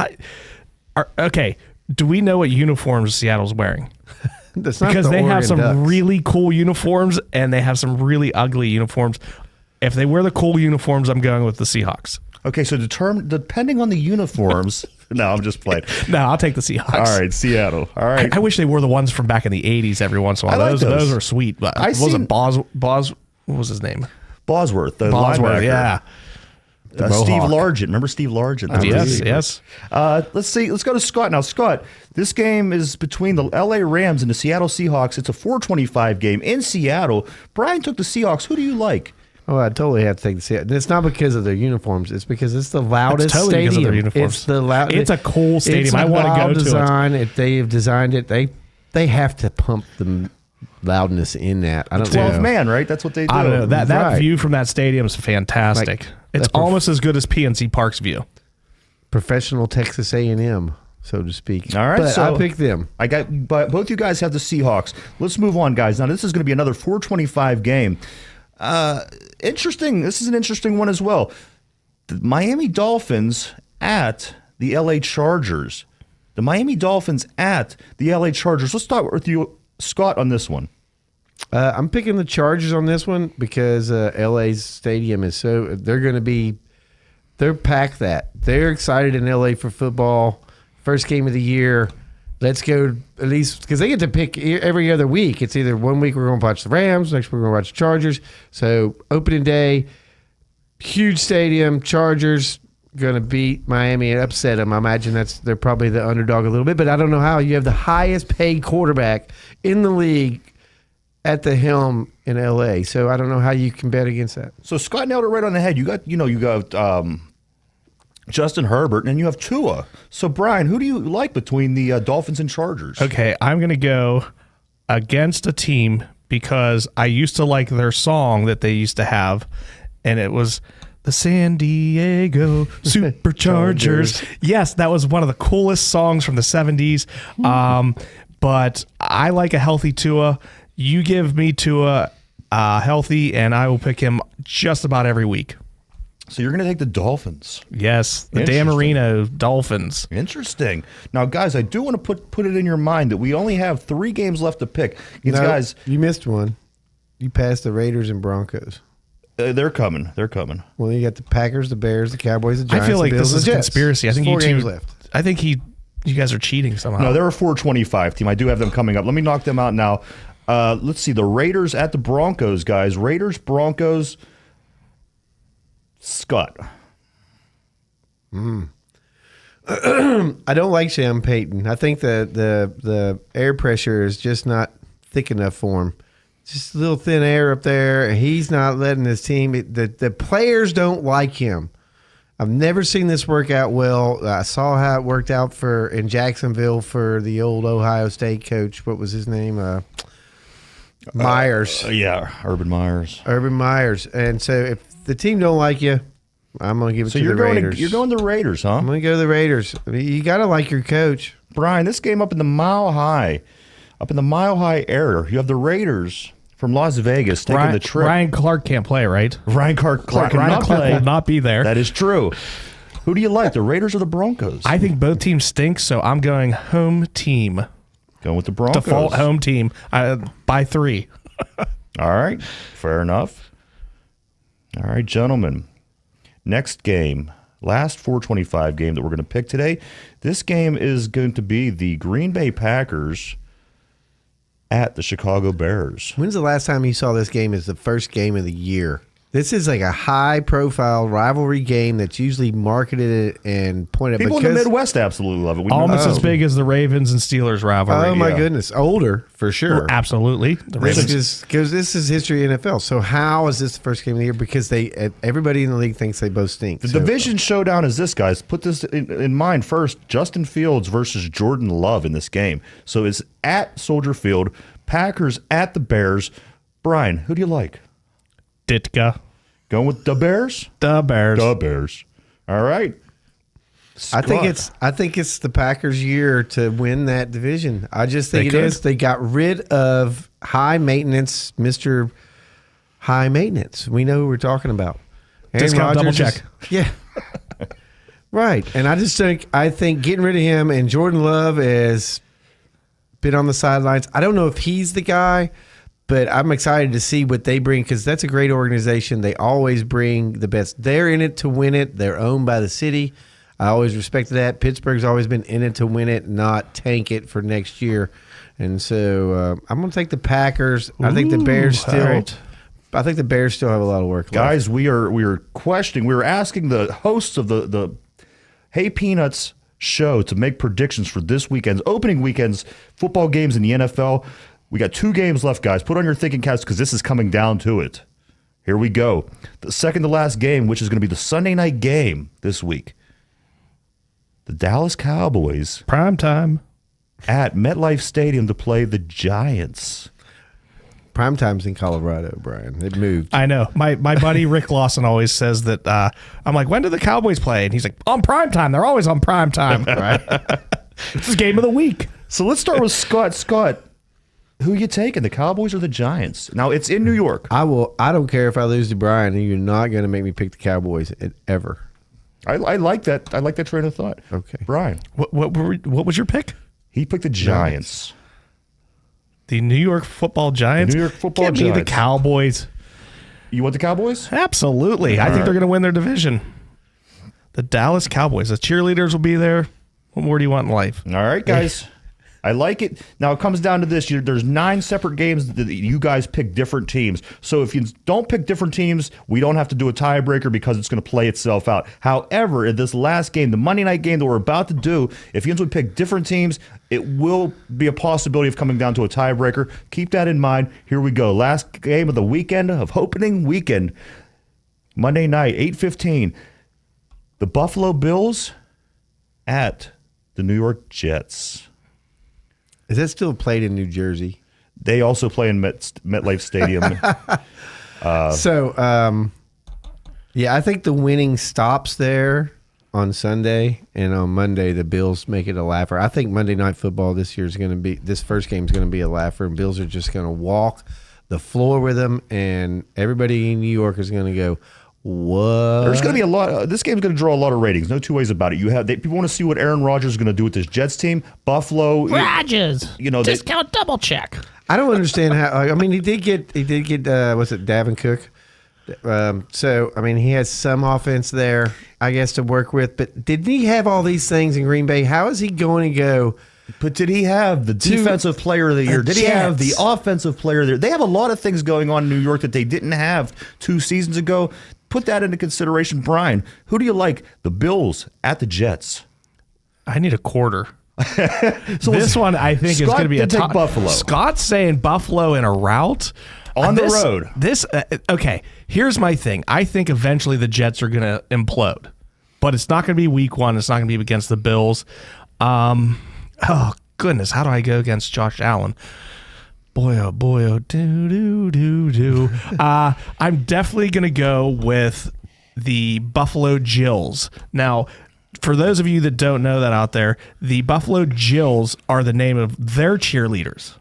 okay. Do we know what uniforms Seattle's wearing? Because they have some really cool uniforms and they have some really ugly uniforms. If they wear the cool uniforms, I'm going with the Seahawks. Okay, so depending on the uniforms. No, I'm just playing. No, I'll take the Seahawks. All right, Seattle. All right. I wish they wore the ones from back in the 80s every once in a while. Like those are sweet. But wasn't Boz? What was his name? Bosworth, the Bosworth, linebacker. yeah. Steve Largent. Remember Steve Largent? Yes. Let's see. Let's go to Scott now. Scott, this game is between the L.A. Rams and the Seattle Seahawks. It's a 4:25 game in Seattle. Brian took the Seahawks. Who do you like? Oh, I totally have to take the Seahawks. It's not because of their uniforms. It's because it's the loudest totally stadium. Because of their uniforms. It's the loud. It's a cool stadium. It's I want to go design. to it. If they have designed it, they have to pump the loudness in that. I don't 12 know. man, right? That's what they do. I don't know. That Right. view from that stadium is fantastic. It's almost as good as PNC Park's view. Professional Texas A&M, so to speak. All right, but so I picked them. But both you guys have the Seahawks. Let's move on, guys. Now this is going to be another 4:25 game. Interesting. This is an interesting one as well. The Miami Dolphins at the LA Chargers. The Miami Dolphins at the LA Chargers. Let's start with you, Scott, on this one. I'm picking the Chargers on this one because LA's stadium is they're packed that. They're excited in LA for football. First game of the year. Let's go at least because they get to pick every other week. It's either 1 week we're going to watch the Rams, next week we're going to watch the Chargers. So opening day, huge stadium, Chargers going to beat Miami and upset them. I imagine they're probably the underdog a little bit, but I don't know how. You have the highest paid quarterback in the league at the helm in LA. So I don't know how you can bet against that. So Scott nailed it right on the head. You got Justin Herbert, and you have Tua. So, Brian, who do you like between the Dolphins and Chargers? Okay, I'm going to go against a team because I used to like their song that they used to have, and it was the San Diego Superchargers. Yes, that was one of the coolest songs from the 70s. But I like a healthy Tua. You give me Tua healthy, and I will pick him just about every week. So you're going to take the Dolphins. Yes, the Dan Marino Dolphins. Interesting. Now, guys, I do want to put it in your mind that we only have 3 games left to pick. Guys, you missed one. You passed the Raiders and Broncos. They're coming. They're coming. Well, you got the Packers, the Bears, the Cowboys, the Giants. I feel like the Bills, this is a conspiracy. I think 4 games left. I think you guys are cheating somehow. No, they're a 4:25 team. I do have them coming up. Let me knock them out now. Let's see. The Raiders at the Broncos, guys. Raiders, Broncos. Scott. I don't like Sean Payton. I think the air pressure is just not thick enough for him. Just a little thin air up there. He's not letting his team. The players don't like him. I've never seen this work out well. I saw how it worked out in Jacksonville for the old Ohio State coach. What was his name? Myers. Urban Myers. Urban Myers. And so if the team don't like you, I'm going to give it to the Raiders. You're going to the Raiders, huh? I'm going to go to the Raiders. You got to like your coach. Brian, this game up in the Mile High area, you have the Raiders from Las Vegas taking the trip. Ryan Clark can't play, right? Ryan Clark will not be there. That is true. Who do you like, the Raiders or the Broncos? I think both teams stink, so I'm going home team. Going with the Broncos. Default home team by 3. All right, fair enough. All right, gentlemen. Next game, last 425 game that we're going to pick today. This game is going to be the Green Bay Packers at the Chicago Bears. When's the last time you saw this game as the first game of the year? This is like a high-profile rivalry game that's usually marketed and pointed. People in the Midwest absolutely love it. Almost as big as the Ravens and Steelers rivalry. Oh my goodness, older for sure. Well, absolutely, the Ravens. Because this is history of NFL. So how is this the first game of the year? Because everybody in the league thinks they both stink. The division showdown is this, guys. Put this in mind first. Justin Fields versus Jordan Love in this game. So it's at Soldier Field. Packers at the Bears. Brian, who do you like? Ditka. Going with the Bears? The Bears. The Bears. All right. I think it's the Packers' year to win that division. I just think it is. They got rid of high maintenance, Mr. High Maintenance. We know who we're talking about. Discount double check. Yeah. Right. And I think getting rid of him and Jordan Love has been on the sidelines. I don't know if he's the guy, but I'm excited to see what they bring because that's a great organization. They always bring the best. They're in it to win it. They're owned by the city. I always respected that. Pittsburgh's always been in it to win it, not tank it for next year. And so I'm going to take the Packers. I think the Bears still. Right. I think the Bears still have a lot of work left. Guys, we are questioning. We were asking the hosts of the Hey Peanuts show to make predictions for this weekend's opening weekend's football games in the NFL. We got 2 games left, guys. Put on your thinking caps because this is coming down to it. Here we go. The second to last game, which is going to be the Sunday night game this week. The Dallas Cowboys. Prime time. At MetLife Stadium to play the Giants. Prime time's in Colorado, Brian. It moved. I know. My buddy Rick Lawson always says that. I'm like, when do the Cowboys play? And he's like, on prime time. They're always on prime time. Right? This is game of the week. So let's start with Scott. Scott, who you taking, the Cowboys or the Giants? Now, it's in New York. I don't care if I lose to Brian, and you're not going to make me pick the Cowboys ever. I like that. I like that train of thought. Okay. Brian. What was your pick? He picked the Giants. The New York Football Giants? New York Football Give Giants. me the Cowboys. You want the Cowboys? Absolutely. I think they're going to win their division. The Dallas Cowboys. The cheerleaders will be there. What more do you want in life? All right, guys. I like it. Now, it comes down to this. There's 9 separate games that you guys pick different teams. So if you don't pick different teams, we don't have to do a tiebreaker because it's going to play itself out. However, in this last game, the Monday night game that we're about to do, if you pick different teams, it will be a possibility of coming down to a tiebreaker. Keep that in mind. Here we go. Last game of the weekend, of opening weekend. Monday night, 8:15. The Buffalo Bills at the New York Jets. Is that still played in New Jersey? They also play in MetLife Stadium. I think the winning stops there on Sunday, and on Monday the Bills make it a laugher. I think Monday Night Football this year is going to be this first game is going to be a laugher, and Bills are just going to walk the floor with them, and everybody in New York is going to go, what? There's going to be a lot. This game's going to draw a lot of ratings. No two ways about it. People want to see what Aaron Rodgers is going to do with this Jets team. Buffalo, Rodgers. Discount double check. I don't understand how. I mean, he did get. Was it Dalvin Cook? So I mean, he has some offense there, I guess, to work with. But didn't he have all these things in Green Bay? How is he going to go? But did he have the defensive player of the year? Did he have the offensive player of the year? They have a lot of things going on in New York that they didn't have 2 seasons ago. Put that into consideration. Brian, who do you like? The Bills at the Jets. I need a quarter. So this one, I think, is going to be a take Buffalo. Scott's saying Buffalo in a rout. On the road. Okay, here's my thing. I think eventually the Jets are going to implode. But it's not going to be week 1. It's not going to be against the Bills. Oh, goodness. How do I go against Josh Allen? Boy, oh, do. I'm definitely going to go with the Buffalo Jills. Now, for those of you that don't know that out there, the Buffalo Jills are the name of their cheerleaders.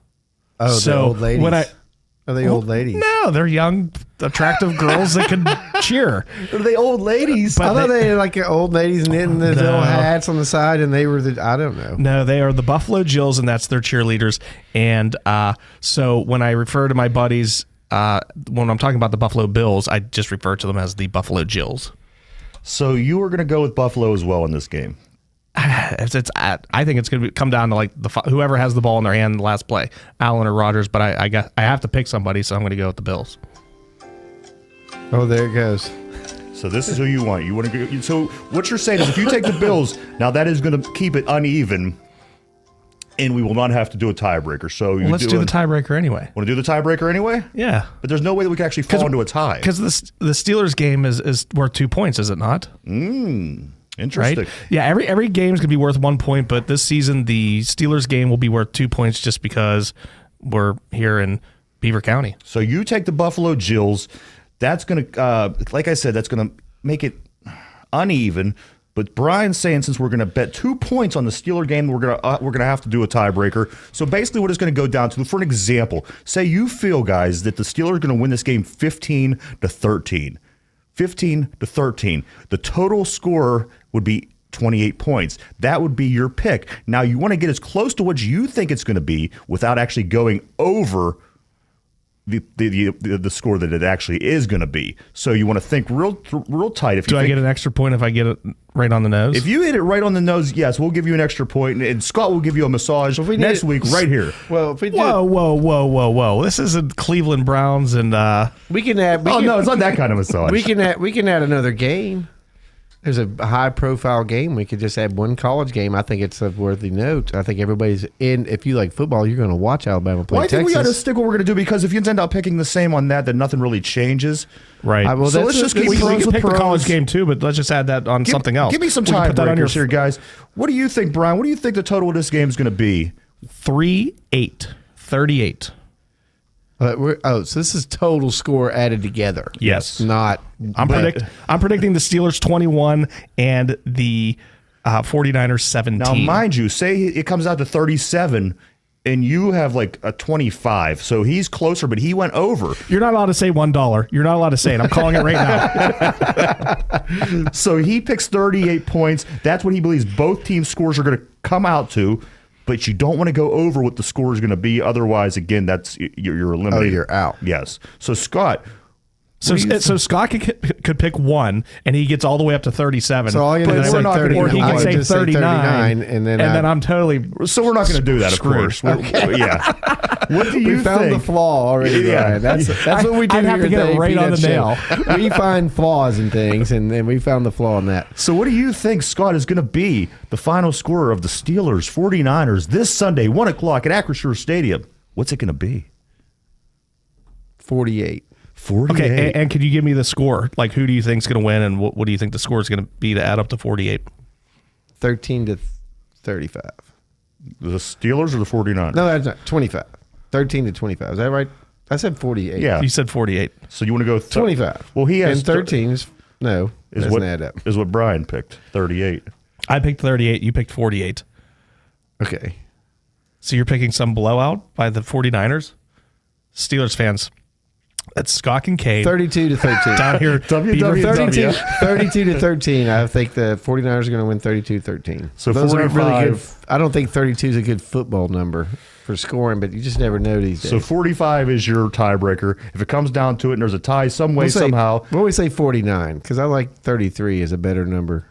Oh, so the old ladies. Are they old ladies? No, they're young, attractive girls that can cheer. Are they old ladies? I thought they were like old ladies knitting the little hats on the side, and they were I don't know. No, they are the Buffalo Jills, and that's their cheerleaders. And so when I refer to my buddies, when I'm talking about the Buffalo Bills, I just refer to them as the Buffalo Jills. So you were going to go with Buffalo as well in this game. I think it's going to come down to like whoever has the ball in their hand in the last play, Allen or Rodgers. But I have to pick somebody, so I'm going to go with the Bills. Oh, there it goes. So this is who you want. You want to go. So what you're saying is, if you take the Bills, now that is going to keep it uneven, and we will not have to do a tiebreaker. So let's do the tiebreaker anyway. Want to do the tiebreaker anyway? Yeah, but there's no way that we can actually fall into a tie because the Steelers game is worth 2 points, is it not? Interesting. Right? Yeah, every game is going to be worth 1 point, but this season the Steelers game will be worth 2 points just because we're here in Beaver County. So you take the Buffalo Jills. That's going to, like I said, that's going to make it uneven. But Brian's saying since we're going to bet 2 points on the Steeler game, we're going to have to do a tiebreaker. So basically, what it's going to go down to, for an example, say you feel, guys, that the Steelers are going to win this game 15-13. 15-13. The total score would be 28 points. That would be your pick. Now, you want to get as close to what you think it's going to be without actually going over the score that it actually is going to be. So you want to think real tight. If you I get an extra point if I get it right on the nose? If you hit it right on the nose, yes, we'll give you an extra point, and Scott will give you a massage next week right here. Well, if we whoa! This isn't Cleveland Browns, and we can add. No, it's not that kind of massage. We can add another game. There's a high-profile game. We could just add one college game. I think it's a worthy note. I think everybody's in. If you like football, you're going to watch Alabama play Texas. I think we got to stick what we're going to do, because if you end up picking the same on that, then nothing really changes. Right. So let's just keep we pros can with pick pros. the college game too, but let's just add that on something else. Give me some tiebreakers here, guys. What do you think, Brian? What do you think the total of this game is going to be? 3-8. 38. So this is total score added together. Yes. Not. I'm predicting the Steelers 21 and the 49ers 17. Now, mind you, say it comes out to 37 and you have like a 25. So he's closer, but he went over. You're not allowed to say $1. You're not allowed to say it. I'm calling it right now. So he picks 38 points. That's what he believes both teams' scores are going to come out to. But you don't want to go over what the score is going to be. Otherwise, again, that's you're eliminated. Oh, you're out. Yes. So, Scott. So Scott could pick one, and he gets all the way up to 37. So all you need to say 39. Or he can say 39, and then I'm totally. So we're not going to do that, screwed. Of course. Okay. Yeah. What do you think? We found the flaw already, Brian. That's what we do. I'd have to get it right on the nail. We find flaws in things, and then we found the flaw in that. So what do you think, Scott, is going to be the final score of the Steelers 49ers this Sunday, 1 o'clock at Acrisure Stadium? What's it going to be? 48. 48. Okay, and could you give me the score? Like, who do you think is going to win, and what do you think the score is going to be to add up to 48? 13-35. The Steelers or the 49ers? No, that's not 25. 13-25. Is that right? I said 48. Yeah. You said 48. So you want to go 25. Well, he has and 13 is doesn't add up. Is what Brian picked. 38. I picked 38. You picked 48. Okay. So you're picking some blowout by the 49ers? Steelers fans. That's Scott Kincaid. 32-13. Down here. 32-13. I think the 49ers are going to win 32-13. So those 45, aren't really good. I don't think 32 is a good football number for scoring, but you just never know these days. So 45 is your tiebreaker. If it comes down to it and there's a tie somehow. We'll always say 49 because I like 33 as a better number.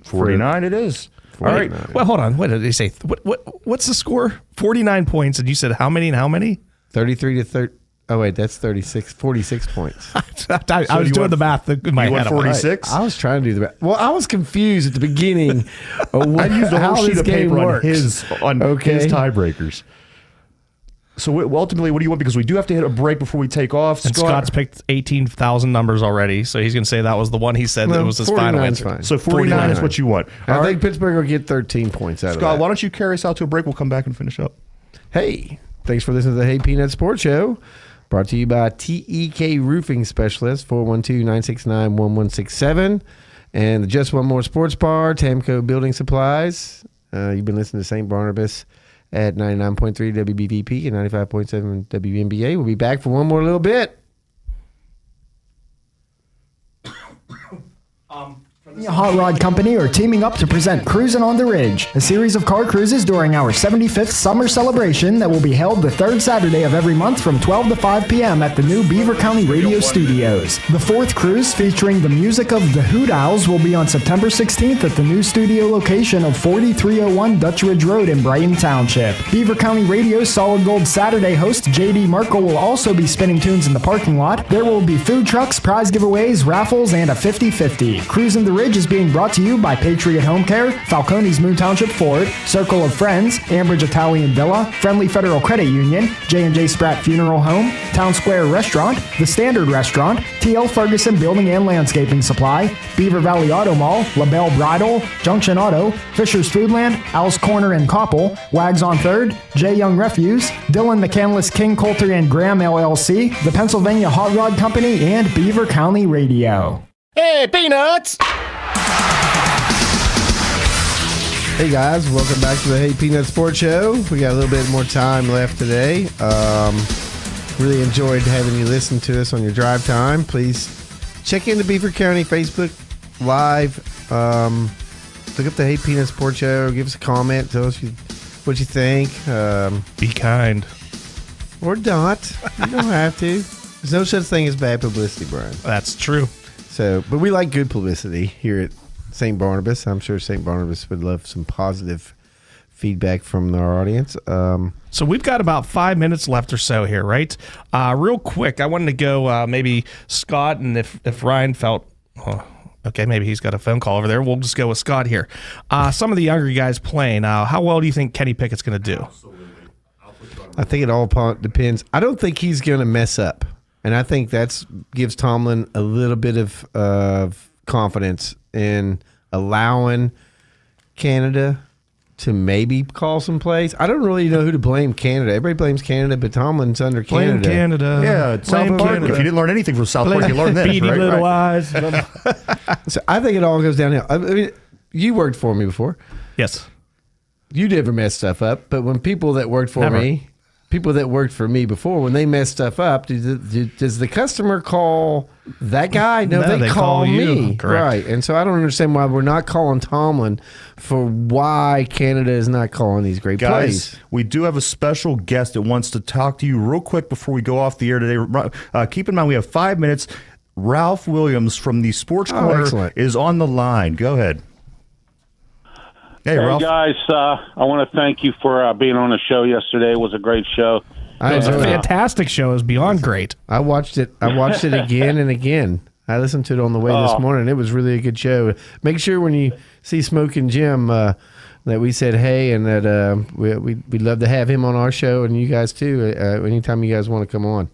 49 it is. 49. All right. Well, hold on. What did they say? What's the score? 49 points. And you said how many and how many? 33-30. Oh, wait, that's 46 points. I was doing the math in my head. 46? I was trying to do the math. Well, I was confused at the beginning of I used the how whole sheet this of game paper works. on his tiebreakers. So ultimately, what do you want? Because we do have to hit a break before we take off. And Scott's picked 18,000 numbers already, so he's going to say that was the one he said that was his final answer. Fine. So 49 is what you want. I think Pittsburgh will get 13 points out of that. Scott, why don't you carry us out to a break? We'll come back and finish up. Hey, thanks for listening to the Hey Peanut Sports Show. Brought to you by TEK Roofing Specialist, 412-969-1167. And the Just One More Sports Bar, Tamco Building Supplies. You've been listening to St. Barnabas at 99.3 WBVP and 95.7 WNBA. We'll be back for one more little bit. Hot Rod Company are teaming up to present Cruisin' on the Ridge, a series of car cruises during our 75th summer celebration that will be held the third Saturday of every month from 12 to 5 p.m. at the new Beaver County Radio Studios. The fourth cruise, featuring the music of the Hoot Owls, will be on September 16th at the new studio location of 4301 Dutch Ridge Road in Brighton Township. Beaver County Radio's Solid Gold Saturday host J.D. Merkel will also be spinning tunes in the parking lot. There will be food trucks, prize giveaways, raffles, and a 50-50. Cruisin' the Ridge is being brought to you by Patriot Home Care, Falcone's Moon Township Ford, Circle of Friends, Ambridge Italian Villa, Friendly Federal Credit Union, J&J Spratt Funeral Home, Town Square Restaurant, The Standard Restaurant, T.L. Ferguson Building and Landscaping Supply, Beaver Valley Auto Mall, LaBelle Bridal, Junction Auto, Fisher's Foodland, Al's Corner and Koppel, Wags on 3rd, J. Young Refuse, Dylan McCandless King Coulter and Graham LLC, the Pennsylvania Hot Rod Company, and Beaver County Radio. Hey, Peanuts! Hey guys, welcome back to the Hey Peanut Sports Show. We got a little bit more time left today. Really enjoyed having you listen to us on your drive time. Please check in the Beaver County Facebook Live. Look up the Hey Peanut Sports Show. Give us a comment. Tell us what you think. Be kind. Or not. You don't have to. There's no such thing as bad publicity, Brian. That's true. So, but we like good publicity here at St. Barnabas. I'm sure St. Barnabas would love some positive feedback from our audience. So we've got about 5 minutes left or so here, right? Real quick, I wanted to go maybe Scott, and if Ryan felt, okay, maybe he's got a phone call over there. We'll just go with Scott here. Some of the younger guys playing, how well do you think Kenny Pickett's going to do? I think it all depends. I don't think he's going to mess up. And I think that gives Tomlin a little bit of confidence in allowing Canada to maybe call some plays. I don't really know who to blame Canada. Everybody blames Canada, but Tomlin's under Canada. Blame Canada. Yeah, it's South Park. Canada. If you didn't learn anything from South Park, you learned this, Beady right? little Right. eyes. So I think it all goes downhill. I mean, you worked for me before. Yes. You never mess stuff up, but when people that worked for Never. me, people that worked for me before, when they mess stuff up, does the customer call that guy? No, they call you. me. Correct. Right. And so I don't understand why we're not calling Tomlin for why Canada is not calling these great Guys, plays. we do have a special guest that wants to talk to you real quick before we go off the air today. Keep in mind, we have 5 minutes. Ralph Williams from the Sports Corner excellent. is on the line. Go ahead. Hey, Hey Ralph. guys, I want to thank you for being on the show yesterday. It was a great show. I It was a enjoyed it. fantastic show. It was beyond great. I watched it again and again. I listened to it on the way this morning. It was really a good show. Make sure when you see Smoking Jim that we said hey, and that we'd love to have him on our show, and you guys too. Anytime you guys want to come on.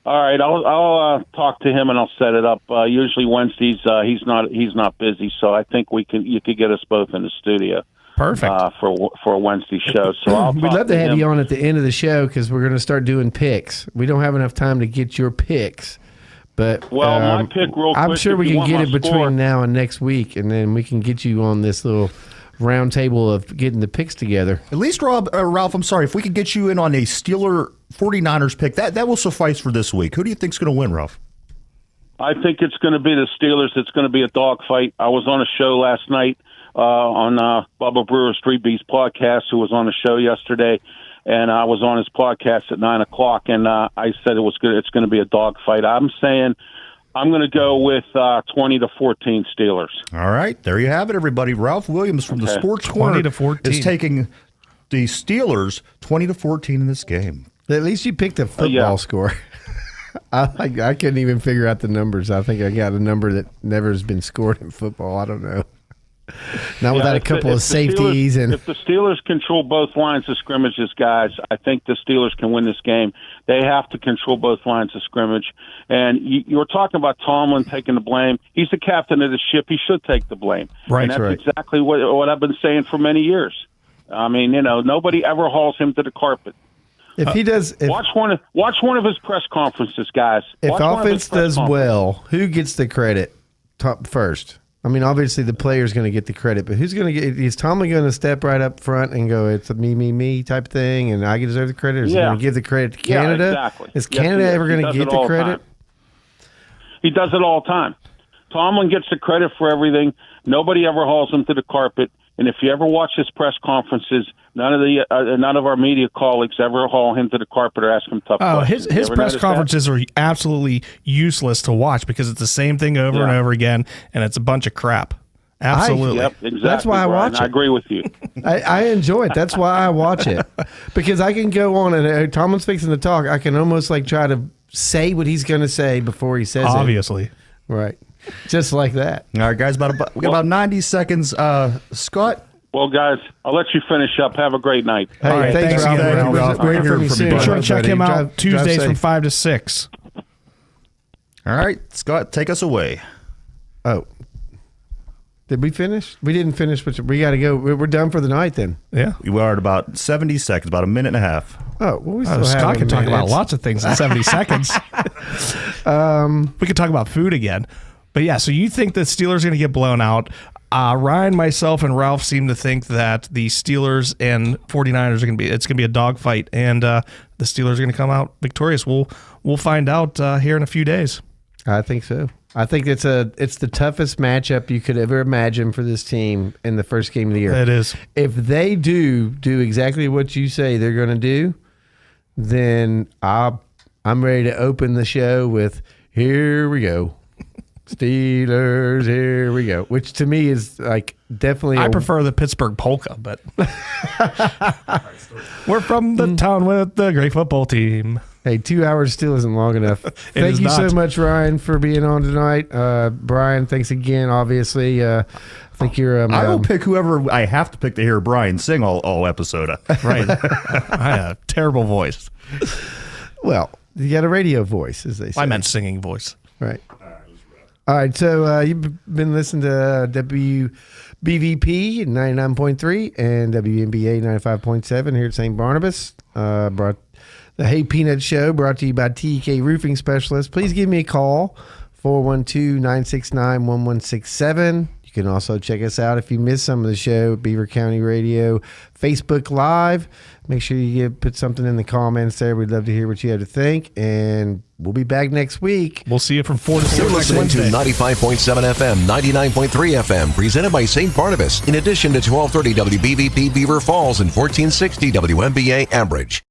All right, I'll talk to him and I'll set it up. Usually Wednesdays he's not busy, so I think you could get us both in the studio. Perfect. For a Wednesday show. So I'll We'd talk love to have him. you on at the end of the show because we're going to start doing picks. We don't have enough time to get your picks, but Well, my pick real I'm quick, sure if we you can want get my it between score. now and next week, and then we can get you on this little round table of getting the picks together. At least, Ralph, I'm sorry, if we could get you in on a Steeler 49ers pick, that will suffice for this week. Who do you think's going to win, Ralph? I think it's going to be the Steelers. It's going to be a dogfight. I was on a show last night on Bubba Brewer Street Beast podcast, who was on the show yesterday, and I was on his podcast at 9:00, and I said it was good. It's going to be a dogfight. I'm saying I'm going to go with 20-14 Steelers. All right, there you have it, everybody. Ralph Williams from the Sports Corner 20-14. is taking the Steelers 20-14 in this game. At least you picked a football score. I couldn't even figure out the numbers. I think I got a number that never has been scored in football. I don't know. Not without a couple of safeties. If the Steelers control both lines of scrimmages, guys, I think the Steelers can win this game. They have to control both lines of scrimmage. And you were talking about Tomlin taking the blame. He's the captain of the ship. He should take the blame. Right, and that's right. exactly what I've been saying for many years. I mean, nobody ever hauls him to the carpet. If he does, Watch one of his press conferences, guys. if Watch one of his offense press does conferences. well, who gets the credit first? I mean, obviously the player's going to get the credit, but who's going to get? Is Tomlin going to step right up front and go, "It's a me type thing," and I deserve the credit? Or is he going to give the credit to Canada? Yeah, exactly. Is Canada ever going to get the credit? He does it all the time. Tomlin gets the credit for everything. Nobody ever hauls him to the carpet. And if you ever watch his press conferences, none of our media colleagues ever haul him to the carpet or ask him tough questions. His press conferences are absolutely useless to watch because it's the same thing over and over again, and it's a bunch of crap. Absolutely. Yep, exactly. That's why I watch it. I agree with you. I enjoy it. That's why I watch it. Because I can go on and Tomlin's fixing to talk. I can almost like try to say what he's going to say before he says it. Obviously. Right. Just like that. All right, guys, we got about 90 seconds. Scott? Well, guys, I'll let you finish up. Have a great night. Hey, All right, thanks again, Ralph. Great hearing from you soon. Be sure to check him out Tuesdays drive from safe. 5 to 6. All right, Scott, take us away. Oh. Did we finish? We didn't finish, but we got to go. We're done for the night then. Yeah. We are at about 70 seconds, about a minute and a half. Oh, well, we still have Scott can talk about minutes. lots of things in 70 seconds. We could talk about food again. But yeah, so you think the Steelers are going to get blown out. Ryan, myself, and Ralph seem to think that the Steelers and 49ers are going to be a dogfight, and the Steelers are going to come out victorious. We'll find out here in a few days. I think so. I think it's the toughest matchup you could ever imagine for this team in the first game of the year. It is. If they do exactly what you say they're going to do, then I'm ready to open the show with "Here we go, Steelers, here we go," which to me is like definitely. I prefer the Pittsburgh polka, but we're from the town with the great football team. Hey, 2 hours still isn't long enough. Thank you so much, Ryan, for being on tonight. Brian, thanks again. Obviously, I think you're. I will pick whoever I have to pick to hear Brian sing all episode. Right. I have a terrible voice. Well, you got a radio voice, as they say. I meant singing voice. Right. All right. So you've been listening to WBVP 99.3 and WNBA 95.7 here at St. Barnabas. Brought the Hey Peanut Show, brought to you by TK Roofing Specialists. Please give me a call, 412-969-1167. You can also check us out if you missed some of the show, Beaver County Radio, Facebook Live. Make sure you put something in the comments there. We'd love to hear what you have to think. And we'll be back next week. We'll see you from 4 to 6 You're listening Wednesday. to 95.7 FM, 99.3 FM, presented by St. Barnabas, in addition to 1230 WBVP Beaver Falls and 1460 WMBA Ambridge.